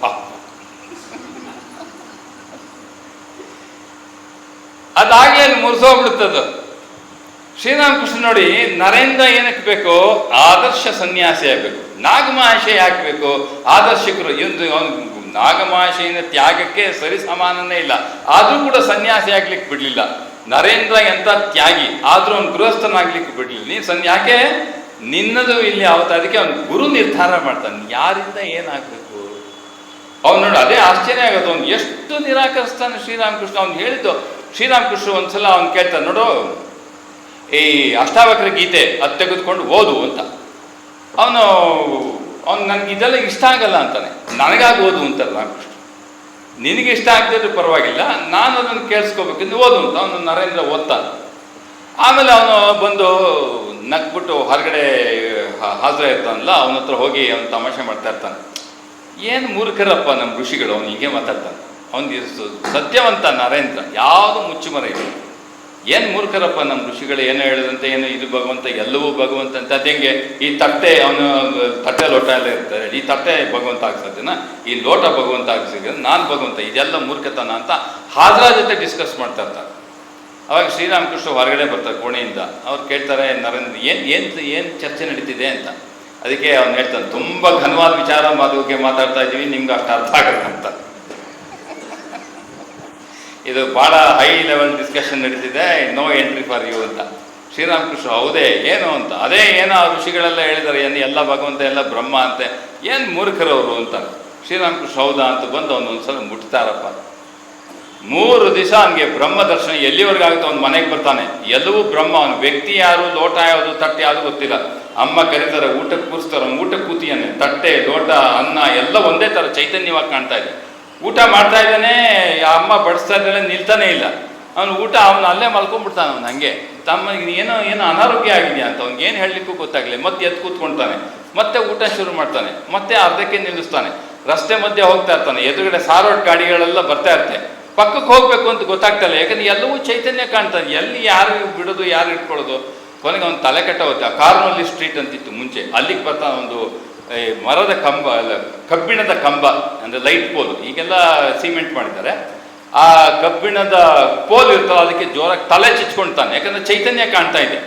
ಅದಾಗಲೇ ಮುರಿಸೋಗ್ಬಿಡುತ್ತದು. ಶ್ರೀರಾಮಕೃಷ್ಣ ನೋಡಿ, ನರೇಂದ್ರ ಏನಕ್ಕೆ ಬೇಕು? ಆದರ್ಶ ಸನ್ಯಾಸಿ ಆಗಬೇಕು. ನಾಗಮಹಾಶಯ ಹಾಕಬೇಕು ಆದರ್ಶಕರು. ಅವನು ನಾಗಮಹಾಶಯನ ತ್ಯಾಗಕ್ಕೆ ಸರಿ ಸಮಾನನೇ ಇಲ್ಲ. ಆದರೂ ಕೂಡ ಸನ್ಯಾಸಿ ಆಗ್ಲಿಕ್ಕೆ ಬಿಡಲಿಲ್ಲ. ನರೇಂದ್ರ ಎಂಥ ತ್ಯಾಗಿ, ಆದರೂ ಅವನು ಗೃಹಸ್ಥನಾಗ್ಲಿಕ್ಕೆ ಬಿಡಲಿಲ್ಲ. ಯಾಕೆ? ನಿನ್ನದು ಇಲ್ಲಿ ಅವತ್ತು. ಅದಕ್ಕೆ ಅವನು ಗುರು ನಿರ್ಧಾರ ಮಾಡ್ತಾನೆ, ಯಾರಿಂದ ಏನಾಗಬೇಕು. ಅವ್ನು ನೋಡಿ, ಅದೇ ಆಶ್ಚರ್ಯ ಆಗುತ್ತೆ. ಅವ್ನು ಎಷ್ಟು ನಿರಾಕರಿಸ್ತಾನೆ ಶ್ರೀರಾಮಕೃಷ್ಣ. ಅವ್ನು ಹೇಳಿದ್ದು, ಶ್ರೀರಾಮಕೃಷ್ಣ ಒಂದ್ಸಲ ಅವ್ನು ಕೇಳ್ತಾನೆ, ನೋಡು ಈ ಅಷ್ಟಾವಕ್ರ ಗೀತೆ ಅದು ತೆಗೆದುಕೊಂಡು ಓದು ಅಂತ. ಅವನು ನನಗೆ ಇದೆಲ್ಲ ಇಷ್ಟ ಆಗಲ್ಲ ಅಂತಾನೆ. ನನಗಾಗಿ ಓದು ಅಂತಾರೆ ರಾಮಕೃಷ್ಣ. ನಿನಗೆ ಇಷ್ಟ ಆಗದಿದ್ರು ಪರವಾಗಿಲ್ಲ, ನಾನು ಅದನ್ನು ಕೇಳಿಸ್ಕೋಬೇಕು, ಇನ್ನು ಓದು ಅಂತ ಅವನು ನರೇಂದ್ರ ಓದ್ತಾನೆ. ಆಮೇಲೆ ಅವನು ಬಂದು ನಕ್ಬಿಟ್ಟು ಹೊರಗಡೆ ಹಾಜರ ಇರ್ತಾನಲ್ಲ, ಅವನ ಹತ್ರ ಹೋಗಿ ಅವನು ತಮಾಷೆ ಮಾಡ್ತಾ ಇರ್ತಾನೆ. ಏನು ಮೂರ್ಖರಪ್ಪ ನಮ್ಮ ಋಷಿಗಳು, ಅವನು ಹೀಗೆ ಮಾತಾಡ್ತಾನೆ. ಅವನಿಗೆ ಸತ್ಯವಂತ ನರೇಂದ್ರ, ಯಾವುದು ಮುಚ್ಚುಮರ ಇಲ್ಲ. ಏನು ಮೂರ್ಖರಪ್ಪ ನಮ್ಮ ಋಷಿಗಳು ಏನು ಹೇಳಿದಂತೆ, ಏನು ಇದು ಭಗವಂತ, ಎಲ್ಲವೂ ಭಗವಂತ ಅಂತ. ಅದು ಹೆಂಗೆ? ಈ ತಟ್ಟೆ, ಅವನು ತಟ್ಟೆ ಲೋಟ ಎಲ್ಲ ಇರ್ತಾರೆ, ಈ ತಟ್ಟೆ ಭಗವಂತ ಆಗ್ಸೋದೇನ, ಈ ಲೋಟ ಭಗವಂತ ಆಗ್ಸಿದ್ರೆ ನಾನು ಭಗವಂತ, ಇದೆಲ್ಲ ಮೂರ್ಖತನ ಅಂತ ಹಾಜರ ಜೊತೆ ಡಿಸ್ಕಸ್ ಮಾಡ್ತಾ ಇರ್ತಾರೆ. ಅವಾಗ ಶ್ರೀರಾಮಕೃಷ್ಣ ಹೊರಗಡೆ ಬರ್ತಾರೆ ಕೋಣೆಯಿಂದ. ಅವ್ರು ಕೇಳ್ತಾರೆ, ನರೇಂದ್ರ ಏನು ಚರ್ಚೆ ನಡೀತಿದೆ ಅಂತ. ಅದಕ್ಕೆ ಅವ್ನು ಹೇಳ್ತಾನೆ, ತುಂಬ ಘನವಾದ ವಿಚಾರ ಮಾತುಗೆ ಮಾತಾಡ್ತಾ ಇದ್ದೀವಿ, ನಿಮ್ಗೆ ಅಷ್ಟು ಅರ್ಥ ಆಗಲ್ಲ ಅಂತ. ಇದು ಭಾಳ ಹೈ ಲೆವೆಲ್ ಡಿಸ್ಕಷನ್ ನಡೀತಿದೆ, ನೋ ಎಂಟ್ರಿ ಫಾರ್ ಯು ಅಂತ. ಶ್ರೀರಾಮಕೃಷ್ಣ ಹೌದೇ ಏನು ಅಂತ. ಅದೇ ಏನೋ ಆ ಋಷಿಗಳೆಲ್ಲ ಹೇಳಿದ್ದಾರೆ, ಏನು ಎಲ್ಲ ಭಗವಂತ ಎಲ್ಲ ಬ್ರಹ್ಮ ಅಂತೆ, ಏನು ಮೂರ್ಖರವರು ಅಂತ. ಶ್ರೀರಾಮಕೃಷ್ಣ ಹೌದಾ ಅಂತ ಬಂದು ಅವನು ಒಂದ್ಸಲ ಮುಟ್ತಾರಪ್ಪ. 3 ದಿವಸ ಅವನಿಗೆ ಬ್ರಹ್ಮ ದರ್ಶನ. ಎಲ್ಲಿವರೆಗಾಗುತ್ತೆ? ಅವ್ನು ಮನೆಗೆ ಬರ್ತಾನೆ, ಎಲ್ಲವೂ ಬ್ರಹ್ಮ. ಅವನು ವ್ಯಕ್ತಿ ಯಾರು, ಲೋಟ ಯಾವುದು, ತಟ್ಟೆ ಯಾವುದು ಗೊತ್ತಿಲ್ಲ. ಅಮ್ಮ ಕರೀತಾರೆ, ಊಟಕ್ಕೆ ಕೂರಿಸ್ತಾರೆ, ಅವ್ನು ಊಟಕ್ಕೆ ಕೂತಿಯಾನೆ. ತಟ್ಟೆ, ಲೋಟ, ಅನ್ನ ಎಲ್ಲ ಒಂದೇ ಥರ ಚೈತನ್ಯವಾಗಿ ಕಾಣ್ತಾ ಇದೆ. ಊಟ ಮಾಡ್ತಾ ಇದ್ದಾನೆ, ಅಮ್ಮ ಬಡಿಸ್ತಾ ಇದ್ದಾನೆ, ನಿಲ್ತಾನೆ ಇಲ್ಲ ಅವನು ಊಟ. ಅವನು ಅಲ್ಲೇ ಮಲ್ಕೊಂಡ್ಬಿಡ್ತಾನೆ. ಅವನು ಹಂಗೆ ತಮ್ಮ ಏನೋ ಅನಾರೋಗ್ಯ ಆಗಿದೆಯಾ ಅಂತ ಅವ್ನಿಗೆ ಏನು ಹೇಳಲಿಕ್ಕೂ ಗೊತ್ತಾಗಲಿ. ಮತ್ತೆ ಎದ್ದು ಕೂತ್ಕೊಳ್ತಾನೆ, ಮತ್ತೆ ಊಟ ಶುರು ಮಾಡ್ತಾನೆ, ಮತ್ತೆ ಅರ್ಧಕ್ಕೆ ನಿಲ್ಲಿಸ್ತಾನೆ. ರಸ್ತೆ ಮಧ್ಯೆ ಹೋಗ್ತಾ ಇರ್ತಾನೆ, ಎದುರುಗಡೆ ಸಾರೋಟ್ ಗಾಡಿಗಳೆಲ್ಲ ಬರ್ತಾ ಇರ್ತೆ. ಪಕ್ಕಕ್ಕೆ ಹೋಗ್ಬೇಕು ಅಂತ ಗೊತ್ತಾಗ್ತಲ್ಲ, ಯಾಕಂದ್ರೆ ಎಲ್ಲವೂ ಚೈತನ್ಯ ಕಾಣ್ತಾನೆ. ಎಲ್ಲಿ ಯಾರು ಬಿಡೋದು, ಯಾರು ಇಟ್ಕೊಳ್ಳೋದು. ಕೊನೆಗೆ ಅವನು ತಲೆ ಕೆಟ್ಟ ಹೋಗುತ್ತೆ. ಆ ಕಾರ್ನೋಲಿ ಸ್ಟ್ರೀಟ್ ಅಂತಿತ್ತು ಮುಂಚೆ, ಅಲ್ಲಿಗೆ ಬರ್ತಾ ಒಂದು ಮರದ ಕಂಬ ಅಲ್ಲ ಕಬ್ಬಿಣದ ಕಂಬ ಅಂದರೆ ಲೈಟ್ ಪೋಲ್, ಈಗೆಲ್ಲ ಸಿಮೆಂಟ್ ಮಾಡಿದ್ದಾರೆ. ಆ ಕಬ್ಬಿಣದ ಪೋಲ್ ಇರ್ತಲ್ಲ ಅದಕ್ಕೆ ಜೋರಾಗಿ ತಲೆ ಚಿಚ್ಕೊಳ್ತಾನೆ, ಯಾಕಂದರೆ ಚೈತನ್ಯ ಕಾಣ್ತಾ ಇದೆ.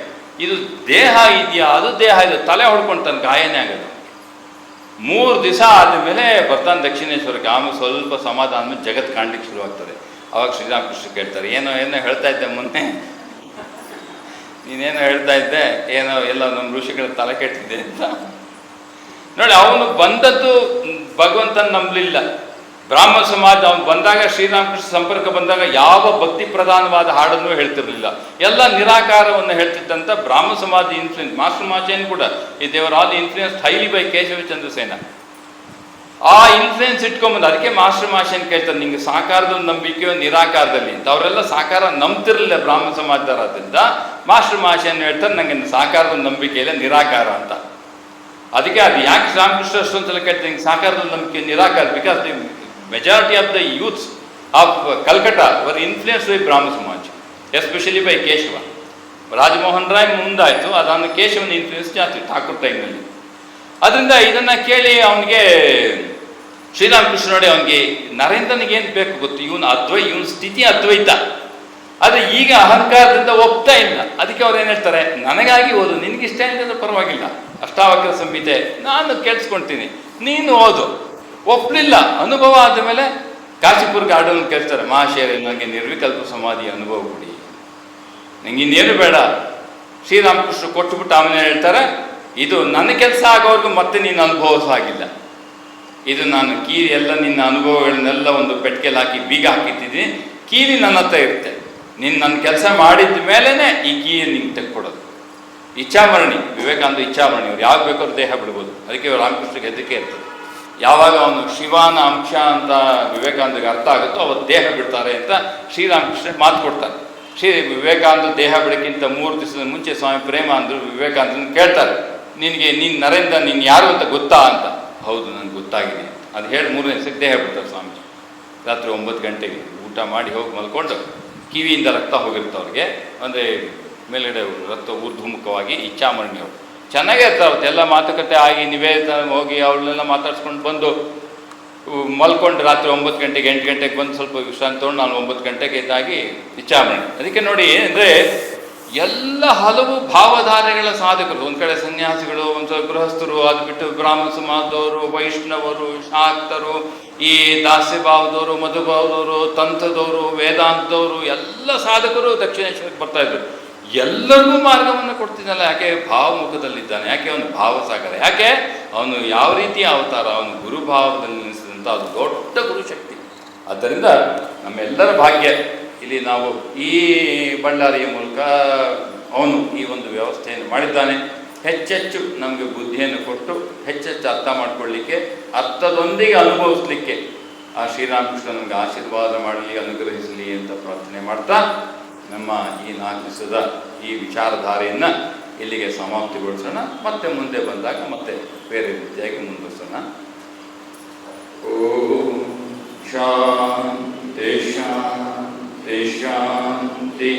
ಇದು ದೇಹ ಇದೆಯಾ, ಅದು ದೇಹ ಇದು, ತಲೆ ಹೊಡ್ಕೊಳ್ತಾನೆ, ಗಾಯನೇ ಆಗೋದು. 3 ದಿವಸ ಆದಮೇಲೆ ಬರ್ತಾನೆ ದಕ್ಷಿಣೇಶ್ವರಕ್ಕೆ. ಆಮೇಲೆ ಸ್ವಲ್ಪ ಸಮಾಧಾನ ಮೇಲೆ ಜಗತ್ತು ಕಾಣ್ಲಿಕ್ಕೆ ಶುರುವಾಗ್ತದೆ. ಅವಾಗ ಶ್ರೀರಾಮಕೃಷ್ಣ ಕೇಳ್ತಾರೆ, ಏನೋ ಹೇಳ್ತಾ ಇದ್ದೆ ಮೊನ್ನೆ, ನೀನೇನೋ ಹೇಳ್ತಾ ಇದ್ದೆ, ಏನೋ ಎಲ್ಲ ನಮ್ಮ ಋಷಿಗಳ ತಲೆ ಕೆಟ್ಟಿದೆ ಅಂತ. ನೋಡಿ, ಅವನು ಬಂದದ್ದು ಭಗವಂತನ ನಂಬಲಿಲ್ಲ. ಬ್ರಾಹ್ಮ ಸಮಾಜ ಅವನು ಬಂದಾಗ, ಶ್ರೀರಾಮಕೃಷ್ಣ ಸಂಪರ್ಕ ಬಂದಾಗ ಯಾವ ಭಕ್ತಿ ಪ್ರಧಾನವಾದ ಹಾಡನ್ನು ಹೇಳ್ತಿರ್ಲಿಲ್ಲ, ಎಲ್ಲ ನಿರಾಕಾರವನ್ನು ಹೇಳ್ತಿದ್ದಂಥ ಬ್ರಾಹ್ಮ ಸಮಾಜ ಇನ್ಫ್ಲುಯೆನ್ಸ್. ಮಾಸ್ಟರ್ ಮಾಚೇನ್ ಕೂಡ ಈ ದೇವರ್ all influence highly by Keshava Chandrasena. ಆ ಇನ್ಫ್ಲುಯೆನ್ಸ್ ಇಟ್ಕೊಂಬಂದು ಅದಕ್ಕೆ ಮಾಸ್ಟರ್ ಮಾಚೇನ್ ಕೇಳ್ತಾರೆ, ನಿಂಗೆ ಸಾಕಾರದ ನಂಬಿಕೆಯೋ ನಿರಾಕಾರದಲ್ಲಿ ಅಂತ. ಅವರೆಲ್ಲ ಸಾಕಾರ ನಂಬ್ತಿರ್ಲಿಲ್ಲ ಬ್ರಾಹ್ಮ ಸಮಾಜದರಾದ್ರಿಂದ. ಮಾಸ್ಟರ್ ಮಾಚೇನ್ ಹೇಳ್ತಾರೆ, ನನಗೆ ಸಾಕಾರದ ನಂಬಿಕೆ ಇಲ್ಲ, ನಿರಾಕಾರ ಅಂತ. ಅದಕ್ಕೆ ಅದು ಯಾಕೆ ಶ್ರೀರಾಮಕೃಷ್ಣ ಅಷ್ಟೊಂದ್ಸಲ ಕೇಳ್ತಾರೆ ನಿಂಗೆ ಸಾಕಾರದ ನಂಬಿಕೆ ನಿರಾಕಾರ, because the majority of the youths of Calcutta were influence by Brahmo Samaj, especially by Keshav. Rajmohan Roy ಮುಂದಾಯಿತು, ಅದಾದ ಕೇಶವನ ಇನ್ಫ್ಲುಯೆನ್ಸ್ ಜಾಸ್ತಿ ಠಾಕೂರ್ ಟೈಮ್ನಲ್ಲಿ. ಅದರಿಂದ ಇದನ್ನು ಕೇಳಿ ಅವನಿಗೆ ಶ್ರೀರಾಮಕೃಷ್ಣ ನೋಡಿ, ಅವನಿಗೆ ನರೇಂದ್ರನಿಗೆ ಏನು ಬೇಕು ಗೊತ್ತು, ಇವನ ಸ್ಥಿತಿ ಅದ್ವೈತ. ಆದರೆ ಈಗ ಅಹಂಕಾರದಿಂದ ಒಪ್ತಾ ಇಲ್ಲ. ಅದಕ್ಕೆ ಅವ್ರು ಏನು ಹೇಳ್ತಾರೆ, ನನಗಾಗಿ ಓದು, ನಿನಗಿಷ್ಟ ಇಲ್ಲದ್ರೆ ಪರವಾಗಿಲ್ಲ, ಅಷ್ಟಾವಕ್ರ ಸಂಹಿತೆ ನಾನು ಕೇಳಿಸ್ಕೊಳ್ತೀನಿ, ನೀನು ಓದು. ಒಪ್ಪಲಿಲ್ಲ. ಅನುಭವ ಆದ ಮೇಲೆ ಕಾಶಿಪುರ ಗಾರ್ಡನ್ ಕೇಳ್ತಾರೆ, ಮಹಾಶಯರೇ ನನಗೆ ನಿರ್ವಿಕಲ್ಪ ಸಮಾಧಿ ಅನುಭವ ಕೊಡಿ, ನಂಗೆ ಇನ್ನೇನು ಬೇಡ. ಶ್ರೀರಾಮಕೃಷ್ಣ ಕೊಟ್ಟುಬಿಟ್ಟು ಆಮೇಲೆ ಹೇಳ್ತಾರೆ, ಇದು ನನ್ನ ಕೆಲಸ ಆಗೋವರೆಗೂ ಮತ್ತೆ ನೀನು ಅನುಭವಿಸಾಗಿಲ್ಲ, ಇದು ನಾನು ಕೀಲಿ ಎಲ್ಲ ನಿನ್ನ ಅನುಭವಗಳನ್ನೆಲ್ಲ ಒಂದು ಪೆಟ್ಟಿಗೆಲ್ಲಿ ಹಾಕಿ ಬೀಗ ಹಾಕಿಟ್ಟಿದ್ದೀನಿ, ಕೀಲಿ ನನ್ನ ಹತ್ರ ಇರುತ್ತೆ, ನೀನು ನನ್ನ ಕೆಲಸ ಮಾಡಿದ ಮೇಲೇ ಈ ಕೀಲಿ ನಿಂಗೆ ತೆಕ್ಕೊಡೋದು. ಇಚ್ಛಾಮರಣಿ, ವಿವೇಕಾನಂದ ಇಚ್ಛಾಮರಣಿ, ಅವ್ರು ಯಾವಾಗ ಬೇಕಾದ್ರೂ ದೇಹ ಬಿಡ್ಬೋದು. ಅದಕ್ಕೆ ರಾಮಕೃಷ್ಣಗೆ ಹೆದರಿಕೆ ಇರ್ತದೆ. ಯಾವಾಗ ಅವನು ಶಿವನ ಅಂಶ ಅಂತ ವಿವೇಕಾನಂದಗೆ ಅರ್ಥ ಆಗುತ್ತೋ ಅವತ್ತು ದೇಹ ಬಿಡ್ತಾರೆ ಅಂತ ಶ್ರೀರಾಮಕೃಷ್ಣ ಮಾತು ಕೊಡ್ತಾರೆ. ವಿವೇಕಾನಂದ ದೇಹ ಬಿಡೋಕ್ಕಿಂತ 3 ದಿವಸದ ಮುಂಚೆ ಸ್ವಾಮಿ ಪ್ರೇಮಾನಂದರು ವಿವೇಕಾನಂದನ ಕೇಳ್ತಾರೆ, ನೀನು ನರೇಂದ್ರ ನೀನು ಯಾರು ಅಂತ ಗೊತ್ತಾ ಅಂತ. ಹೌದು, ನನಗೆ ಗೊತ್ತಾಗಿದೆ ಅಂತ. ಅದು ಹೇಳಿ 3ನೇ ದಿವಸಕ್ಕೆ ದೇಹ ಬಿಡ್ತಾರೆ ಸ್ವಾಮೀಜಿ. ರಾತ್ರಿ 9 ಗಂಟೆಗೆ ಊಟ ಮಾಡಿ ಹೋಗಿ ಮಲ್ಕೊಂಡು, ಕಿವಿಯಿಂದ ರಕ್ತ ಹೋಗಿರುತ್ತೆ ಅವ್ರಿಗೆ, ಅಂದರೆ ಮೇಲ್ಗಡೆ ರಕ್ತ ಊರ್ಧ್ವಮುಖವಾಗಿ. ಇಚ್ಛಾಮರಣಿಯವರು ಚೆನ್ನಾಗೇ ಇರ್ತಾರೆ. ಅವತ್ತು ಎಲ್ಲ ಮಾತುಕತೆ ಆಗಿ ನಿವೇದಿತ ಹೋಗಿ ಅವಳನ್ನೆಲ್ಲ ಮಾತಾಡ್ಸ್ಕೊಂಡು ಬಂದು ಮಲ್ಕೊಂಡು ರಾತ್ರಿ 9 ಗಂಟೆಗೆ 8 ಗಂಟೆಗೆ ಬಂದು ಸ್ವಲ್ಪ ವಿಶ್ರಾಂತಿ ತೊಗೊಂಡು ನಾನು 9 ಗಂಟೆಗೆ ಇದ್ದಾಗಿ ಇಚ್ಛಾಮರಣಿ. ಅದಕ್ಕೆ ನೋಡಿ, ಅಂದರೆ ಎಲ್ಲ ಹಲವು ಭಾವಧಾರೆಗಳ ಸಾಧಕರು, ಒಂದು ಕಡೆ ಸನ್ಯಾಸಿಗಳು, ಒಂದು ಗೃಹಸ್ಥರು, ಅದು ಬಿಟ್ಟು ಬ್ರಾಹ್ಮ ಸಮಾಜದವರು, ವೈಷ್ಣವರು, ಶಾಕ್ತರು, ಈ ದಾಸ್ಯಭಾವದವರು, ಮಧುಭಾವದವರು, ತಂತ್ರದವರು, ವೇದಾಂತದವರು, ಎಲ್ಲ ಸಾಧಕರು ದಕ್ಷಿಣೇಶ್ವರಕ್ಕೆ ಬರ್ತಾಯಿದ್ರು. ಎಲ್ಲರಿಗೂ ಮಾರ್ಗವನ್ನು ಕೊಡ್ತಿದ್ದಲ್ಲ. ಯಾಕೆ? ಭಾವಮುಖದಲ್ಲಿದ್ದಾನೆ. ಯಾಕೆ? ಅವನು ಭಾವಸಾಗರ. ಯಾಕೆ? ಅವನು ಯಾವ ರೀತಿಯ ಅವತಾರ, ಅವನು ಗುರುಭಾವದಲ್ಲಿ ನಿಲ್ಲಿಸಿದಂಥ ಅದು ದೊಡ್ಡ ಗುರುಶಕ್ತಿ. ಆದ್ದರಿಂದ ನಮ್ಮೆಲ್ಲರ ಭಾಗ್ಯ ಇಲ್ಲಿ ನಾವು ಈ ಬಳ್ಳಾರಿಯ ಮೂಲಕ ಅವನು ಈ ಒಂದು ವ್ಯವಸ್ಥೆಯನ್ನು ಮಾಡಿದ್ದಾನೆ. ಹೆಚ್ಚೆಚ್ಚು ನಮಗೆ ಬುದ್ಧಿಯನ್ನು ಕೊಟ್ಟು ಹೆಚ್ಚೆಚ್ಚು ಅರ್ಥ ಮಾಡಿಕೊಳ್ಳಿಕ್ಕೆ, ಅರ್ಥದೊಂದಿಗೆ ಅನುಭವಿಸ್ಲಿಕ್ಕೆ ಆ ಶ್ರೀರಾಮಕೃಷ್ಣ ನಮಗೆ ಆಶೀರ್ವಾದ ಮಾಡಲಿ, ಅನುಗ್ರಹಿಸಲಿ ಅಂತ ಪ್ರಾರ್ಥನೆ ಮಾಡ್ತಾ ನಮ್ಮ ಈ 4 ದಿವಸದ ಈ ವಿಚಾರಧಾರೆಯನ್ನು ಇಲ್ಲಿಗೆ ಸಮಾಪ್ತಿಗೊಳಿಸೋಣ. ಮತ್ತೆ ಮುಂದೆ ಬಂದಾಗ ಮತ್ತೆ ಬೇರೆ ರೀತಿಯಾಗಿ ಮುಂದುವರಿಸೋಣ. ಓಂ ಶಾಂತಿ ಶಾಂತಿ ಶಾಂತಿ.